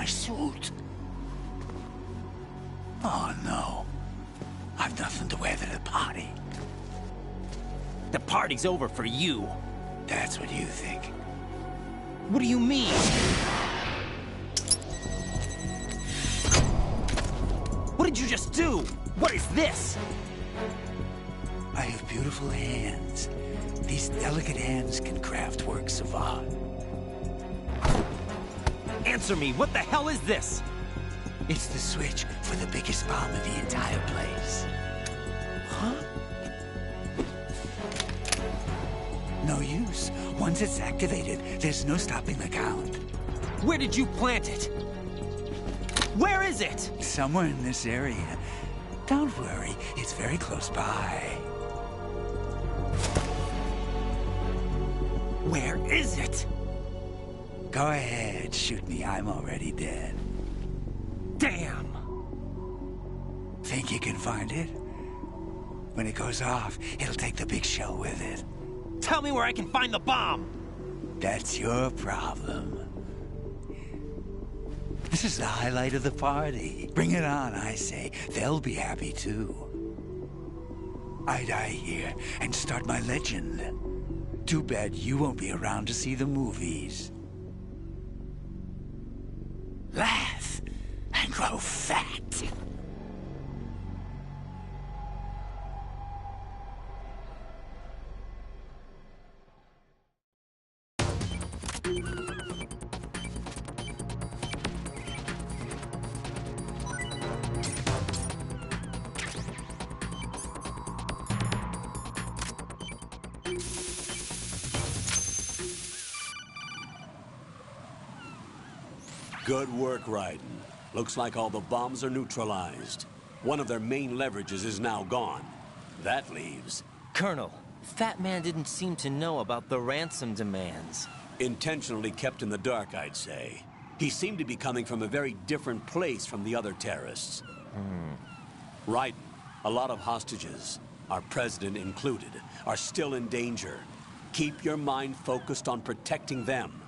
suit. Oh, no. I've nothing to wear to the party. The party's over for you. That's what you think. What do you mean? What did you just do? What is this? I have beautiful hands. These delicate hands can craft works of art. Answer me, what the hell is this? It's the switch for the biggest bomb in the entire place. Huh? No use. Once it's activated, there's no stopping the count. Where did you plant it? Where is it? Somewhere in this area. Don't worry, it's very close by. Where is it? Go ahead, shoot me. I'm already dead. Damn! Think you can find it? When it goes off, it'll take the big shell with it. Tell me where I can find the bomb! That's your problem. This is the highlight of the party. Bring it on, I say. They'll be happy too. I die here and start my legend. Too bad you won't be around to see the movies. Laugh and grow fat. Good work, Raiden. Looks like all the bombs are neutralized. One of their main leverages is now gone. That leaves... Colonel, Fat Man didn't seem to know about the ransom demands. Intentionally kept in the dark, I'd say. He seemed to be coming from a very different place from the other terrorists. Raiden, a lot of hostages, our president included, are still in danger. Keep your mind focused on protecting them.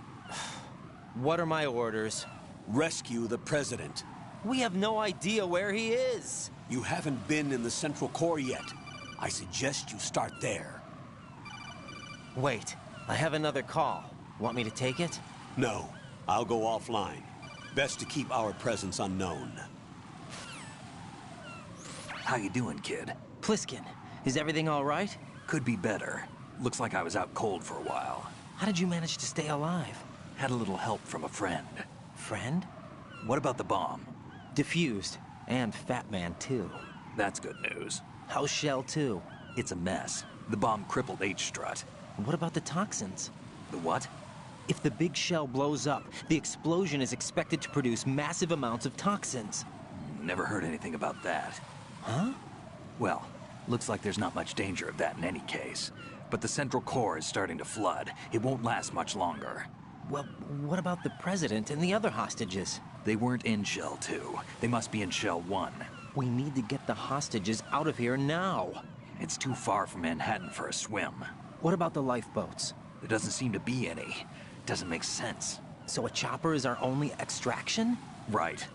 What are my orders? Rescue the president. We have no idea where he is. You haven't been in the Central Core yet. I suggest you start there. Wait, I have another call. Want me to take it? No, I'll go offline. Best to keep our presence unknown. How you doing, kid? Pliskin, is everything all right? Could be better. Looks like I was out cold for a while. How did you manage to stay alive? Had a little help from a friend. Friend? What about the bomb? Defused. And Fat Man, too. That's good news. How's Shell 2? It's a mess. The bomb crippled H-Strut. What about the toxins? The what? If the big shell blows up, the explosion is expected to produce massive amounts of toxins. Never heard anything about that. Huh? Well, looks like there's not much danger of that in any case. But the Central Core is starting to flood. It won't last much longer. Well, what about the president and the other hostages? They weren't in Shell 2. They must be in Shell 1. We need to get the hostages out of here now. It's too far from Manhattan for a swim. What about the lifeboats? There doesn't seem to be any. Doesn't make sense. So a chopper is our only extraction? Right.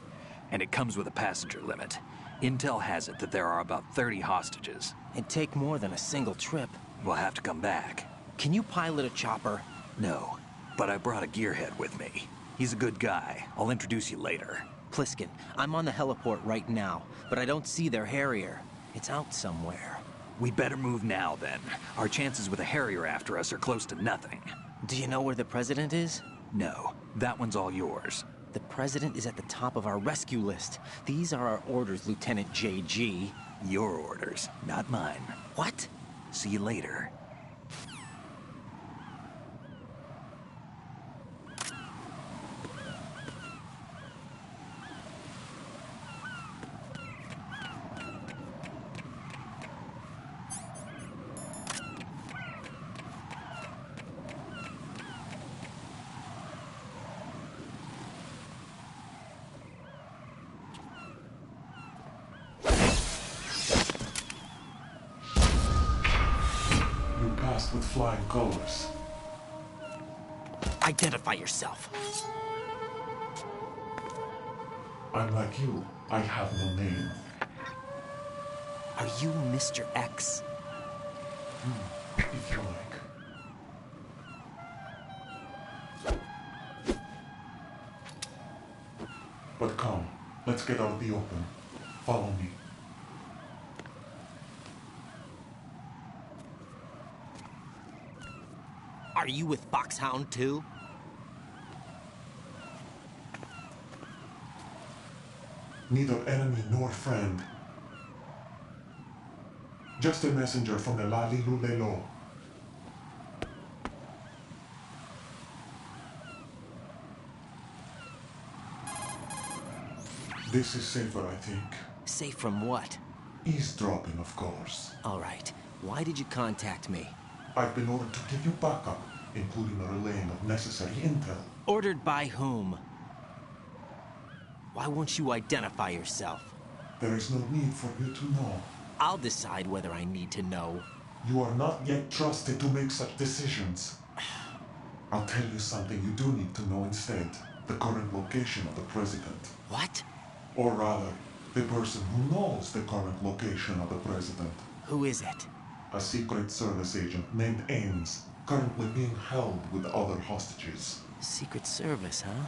And it comes with a passenger limit. Intel has it that there are about 30 hostages. It'd take more than a single trip. We'll have to come back. Can you pilot a chopper? No, but I brought a gearhead with me. He's a good guy. I'll introduce you later. Pliskin, I'm on the heliport right now, but I don't see their Harrier. It's out somewhere. We better move now, then. Our chances with a Harrier after us are close to nothing. Do you know where the president is? No, that one's all yours. The president is at the top of our rescue list. These are our orders, Lieutenant JG. Your orders, not mine. What? See you later. With flying colors. Identify yourself. I'm like you. I have no name. Are you Mr. X? If you like. But come, let's get out of the open. Follow me. Are you with Foxhound too? Neither enemy nor friend. Just a messenger from the Lali Lulelo. This is safer, I think. Safe from what? Eavesdropping, of course. All right. Why did you contact me? I've been ordered to give you backup, including the relaying of necessary intel. Ordered by whom? Why won't you identify yourself? There is no need for you to know. I'll decide whether I need to know. You are not yet trusted to make such decisions. I'll tell you something you do need to know instead. The current location of the president. What? Or rather, the person who knows the current location of the president. Who is it? A Secret Service agent named Ames, currently being held with other hostages. Secret Service, huh?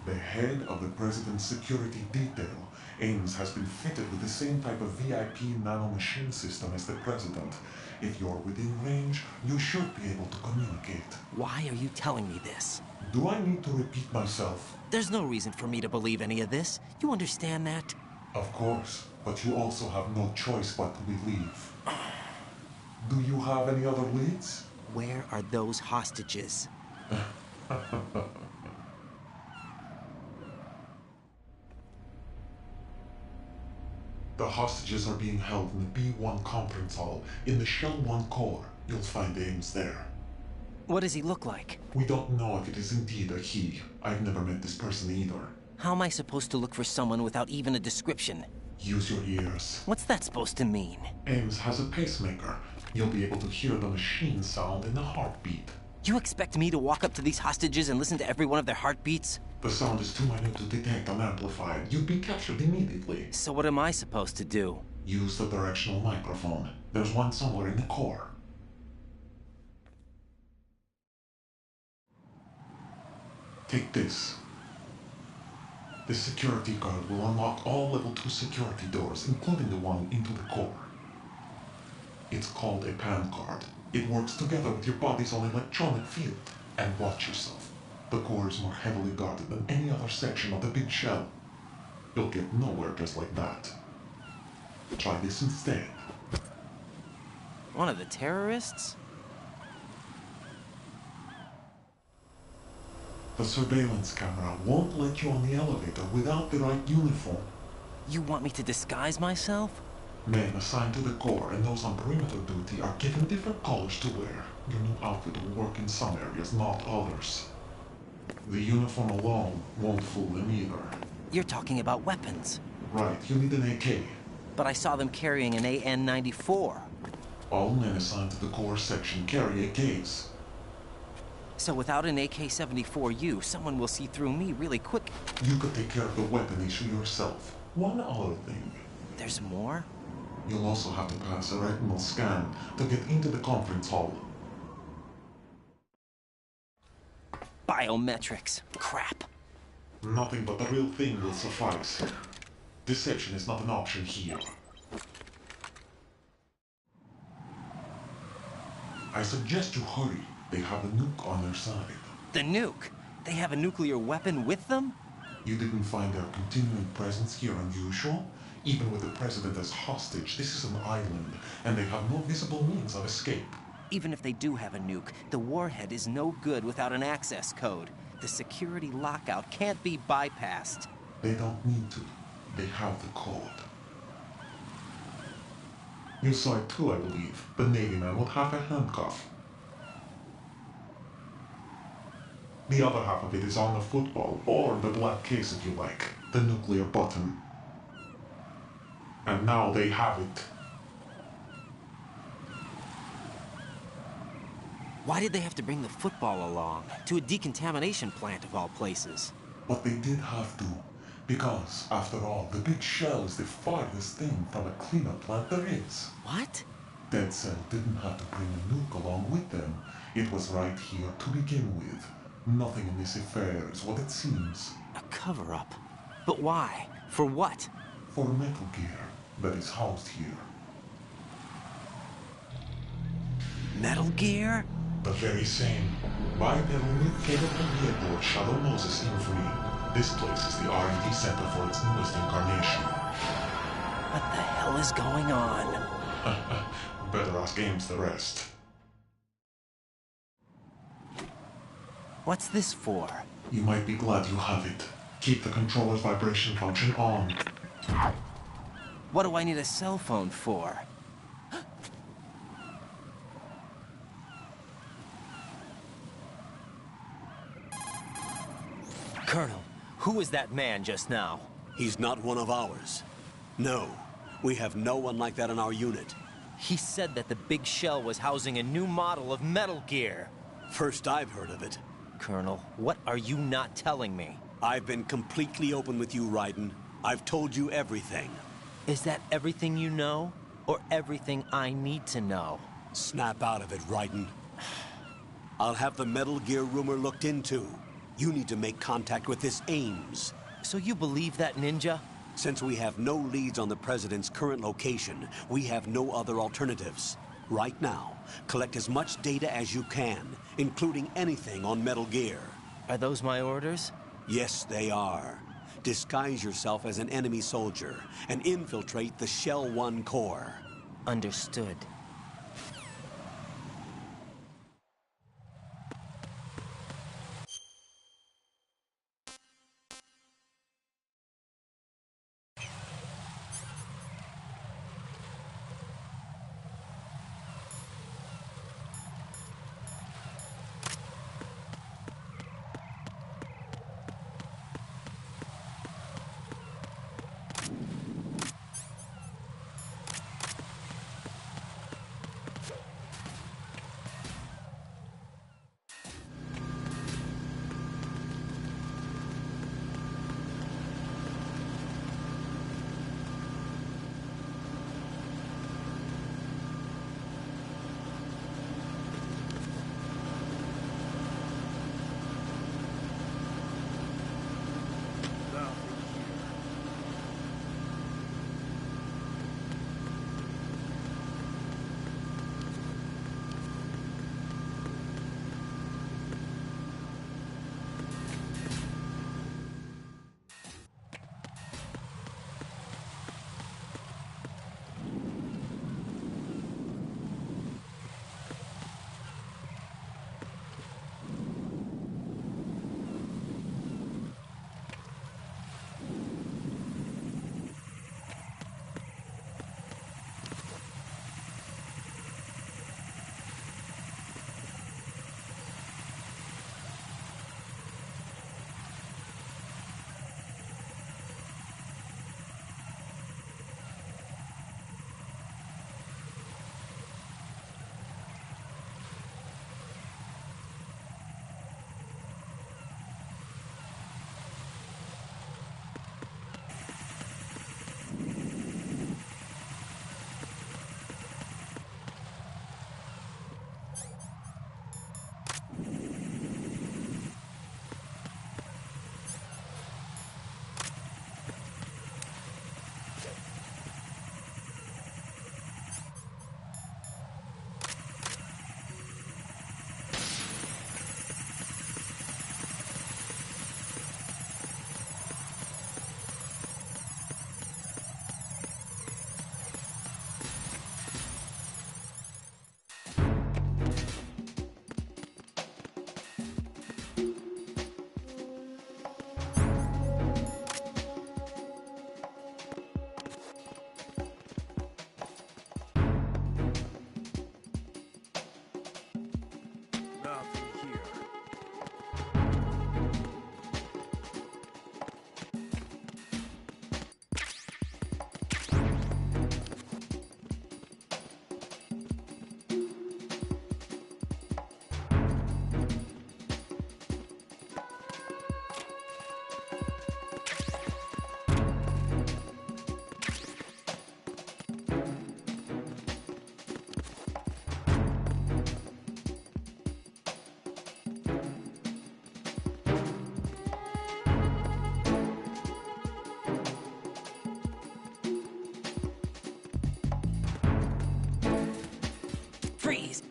The head of the president's security detail, Ames, has been fitted with the same type of VIP nanomachine system as the president. If you're within range, you should be able to communicate. Why are you telling me this? Do I need to repeat myself? There's no reason for me to believe any of this. You understand that? Of course, but you also have no choice but to believe. Do you have any other leads? Where are those hostages? The hostages are being held in the B1 conference hall in the Shell 1 core. You'll find Ames there. What does he look like? We don't know if it is indeed a he. I've never met this person either. How am I supposed to look for someone without even a description? Use your ears. What's that supposed to mean? Ames has a pacemaker. You'll be able to hear the machine sound in the heartbeat. You expect me to walk up to these hostages and listen to every one of their heartbeats? The sound is too minute to detect and amplify it. You'd be captured immediately. So what am I supposed to do? Use the directional microphone. There's one somewhere in the core. Take this. This security card will unlock all level 2 security doors, including the one into the core. It's called a PAN card. It works together with your body's own electronic field. And watch yourself. The core is more heavily guarded than any other section of the big shell. You'll get nowhere just like that. Try this instead. One of the terrorists? The surveillance camera won't let you on the elevator without the right uniform. You want me to disguise myself? Men assigned to the core and those on perimeter duty are given different colors to wear. Your new outfit will work in some areas, not others. The uniform alone won't fool them either. You're talking about weapons. Right, you need an AK. But I saw them carrying an AN-94. All men assigned to the core section carry AKs. So without an AK-74U, someone will see through me really quick. You could take care of the weapon issue yourself. One other thing. There's more? You'll also have to pass a retinal scan to get into the conference hall. Biometrics. Crap. Nothing but the real thing will suffice. Deception is not an option here. I suggest you hurry. They have a nuke on their side. The nuke? They have a nuclear weapon with them? You didn't find their continuing presence here unusual? Even with the president as hostage, this is an island, and they have no visible means of escape. Even if they do have a nuke, the warhead is no good without an access code. The security lockout can't be bypassed. They don't need to. They have the code. You saw it too, I believe. The Navy man with half a handcuff. The other half of it is on the football, or the black case if you like. The nuclear button. And now they have it. Why did they have to bring the football along? To a decontamination plant of all places. But they did have to. Because, after all, the big shell is the farthest thing from a cleanup plant there is. What? Dead Cell didn't have to bring a nuke along with them. It was right here to begin with. Nothing in this affair is what it seems. A cover-up? But why? For what? For Metal Gear that is housed here. Metal Gear? The very same. Bipedal capable vehicle Shadow Moses Infamy. This place is the R&D center for its newest incarnation. What the hell is going on? Better ask Ames the rest. What's this for? You might be glad you have it. Keep the controller's vibration function on. What do I need a cell phone for? Colonel, who is that man just now? He's not one of ours. No, we have no one like that in our unit. He said that the big shell was housing a new model of Metal Gear. First I've heard of it. Colonel, what are you not telling me? I've been completely open with you, Raiden. I've told you everything. Is that everything you know? Or everything I need to know? Snap out of it, Raiden. I'll have the Metal Gear rumor looked into. You need to make contact with this Ames. So you believe that ninja? Since we have no leads on the President's current location, we have no other alternatives. Right now, collect as much data as you can, including anything on Metal Gear. Are those my orders? Yes, they are. Disguise yourself as an enemy soldier and infiltrate the Shell 1 core. Understood. Freeze!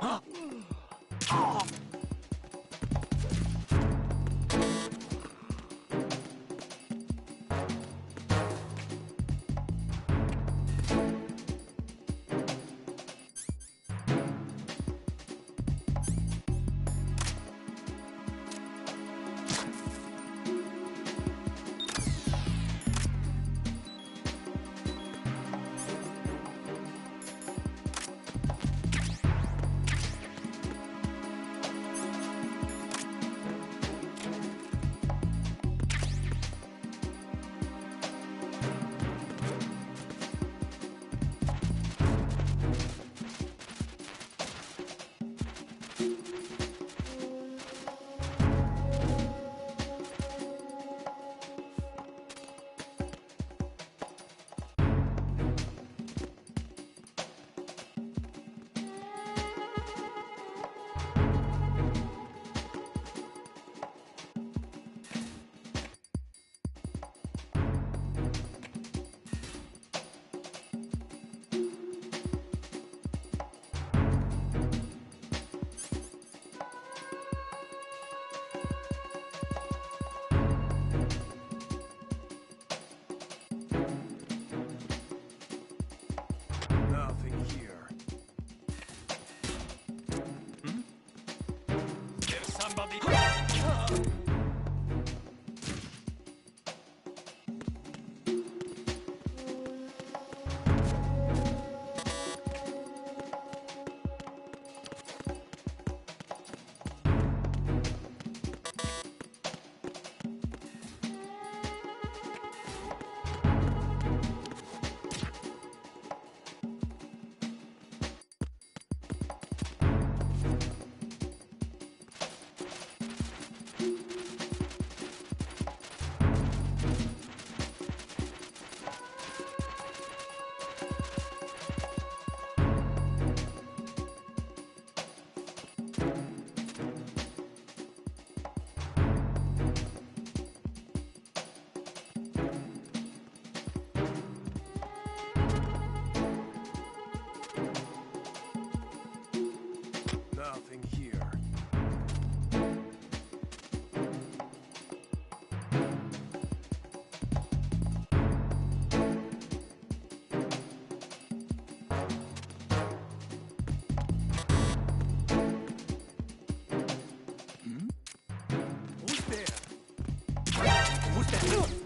Nothing here. There's somebody... Nothing here. Who's there? Who's there?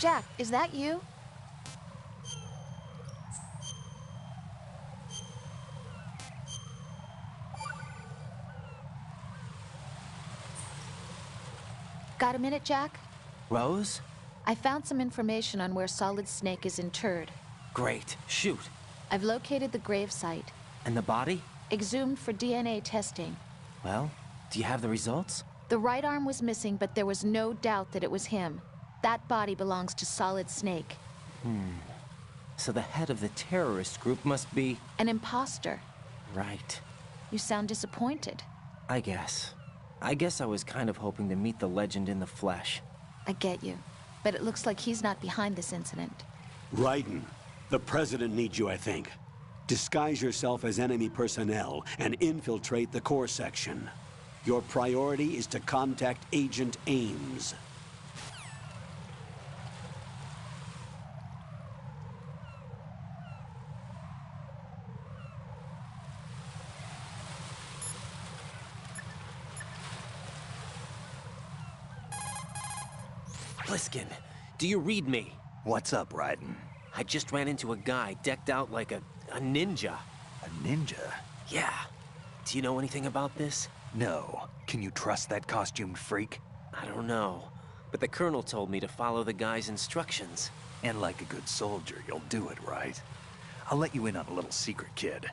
Jack, is that you? Got a minute, Jack? Rose? I found some information on where Solid Snake is interred. Great. Shoot. I've located the grave site. And the body? Exhumed for DNA testing. Well, do you have the results? The right arm was missing, but there was no doubt that it was him. That body belongs to Solid Snake. So the head of the terrorist group must be... An imposter. Right. You sound disappointed. I guess I was kind of hoping to meet the legend in the flesh. I get you. But it looks like he's not behind this incident. Raiden, the President needs you, I think. Disguise yourself as enemy personnel and infiltrate the core section. Your priority is to contact Agent Ames. Pliskin, do you read me? What's up, Raiden? I just ran into a guy decked out like a ninja. A ninja? Yeah. Do you know anything about this? No. Can you trust that costumed freak? I don't know. But the Colonel told me to follow the guy's instructions. And like a good soldier, you'll do it, right? I'll let you in on a little secret, kid.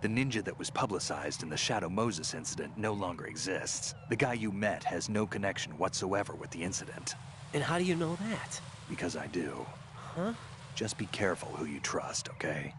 The ninja that was publicized in the Shadow Moses incident no longer exists. The guy you met has no connection whatsoever with the incident. And how do you know that? Because I do. Huh? Just be careful who you trust, okay?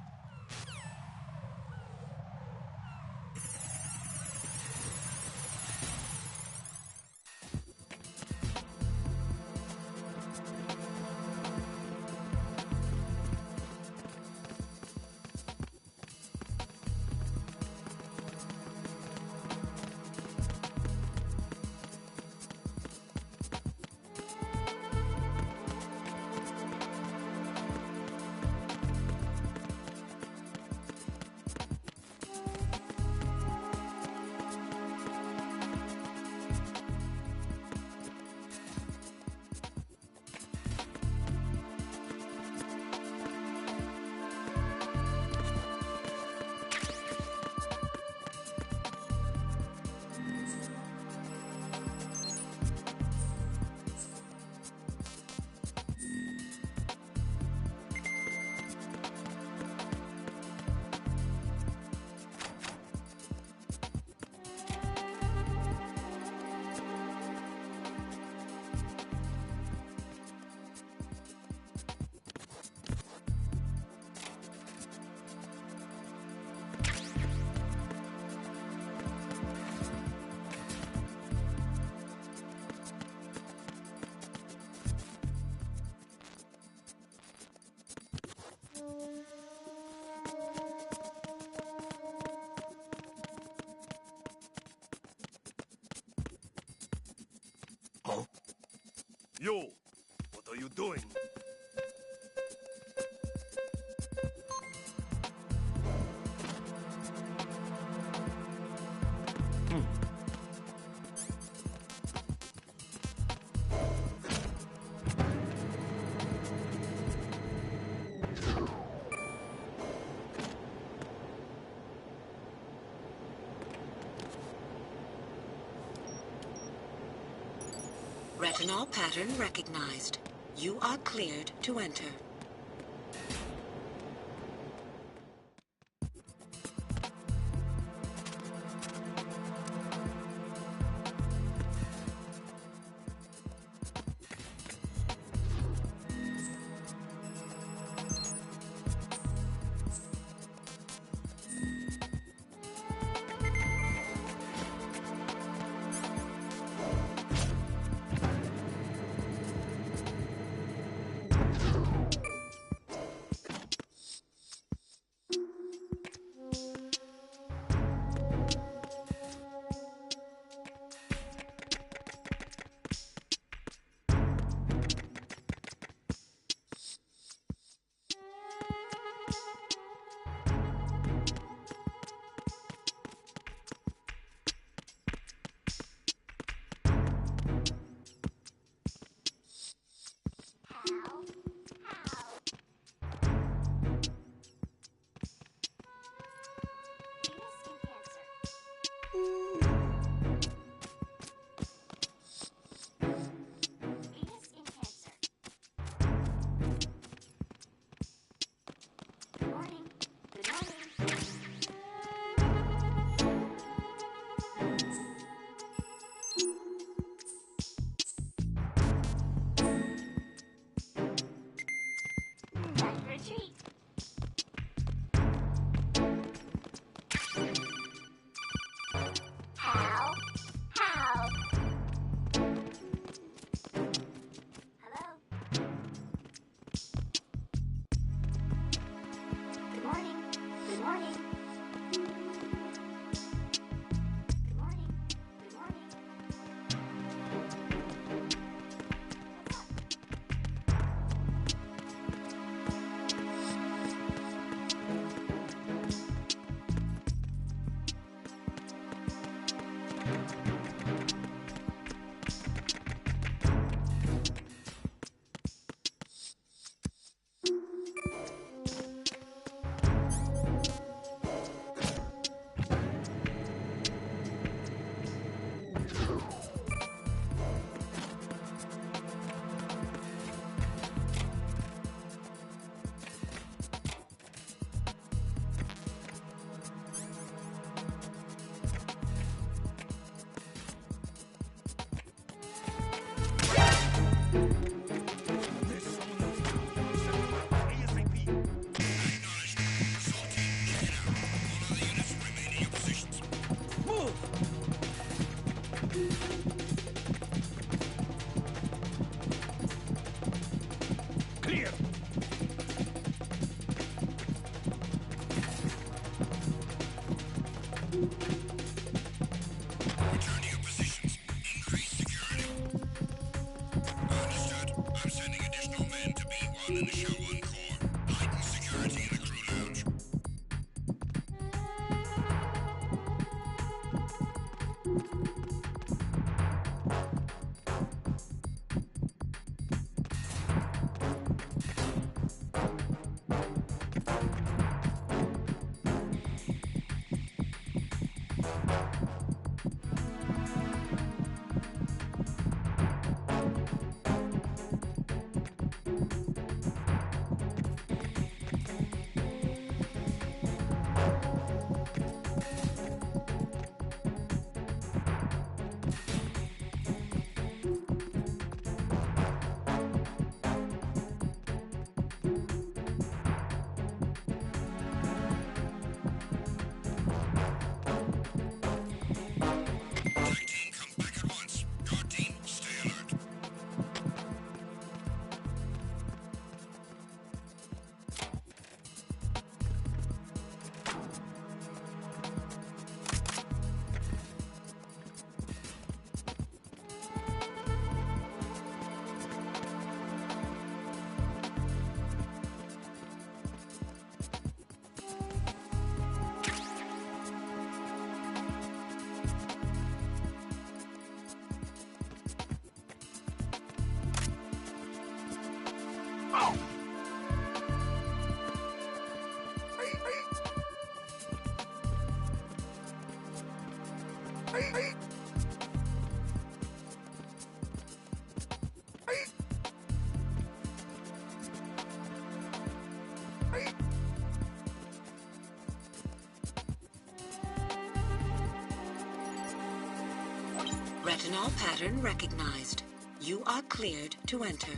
Yo, what are you doing? Retinol pattern recognized. You are cleared to enter. Retinol pattern recognized. You are cleared to enter.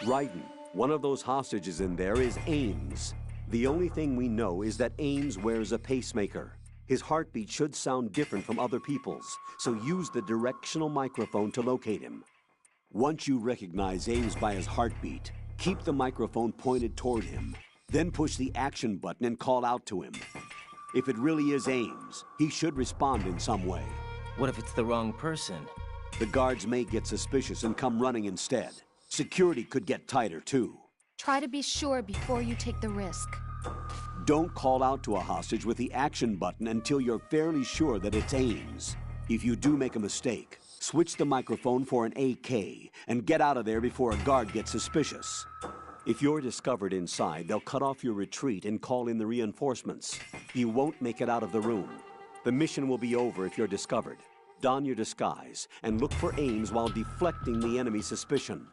Raiden, one of those hostages in there is Ames. The only thing we know is that Ames wears a pacemaker. His heartbeat should sound different from other people's, so use the directional microphone to locate him. Once you recognize Ames by his heartbeat, Keep the microphone pointed toward him. Then push the action button and call out to him. If it really is Ames, he should respond in some way. What if it's the wrong person? The guards may get suspicious and come running instead. Security could get tighter, too. Try to be sure before you take the risk. Don't call out to a hostage with the action button until you're fairly sure that it's Ames. If you do make a mistake, switch the microphone for an AK and get out of there before a guard gets suspicious. If you're discovered inside, they'll cut off your retreat and call in the reinforcements. You won't make it out of the room. The mission will be over if you're discovered. Don your disguise and look for Ames while deflecting the enemy's suspicion.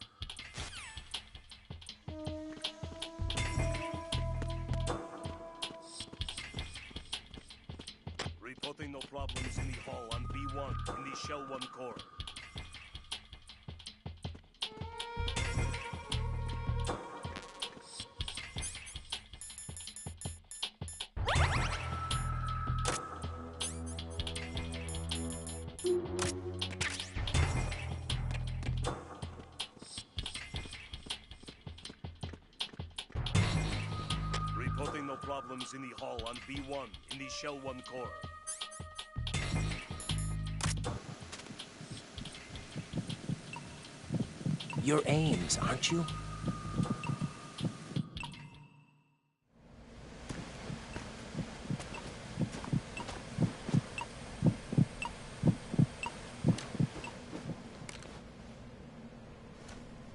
Reporting no problems in the hall on B1 in the Shell 1 core. Reporting no problems in the hall on B1 in the Shell 1 core. You're Ames, aren't you?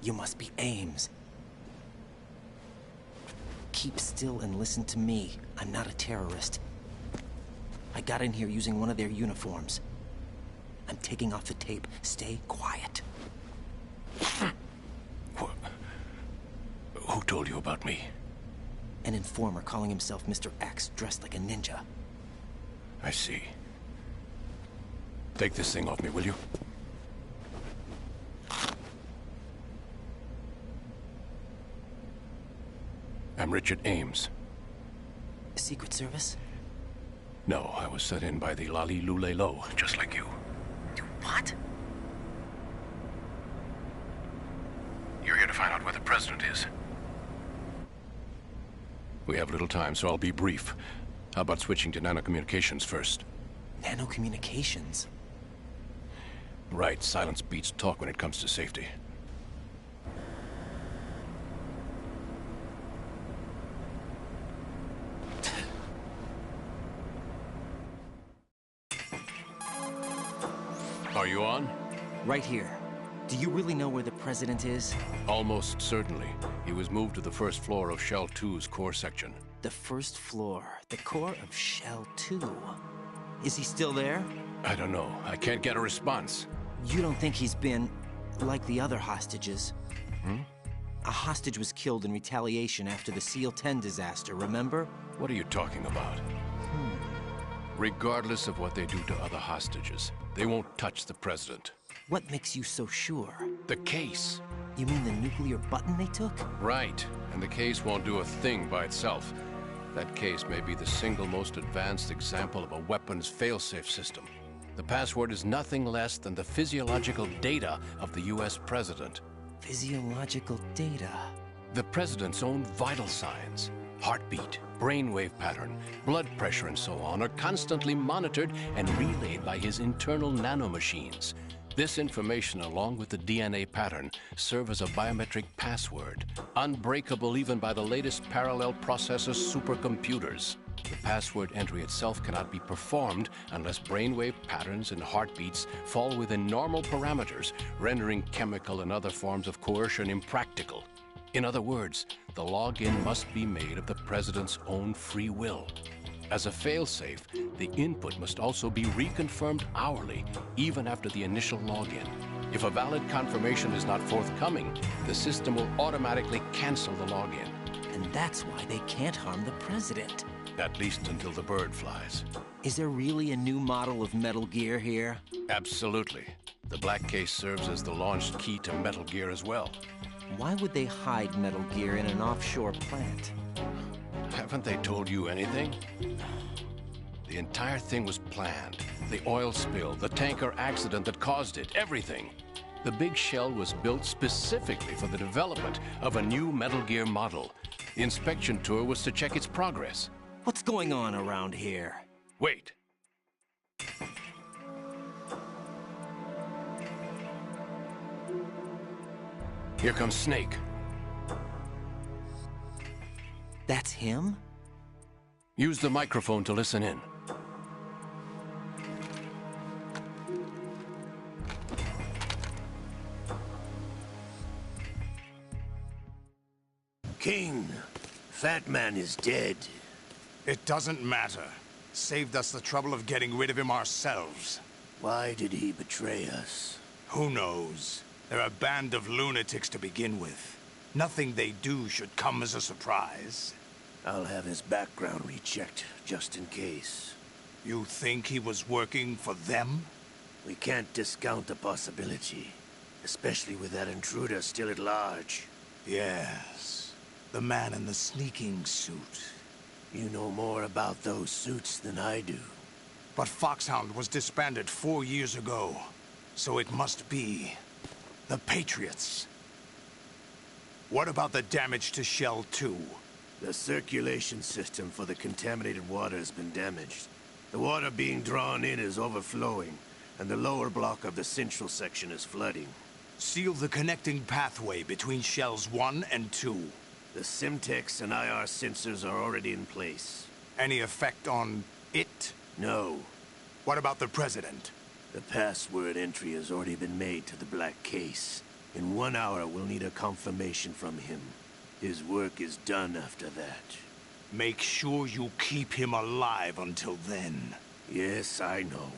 You must be Ames. Keep still and listen to me. I'm not a terrorist. I got in here using one of their uniforms. I'm taking off the tape. Stay quiet. Who told you about me? An informer calling himself Mr. X, dressed like a ninja. I see. Take this thing off me, will you? I'm Richard Ames. Secret Service? No, I was sent in by the Lali Lule Lo, just like you. What? You're here to find out where the president is. We have little time, so I'll be brief. How about switching to nanocommunications first? Nanocommunications? Right, silence beats talk when it comes to safety. Are you on? Right here. Do you really know where the president is? Almost certainly. He was moved to the first floor of Shell 2's core section. The first floor? The core of Shell 2? Is he still there? I don't know. I can't get a response. You don't think he's been like the other hostages? A hostage was killed in retaliation after the SEAL 10 disaster, remember? What are you talking about? Regardless of what they do to other hostages, they won't touch the president. What makes you so sure? The case. You mean the nuclear button they took? Right. And the case won't do a thing by itself. That case may be the single most advanced example of a weapons failsafe system. The password is nothing less than the physiological data of the US president. Physiological data? The president's own vital signs. Heartbeat, brainwave pattern, blood pressure, and so on are constantly monitored and relayed by his internal nanomachines. This information, along with the DNA pattern, serve as a biometric password, unbreakable even by the latest parallel processor supercomputers. The password entry itself cannot be performed unless brainwave patterns and heartbeats fall within normal parameters, rendering chemical and other forms of coercion impractical. In other words, the login must be made of the president's own free will. As a failsafe, the input must also be reconfirmed hourly, even after the initial login. If a valid confirmation is not forthcoming, the system will automatically cancel the login. And that's why they can't harm the president. At least until the bird flies. Is there really a new model of Metal Gear here? Absolutely. The black case serves as the launch key to Metal Gear as well. Why would they hide Metal Gear in an offshore plant? Haven't they told you anything? The entire thing was planned. The oil spill, the tanker accident that caused it, everything. The big shell was built specifically for the development of a new Metal Gear model. The inspection tour was to check its progress. What's going on around here? Wait. Here comes Snake. That's him? Use the microphone to listen in. King, Fat Man is dead. It doesn't matter. Saved us the trouble of getting rid of him ourselves. Why did he betray us? Who knows? They're a band of lunatics to begin with. Nothing they do should come as a surprise. I'll have his background rechecked, just in case. You think he was working for them? We can't discount the possibility. Especially with that intruder still at large. Yes. The man in the sneaking suit. You know more about those suits than I do. But Foxhound was disbanded 4 years ago. So it must be the Patriots. What about the damage to Shell 2? The circulation system for the contaminated water has been damaged. The water being drawn in is overflowing, and the lower block of the central section is flooding. Seal the connecting pathway between Shells 1 and 2. The Simtex and IR sensors are already in place. Any effect on it? No. What about the President? The password entry has already been made to the Black Case. In 1 hour, we'll need a confirmation from him. His work is done after that. Make sure you keep him alive until then. Yes, I know.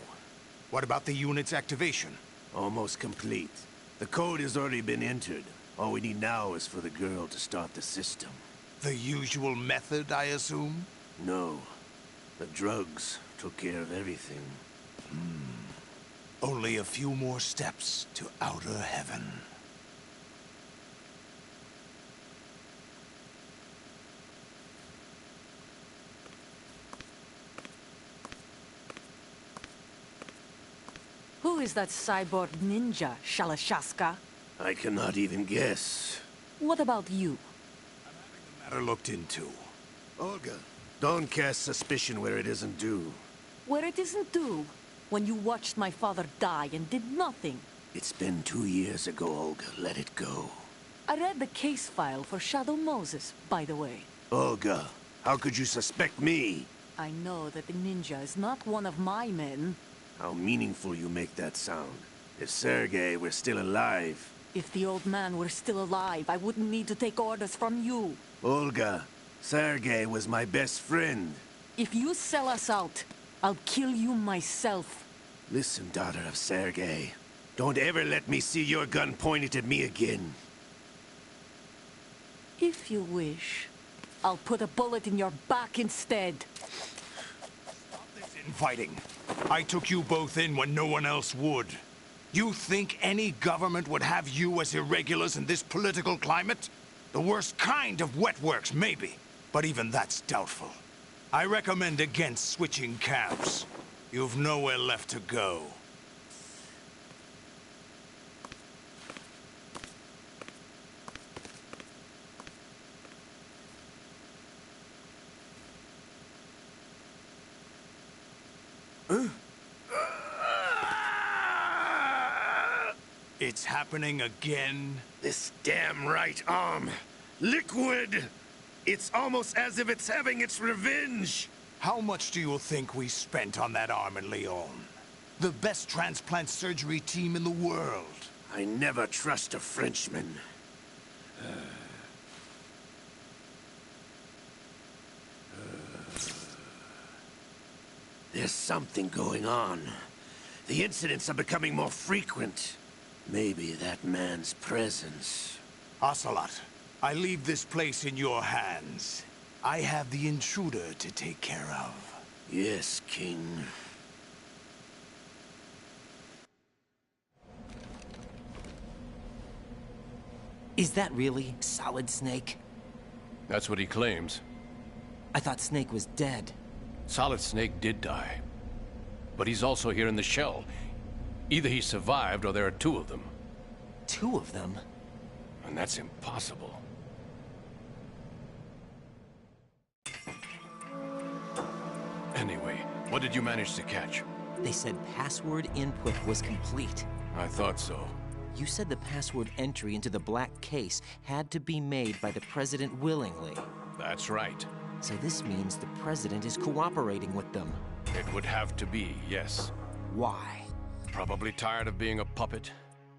What about the unit's activation? Almost complete. The code has already been entered. All we need now is for the girl to start the system. The usual method, I assume? No. The drugs took care of everything. Only a few more steps to outer heaven. Who is that cyborg ninja, Shalashaska? I cannot even guess. What about you? Matter looked into. Olga, don't cast suspicion where it isn't due. Where it isn't due? When you watched my father die and did nothing. It's been 2 years ago, Olga. Let it go. I read the case file for Shadow Moses, by the way. Olga, how could you suspect me? I know that the ninja is not one of my men. How meaningful you make that sound. If Sergei were still alive... If the old man were still alive, I wouldn't need to take orders from you. Olga, Sergei was my best friend. If you sell us out, I'll kill you myself. Listen, daughter of Sergei. Don't ever let me see your gun pointed at me again. If you wish, I'll put a bullet in your back instead. Stop this infighting. I took you both in when no one else would. You think any government would have you as irregulars in this political climate? The worst kind of wet works, maybe. But even that's doubtful. I recommend against switching camps. You've nowhere left to go. It's happening again? This damn right arm. Liquid! It's almost as if it's having its revenge! How much do you think we spent on that arm in Lyon? The best transplant surgery team in the world. I never trust a Frenchman. There's something going on. The incidents are becoming more frequent. Maybe that man's presence. Ocelot, I leave this place in your hands. I have the intruder to take care of. Yes, King. Is that really Solid Snake? That's what he claims. I thought Snake was dead. Solid Snake did die. But he's also here in the shell. Either he survived or there are two of them. 2 of them. And that's impossible. Anyway, what did you manage to catch? They said password input was complete. I thought so. You said the password entry into the black case had to be made by the President willingly. That's right. So this means the President is cooperating with them. It would have to be, yes. Why? Probably tired of being a puppet,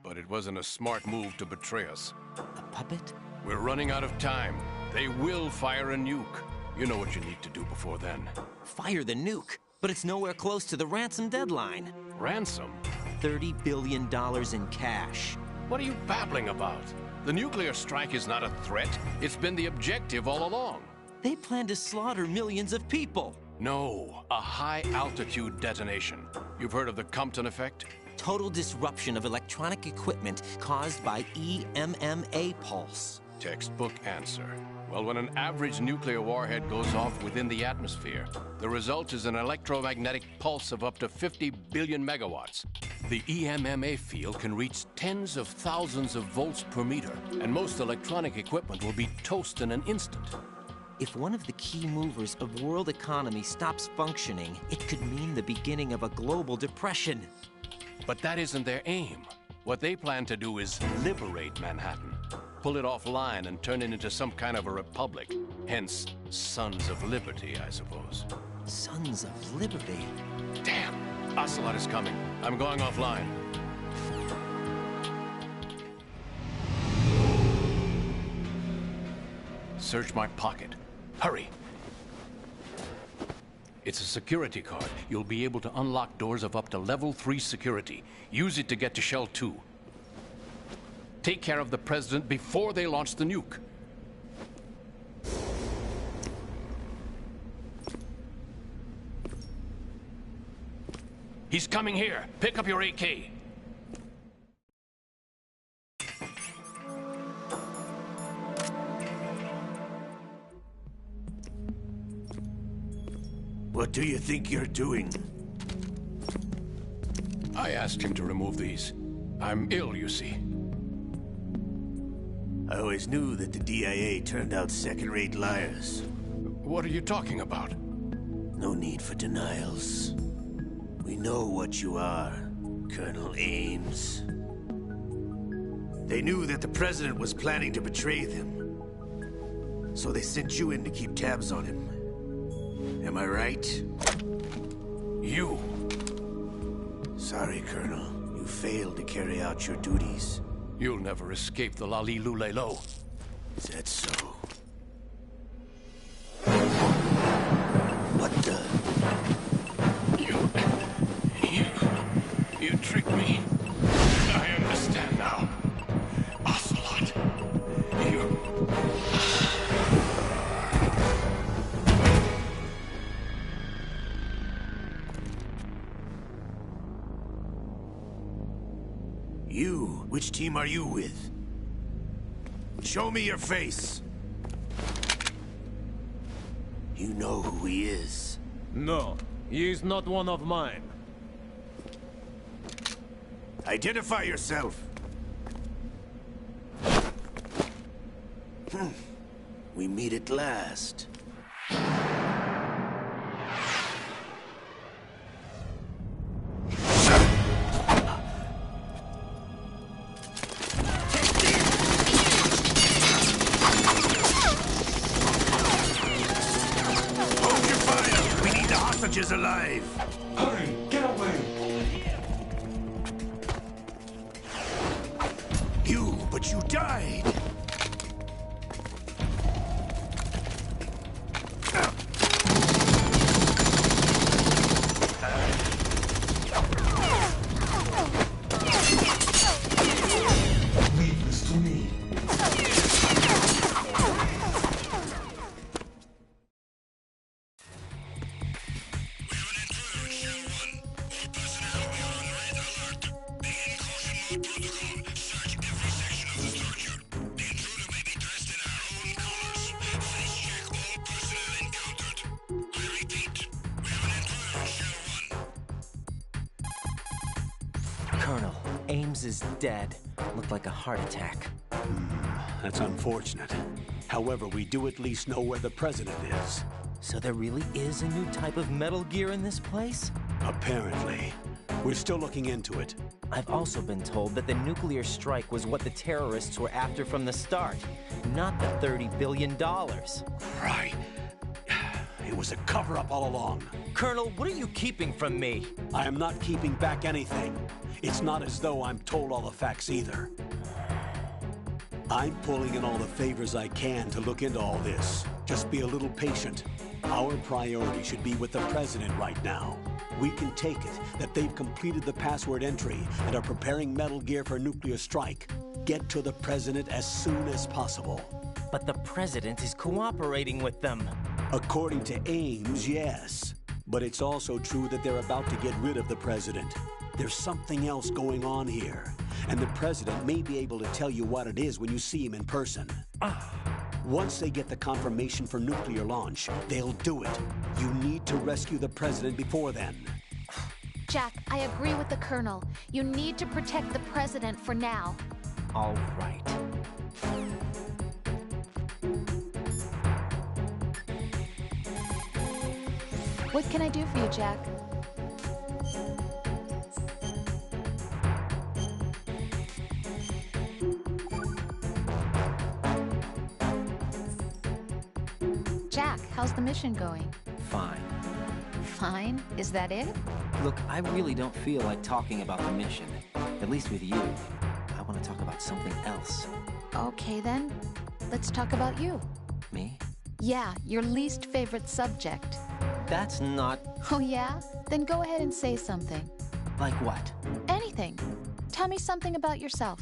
but it wasn't a smart move to betray us. A puppet? We're running out of time. They will fire a nuke. You know what you need to do before then. Fire the nuke? But it's nowhere close to the ransom deadline. Ransom? $30 billion in cash. What are you babbling about? The nuclear strike is not a threat. It's been the objective all along. They plan to slaughter millions of people. No, a high-altitude detonation. You've heard of the Compton effect? Total disruption of electronic equipment caused by EMMA pulse. Textbook answer. Well, when an average nuclear warhead goes off within the atmosphere, the result is an electromagnetic pulse of up to 50 billion megawatts. The EMMA field can reach tens of thousands of volts per meter, and most electronic equipment will be toast in an instant. If one of the key movers of world economy stops functioning, it could mean the beginning of a global depression. But that isn't their aim. What they plan to do is liberate Manhattan. Pull it offline and turn it into some kind of a republic. Hence, Sons of Liberty, I suppose. Sons of Liberty? Damn! Ocelot is coming. I'm going offline. Search my pocket. Hurry! It's a security card. You'll be able to unlock doors of up to level 3 security. Use it to get to Shell 2. Take care of the President before they launch the nuke. He's coming here. Pick up your AK. What do you think you're doing? I asked him to remove these. I'm ill, you see. I always knew that the DIA turned out second-rate liars. What are you talking about? No need for denials. We know what you are, Colonel Ames. They knew that the President was planning to betray them. So they sent you in to keep tabs on him. Am I right? You! Sorry, Colonel. You failed to carry out your duties. You'll never escape the Lali-Lu-Le-Lo. Is that so? What the? You tricked me. I understand now. Ocelot, you... You? Which team are you with? Show me your face. You know who he is. No, he is not one of mine. Identify yourself. We meet at last. Hold your fire! We need the hostages alive! Hurry, get away! But you died! Leave this to me. Ames is dead. Looked like a heart attack. That's unfortunate. However, we do at least know where the president is. So there really is a new type of Metal Gear in this place? Apparently. We're still looking into it. I've also been told that the nuclear strike was what the terrorists were after from the start, not the $30 billion. Right. It was a cover-up all along. Colonel, what are you keeping from me? I am not keeping back anything. It's not as though I'm told all the facts either. I'm pulling in all the favors I can to look into all this. Just be a little patient. Our priority should be with the president right now. We can take it that they've completed the password entry and are preparing Metal Gear for nuclear strike. Get to the president as soon as possible. But the president is cooperating with them. According to Ames, yes. But it's also true that they're about to get rid of the president. There's something else going on here, and the president may be able to tell you what it is when you see him in person. Once they get the confirmation for nuclear launch, they'll do it. You need to rescue the president before then. Jack, I agree with the Colonel. You need to protect the president for now. All right. What can I do for you, Jack? Jack, how's the mission going? Fine. Fine? Is that it? Look, I really don't feel like talking about the mission. At least with you. I want to talk about something else. Okay then, let's talk about you. Me? Yeah, your least favorite subject. That's not... Oh yeah? Then go ahead and say something. Like what? Anything. Tell me something about yourself.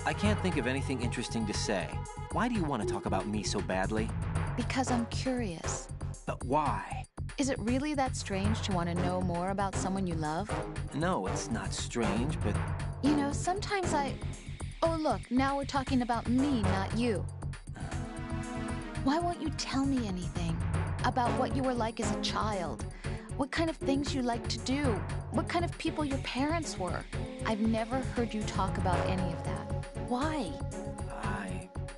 I can't think of anything interesting to say. Why do you want to talk about me so badly? Because I'm curious. But why? Is it really that strange to want to know more about someone you love? No, it's not strange, but... You know, sometimes Oh look, now we're talking about me, not you. Why won't you tell me anything? About what you were like as a child? What kind of things you liked to do? What kind of people your parents were? I've never heard you talk about any of that. Why?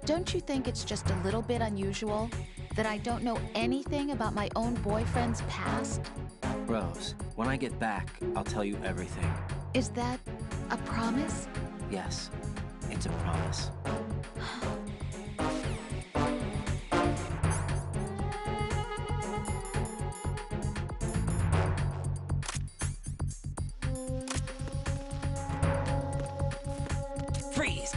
Don't you think it's just a little bit unusual that I don't know anything about my own boyfriend's past? Rose, when I get back, I'll tell you everything. Is that a promise? Yes, it's a promise. Freeze!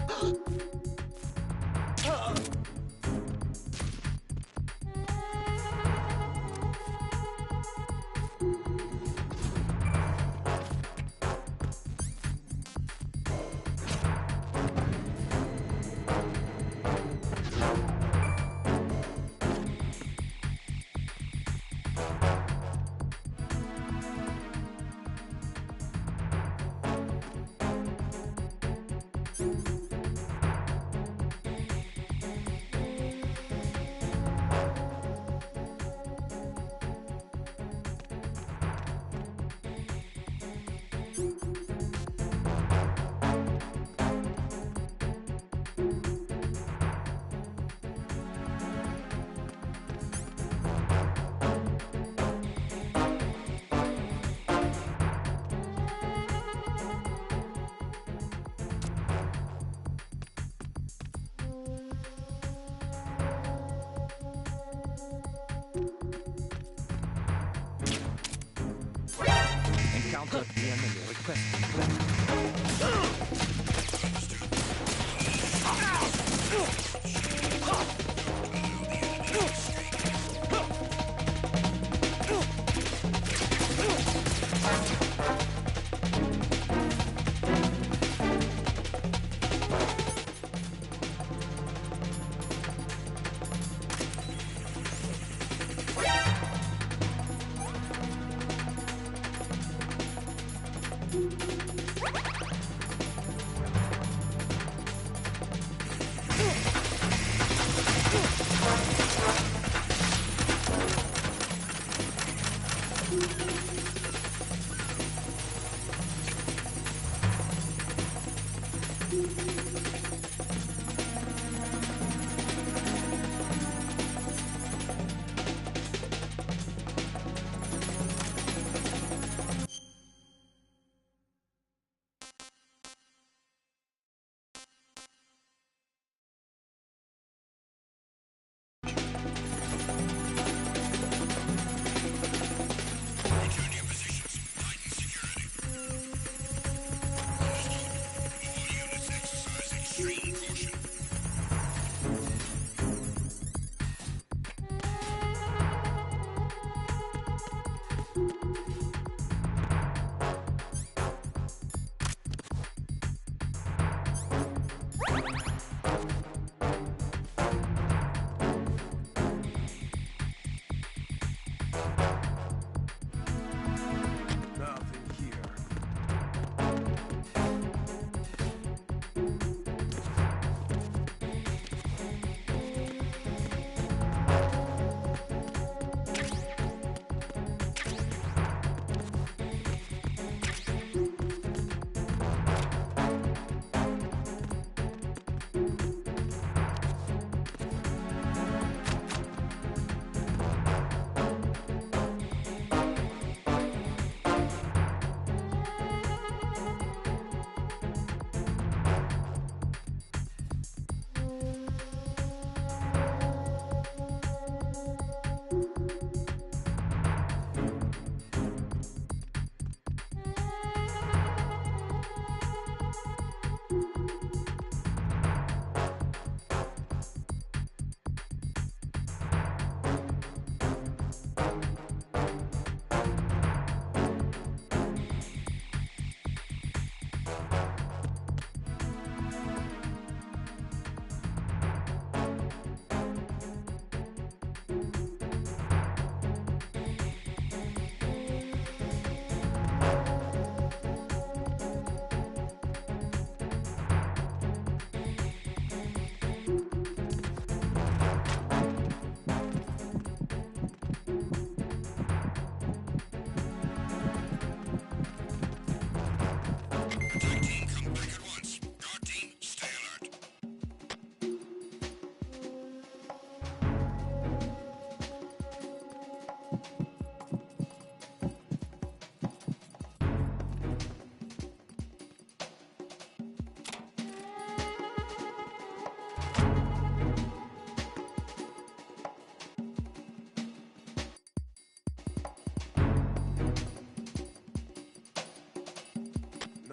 Encounter the enemy. Request. Nothing here.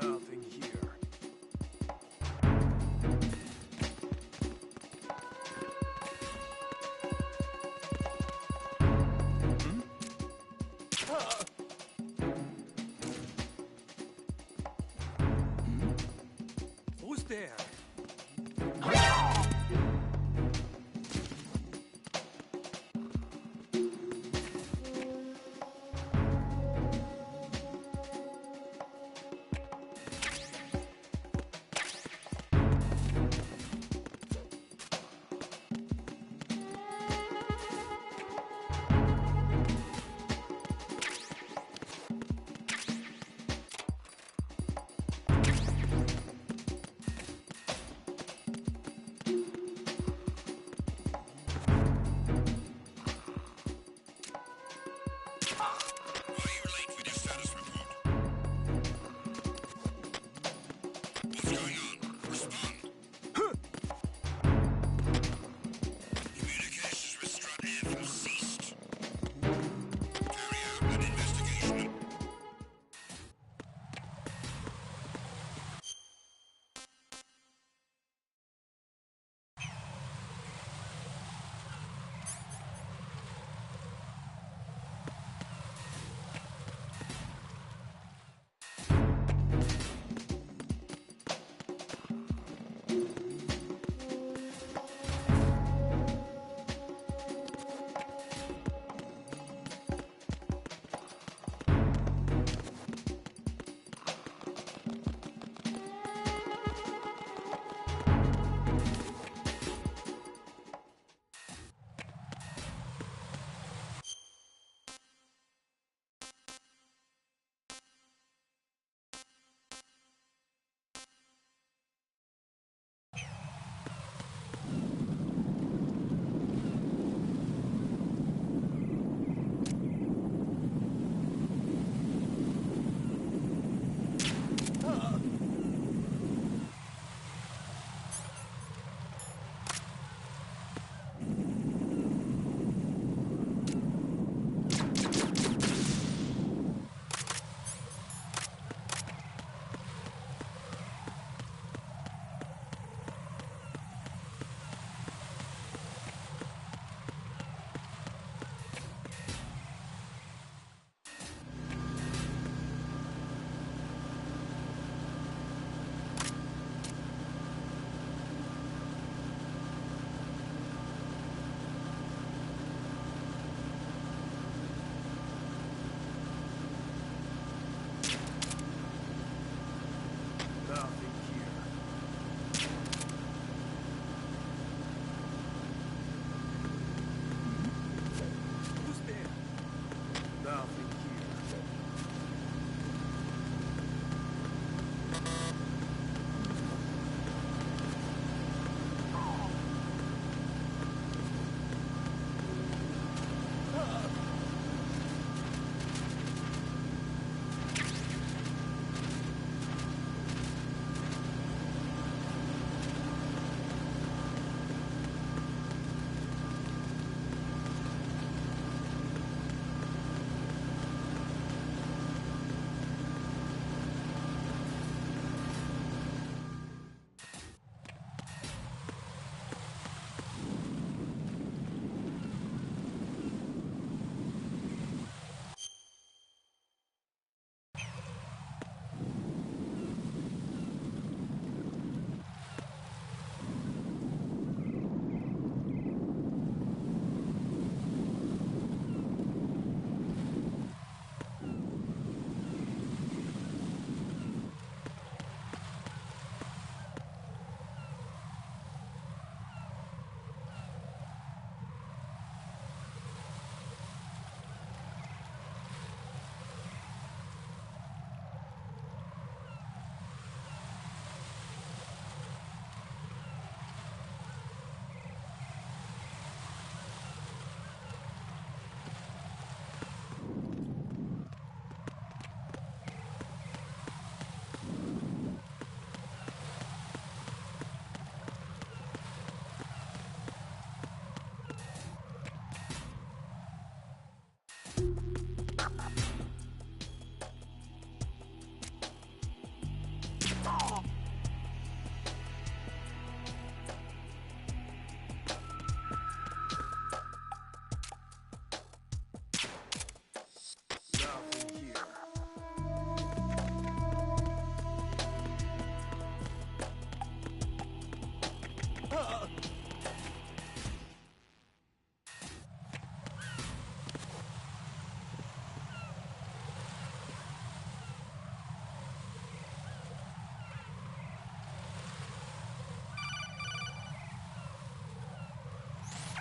Nothing here. Who's there?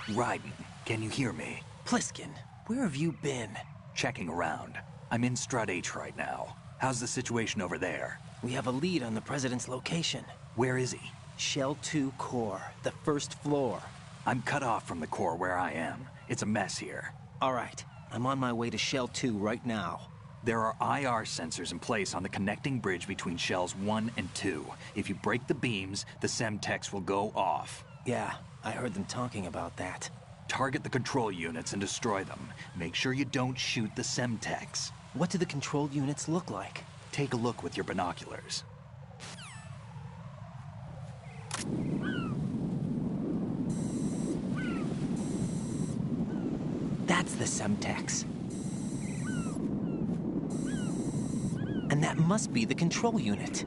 Raiden, can you hear me? Pliskin, where have you been? Checking around. I'm in Strut H right now. How's the situation over there? We have a lead on the President's location. Where is he? Shell 2 core, the first floor. I'm cut off from the core where I am. It's a mess here. All right, I'm on my way to Shell 2 right now. There are IR sensors in place on the connecting bridge between Shells 1 and 2. If you break the beams, the Semtex will go off. Yeah, I heard them talking about that. Target the control units and destroy them. Make sure you don't shoot the Semtex. What do the control units look like? Take a look with your binoculars. That's the Semtex. And that must be the control unit.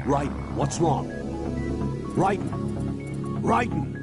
Raiden, what's wrong? Raiden! Raiden!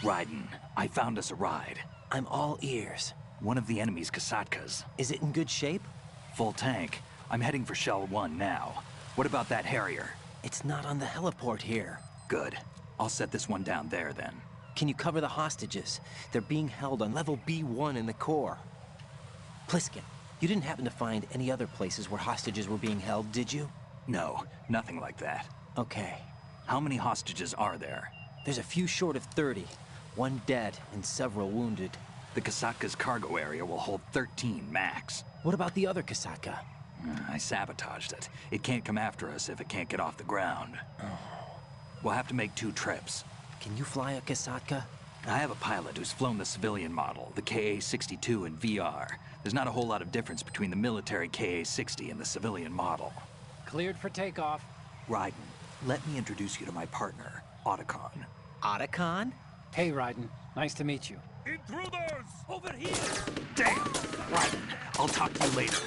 Raiden, I found us a ride. I'm all ears. One of the enemy's Kasatkas. Is it in good shape? Full tank. I'm heading for Shell 1 now. What about that Harrier? It's not on the heliport here. Good. I'll set this one down there then. Can you cover the hostages? They're being held on level B1 in the core. Pliskin, you didn't happen to find any other places where hostages were being held, did you? No, nothing like that. Okay. How many hostages are there? There's a few short of 30. 1 dead and several wounded. The Kasatka's cargo area will hold 13 max. What about the other Kasatka? I sabotaged it. It can't come after us if it can't get off the ground. We'll have to make 2 trips. Can you fly a Kasatka? I have a pilot who's flown the civilian model, the KA-62 in VR. There's not a whole lot of difference between the military KA-60 and the civilian model. Cleared for takeoff. Raiden, let me introduce you to my partner, Otacon. Otacon? Hey, Raiden. Nice to meet you. Intruders! Over here! Damn! Raiden, I'll talk to you later.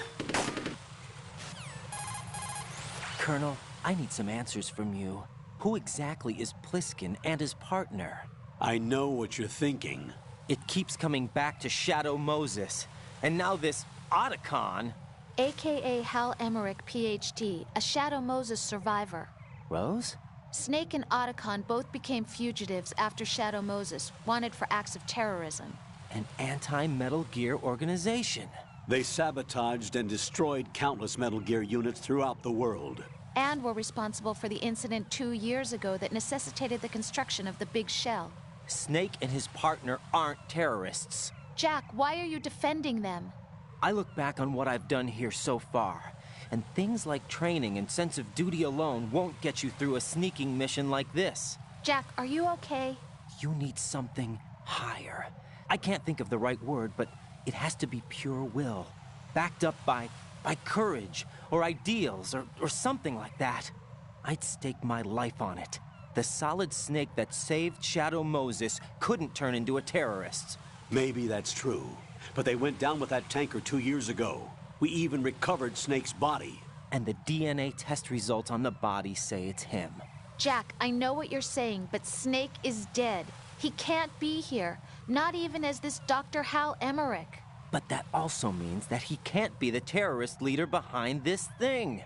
Colonel, I need some answers from you. Who exactly is Pliskin and his partner? I know what you're thinking. It keeps coming back to Shadow Moses. And now this Otacon. AKA Hal Emmerich, PhD, a Shadow Moses survivor. Rose? Snake and Otacon both became fugitives after Shadow Moses, wanted for acts of terrorism. An anti-Metal Gear organization. They sabotaged and destroyed countless Metal Gear units throughout the world. And were responsible for the incident 2 years ago that necessitated the construction of the Big Shell. Snake and his partner aren't terrorists. Jack, why are you defending them? I look back on what I've done here so far, and things like training and sense of duty alone won't get you through a sneaking mission like this. Jack, are you okay? You need something higher. I can't think of the right word, but it has to be pure will, backed up by courage, or ideals, or something like that. I'd stake my life on it. The solid Snake that saved Shadow Moses couldn't turn into a terrorist. Maybe that's true, but they went down with that tanker 2 years ago. We even recovered Snake's body. And the DNA test results on the body say it's him. Jack, I know what you're saying, but Snake is dead. He can't be here, not even as this Dr. Hal Emmerich. But that also means that he can't be the terrorist leader behind this thing.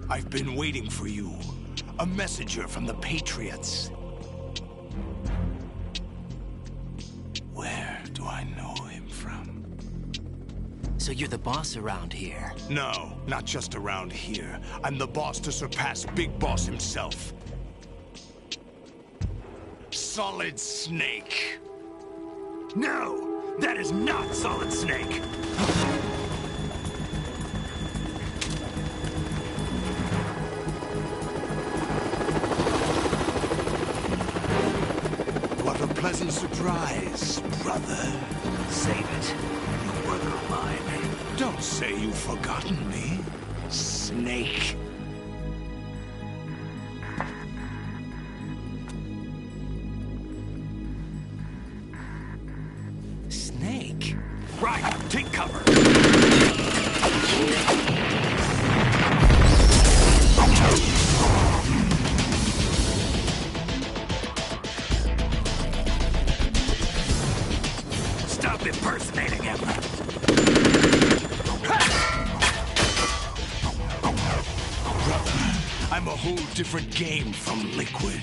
I've been waiting for you. A messenger from the Patriots. Where do I know him from? So you're the boss around here? No, not just around here. I'm the boss to surpass Big Boss himself. Solid Snake. No, that is not Solid Snake. Pleasant surprise, brother. Save it. You work of mine. Don't say you've forgotten me, Snake. Snake? Right, take cover. Stop impersonating him. Brother, I'm a whole different game from Liquid.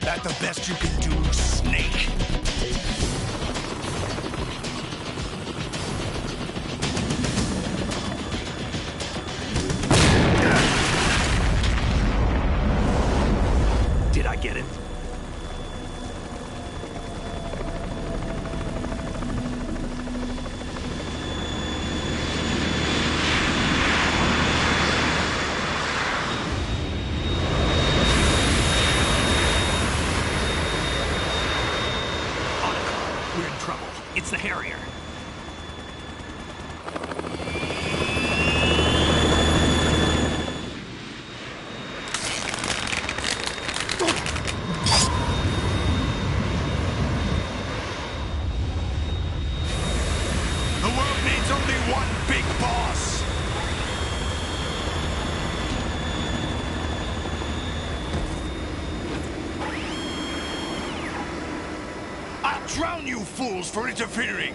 That the best you can do, Snake? drown you fools for interfering!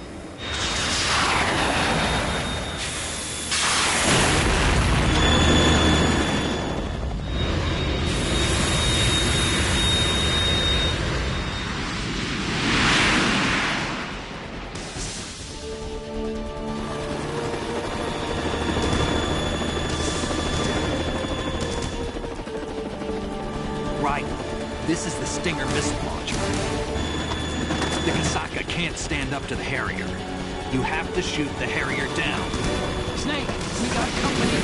This is the Stinger missile launcher. The Kasaka can't stand up to the Harrier. You have to shoot the Harrier down. Snake, we got company.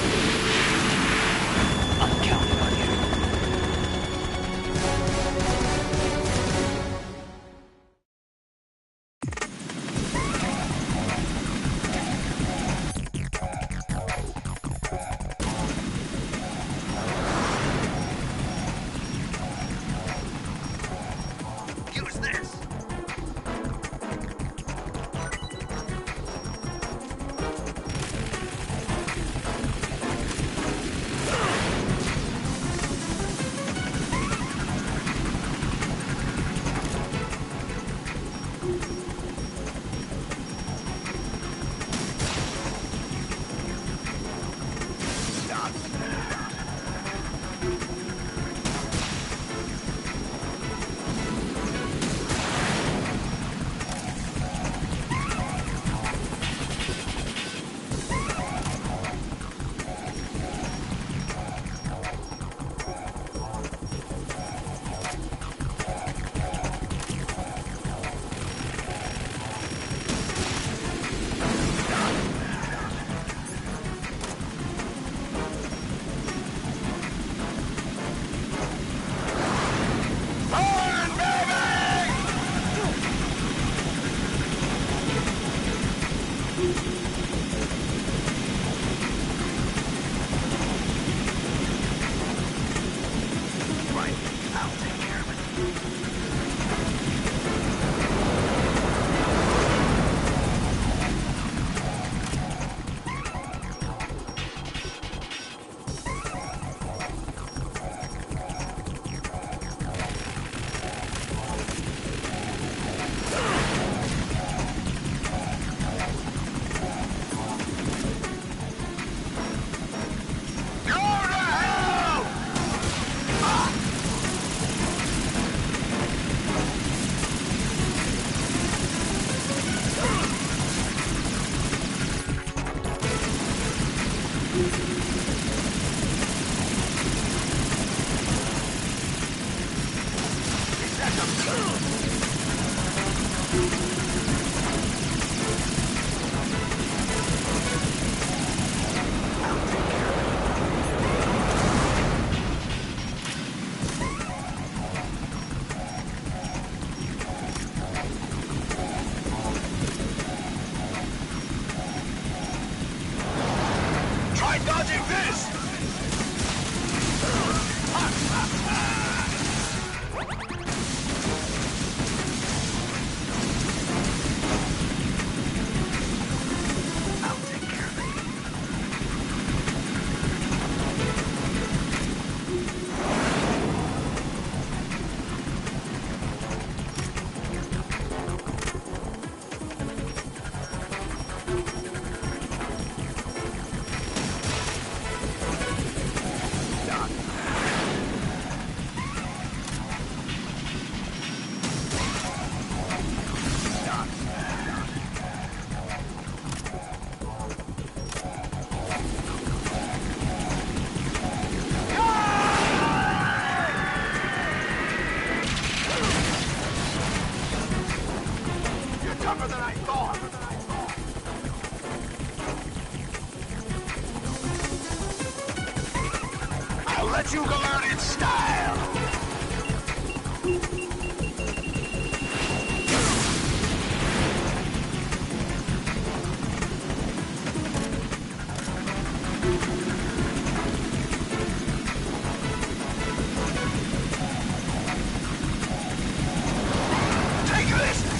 I'm counting on you. You go out in style! Take this!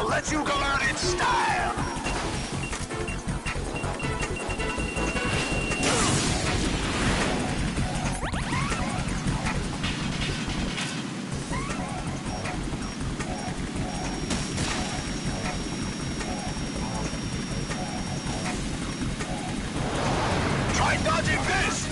I'll let you go out in style! Try dodging this!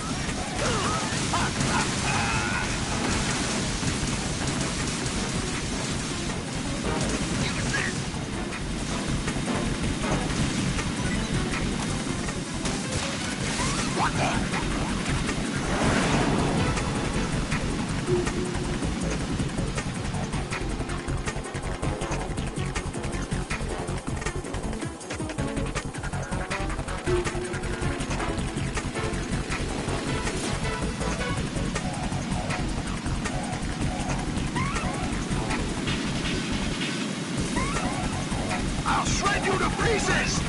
What the? I'll shred you to pieces!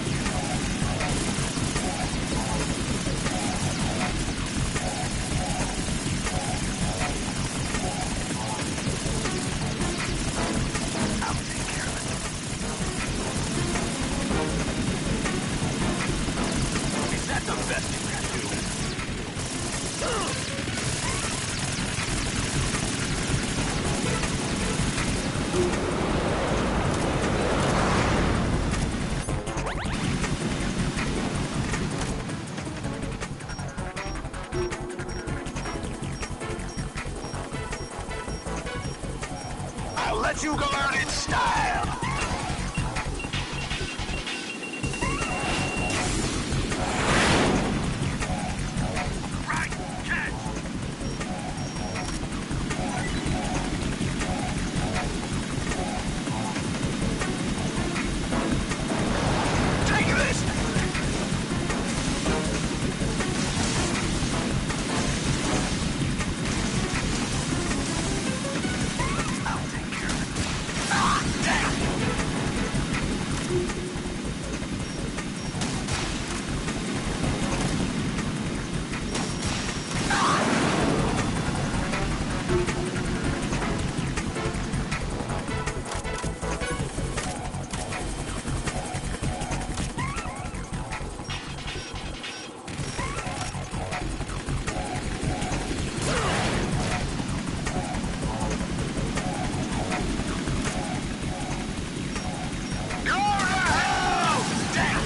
Is that the best you can do? I'll let you go out in style! Right, catch! Take this! I'll take care of it. Ah, damn! Go to hell! Damn!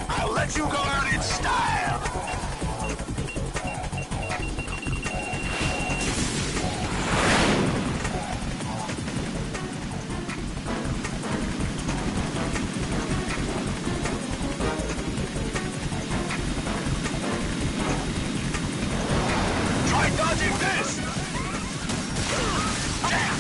I'll let you go out in style! Try dodging this! Damn!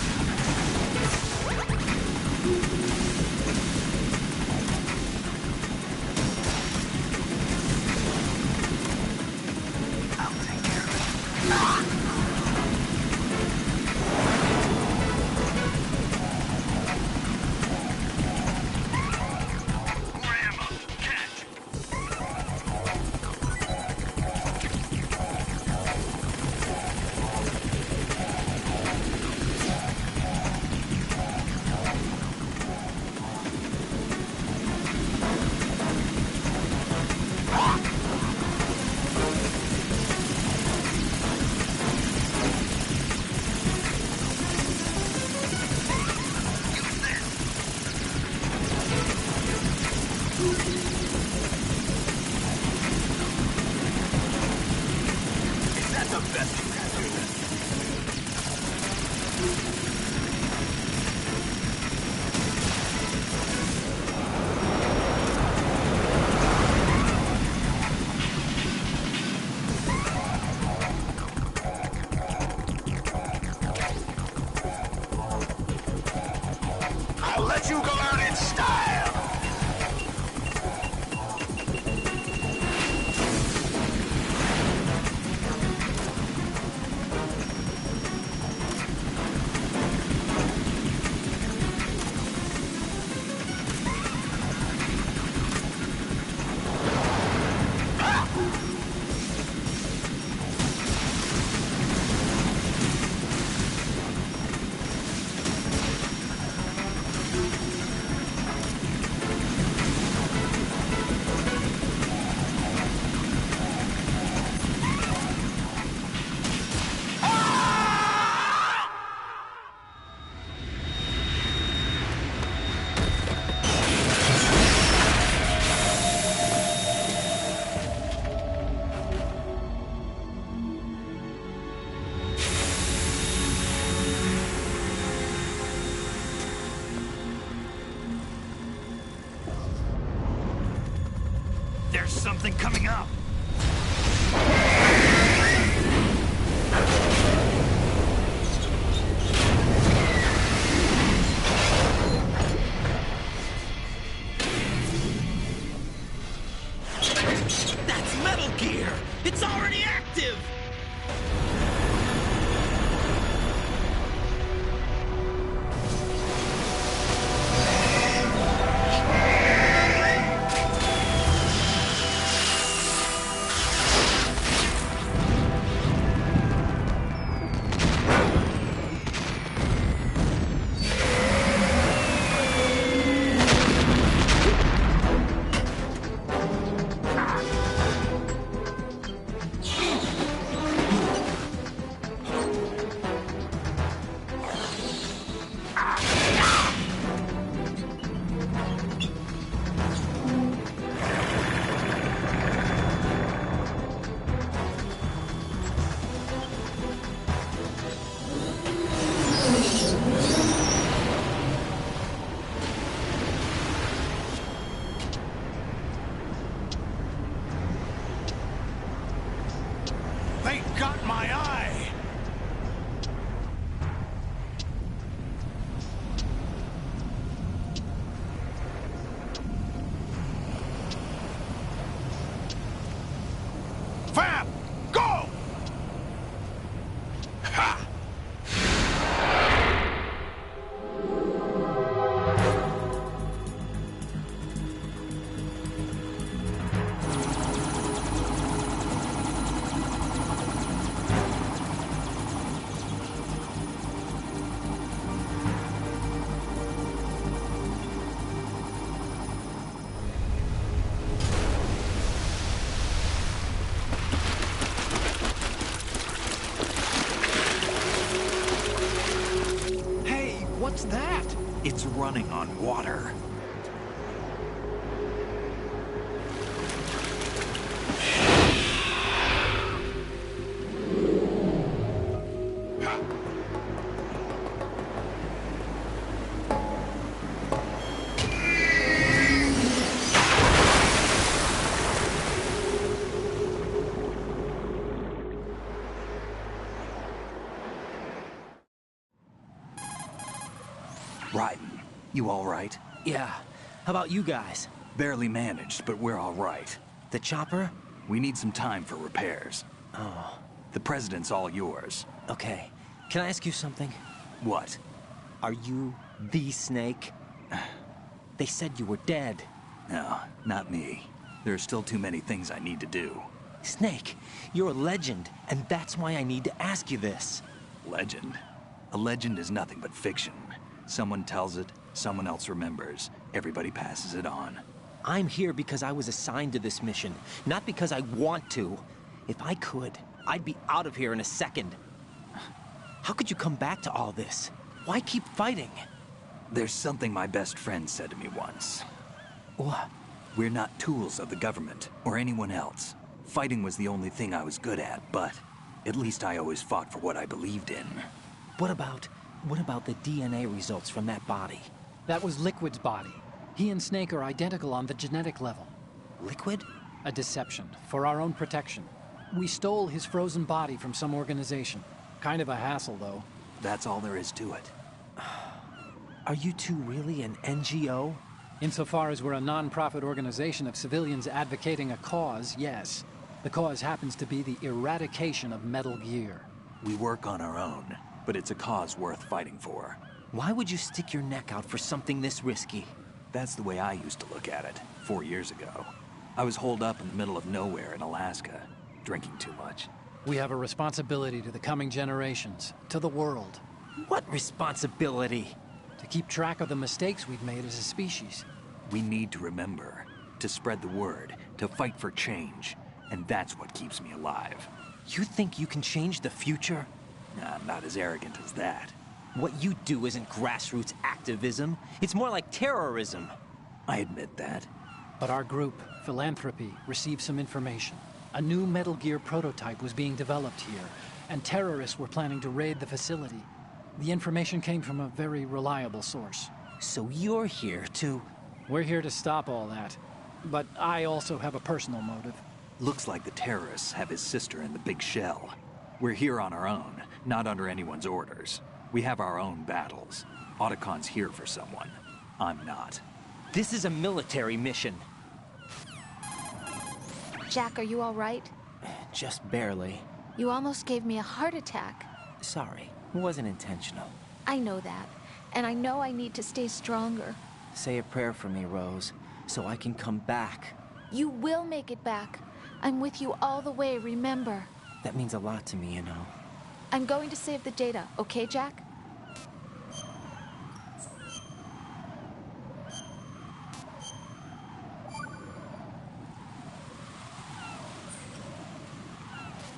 something coming up. That's Metal Gear! It's already active! They got my eye! Fab! Go! Ha! What's that? It's running on water. Raiden, you all right? Yeah. How about you guys? Barely managed, but we're all right. The chopper? We need some time for repairs. Oh. The president's all yours. Okay. Can I ask you something? What? Are you the Snake? They said you were dead. No, not me. There are still too many things I need to do. Snake, you're a legend, and that's why I need to ask you this. Legend? A legend is nothing but fiction. Someone tells it, someone else remembers. Everybody passes it on. I'm here because I was assigned to this mission, not because I want to. If I could, I'd be out of here in a second. How could you come back to all this? Why keep fighting? There's something my best friend said to me once. What? We're not tools of the government, or anyone else. Fighting was the only thing I was good at, but at least I always fought for what I believed in. What about the DNA results from that body? That was Liquid's body. He and Snake are identical on the genetic level. Liquid? A deception, for our own protection. We stole his frozen body from some organization. Kind of a hassle, though. That's all there is to it. Are you two really an NGO? Insofar as we're a non-profit organization of civilians advocating a cause, yes. The cause happens to be the eradication of Metal Gear. We work on our own, but it's a cause worth fighting for. Why would you stick your neck out for something this risky? That's the way I used to look at it, 4 years ago. I was holed up in the middle of nowhere in Alaska, drinking too much. We have a responsibility to the coming generations, to the world. What responsibility? To keep track of the mistakes we've made as a species. We need to remember, to spread the word, to fight for change. And that's what keeps me alive. You think you can change the future? Nah, I'm not as arrogant as that. What you do isn't grassroots activism. It's more like terrorism. I admit that. But our group, Philanthropy, received some information. A new Metal Gear prototype was being developed here, and terrorists were planning to raid the facility. The information came from a very reliable source. So you're here to... We're here to stop all that. but I also have a personal motive. Looks like the terrorists have his sister in the big shell. We're here on our own, not under anyone's orders. We have our own battles. Otacon's here for someone. I'm not. This is a military mission. Jack, are you all right? Just barely. You almost gave me a heart attack. Sorry, it wasn't intentional. I know that, and I know I need to stay stronger. Say a prayer for me, Rose, so I can come back. You will make it back. I'm with you all the way, remember? That means a lot to me, you know. I'm going to save the data, okay, Jack?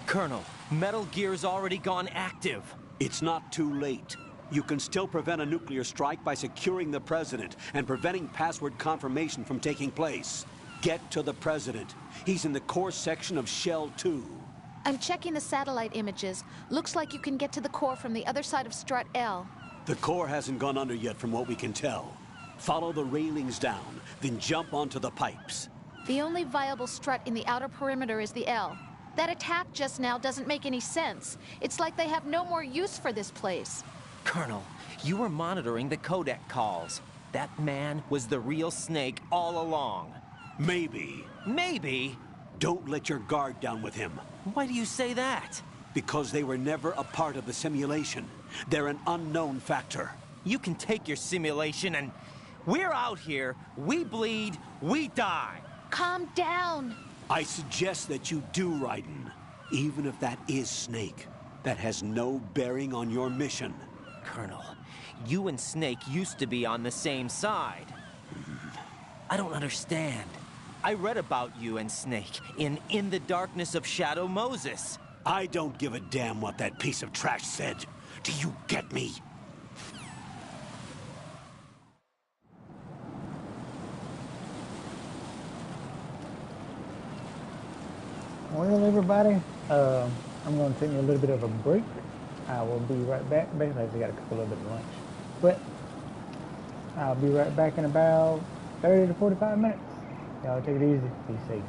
Colonel, Metal Gear's already gone active. It's not too late. You can still prevent a nuclear strike by securing the President and preventing password confirmation from taking place. Get to the President. He's in the core section of Shell 2. I'm checking the satellite images. Looks like you can get to the core from the other side of Strut L. The core hasn't gone under yet from what we can tell. Follow the railings down, then jump onto the pipes. The only viable strut in the outer perimeter is the L. That attack just now doesn't make any sense. It's like they have no more use for this place. Colonel, you were monitoring the codec calls. That man was the real Snake all along. Maybe. Maybe? Don't let your guard down with him. Why do you say that? Because they were never a part of the simulation. They're an unknown factor. You can take your simulation and... We're out here, we bleed, we die. Calm down. I suggest that you do, Raiden. Even if that is Snake. That has no bearing on your mission. Colonel, you and Snake used to be on the same side. I don't understand. I read about you and Snake in the Darkness of Shadow Moses. I don't give a damn what that piece of trash said. Do you get me? Well, everybody, I'm going to take me a little bit of a break. I will be right back. Basically, I got a couple little bit of lunch. But I'll be right back in about 30 to 45 minutes. Y'all take it easy. Be safe.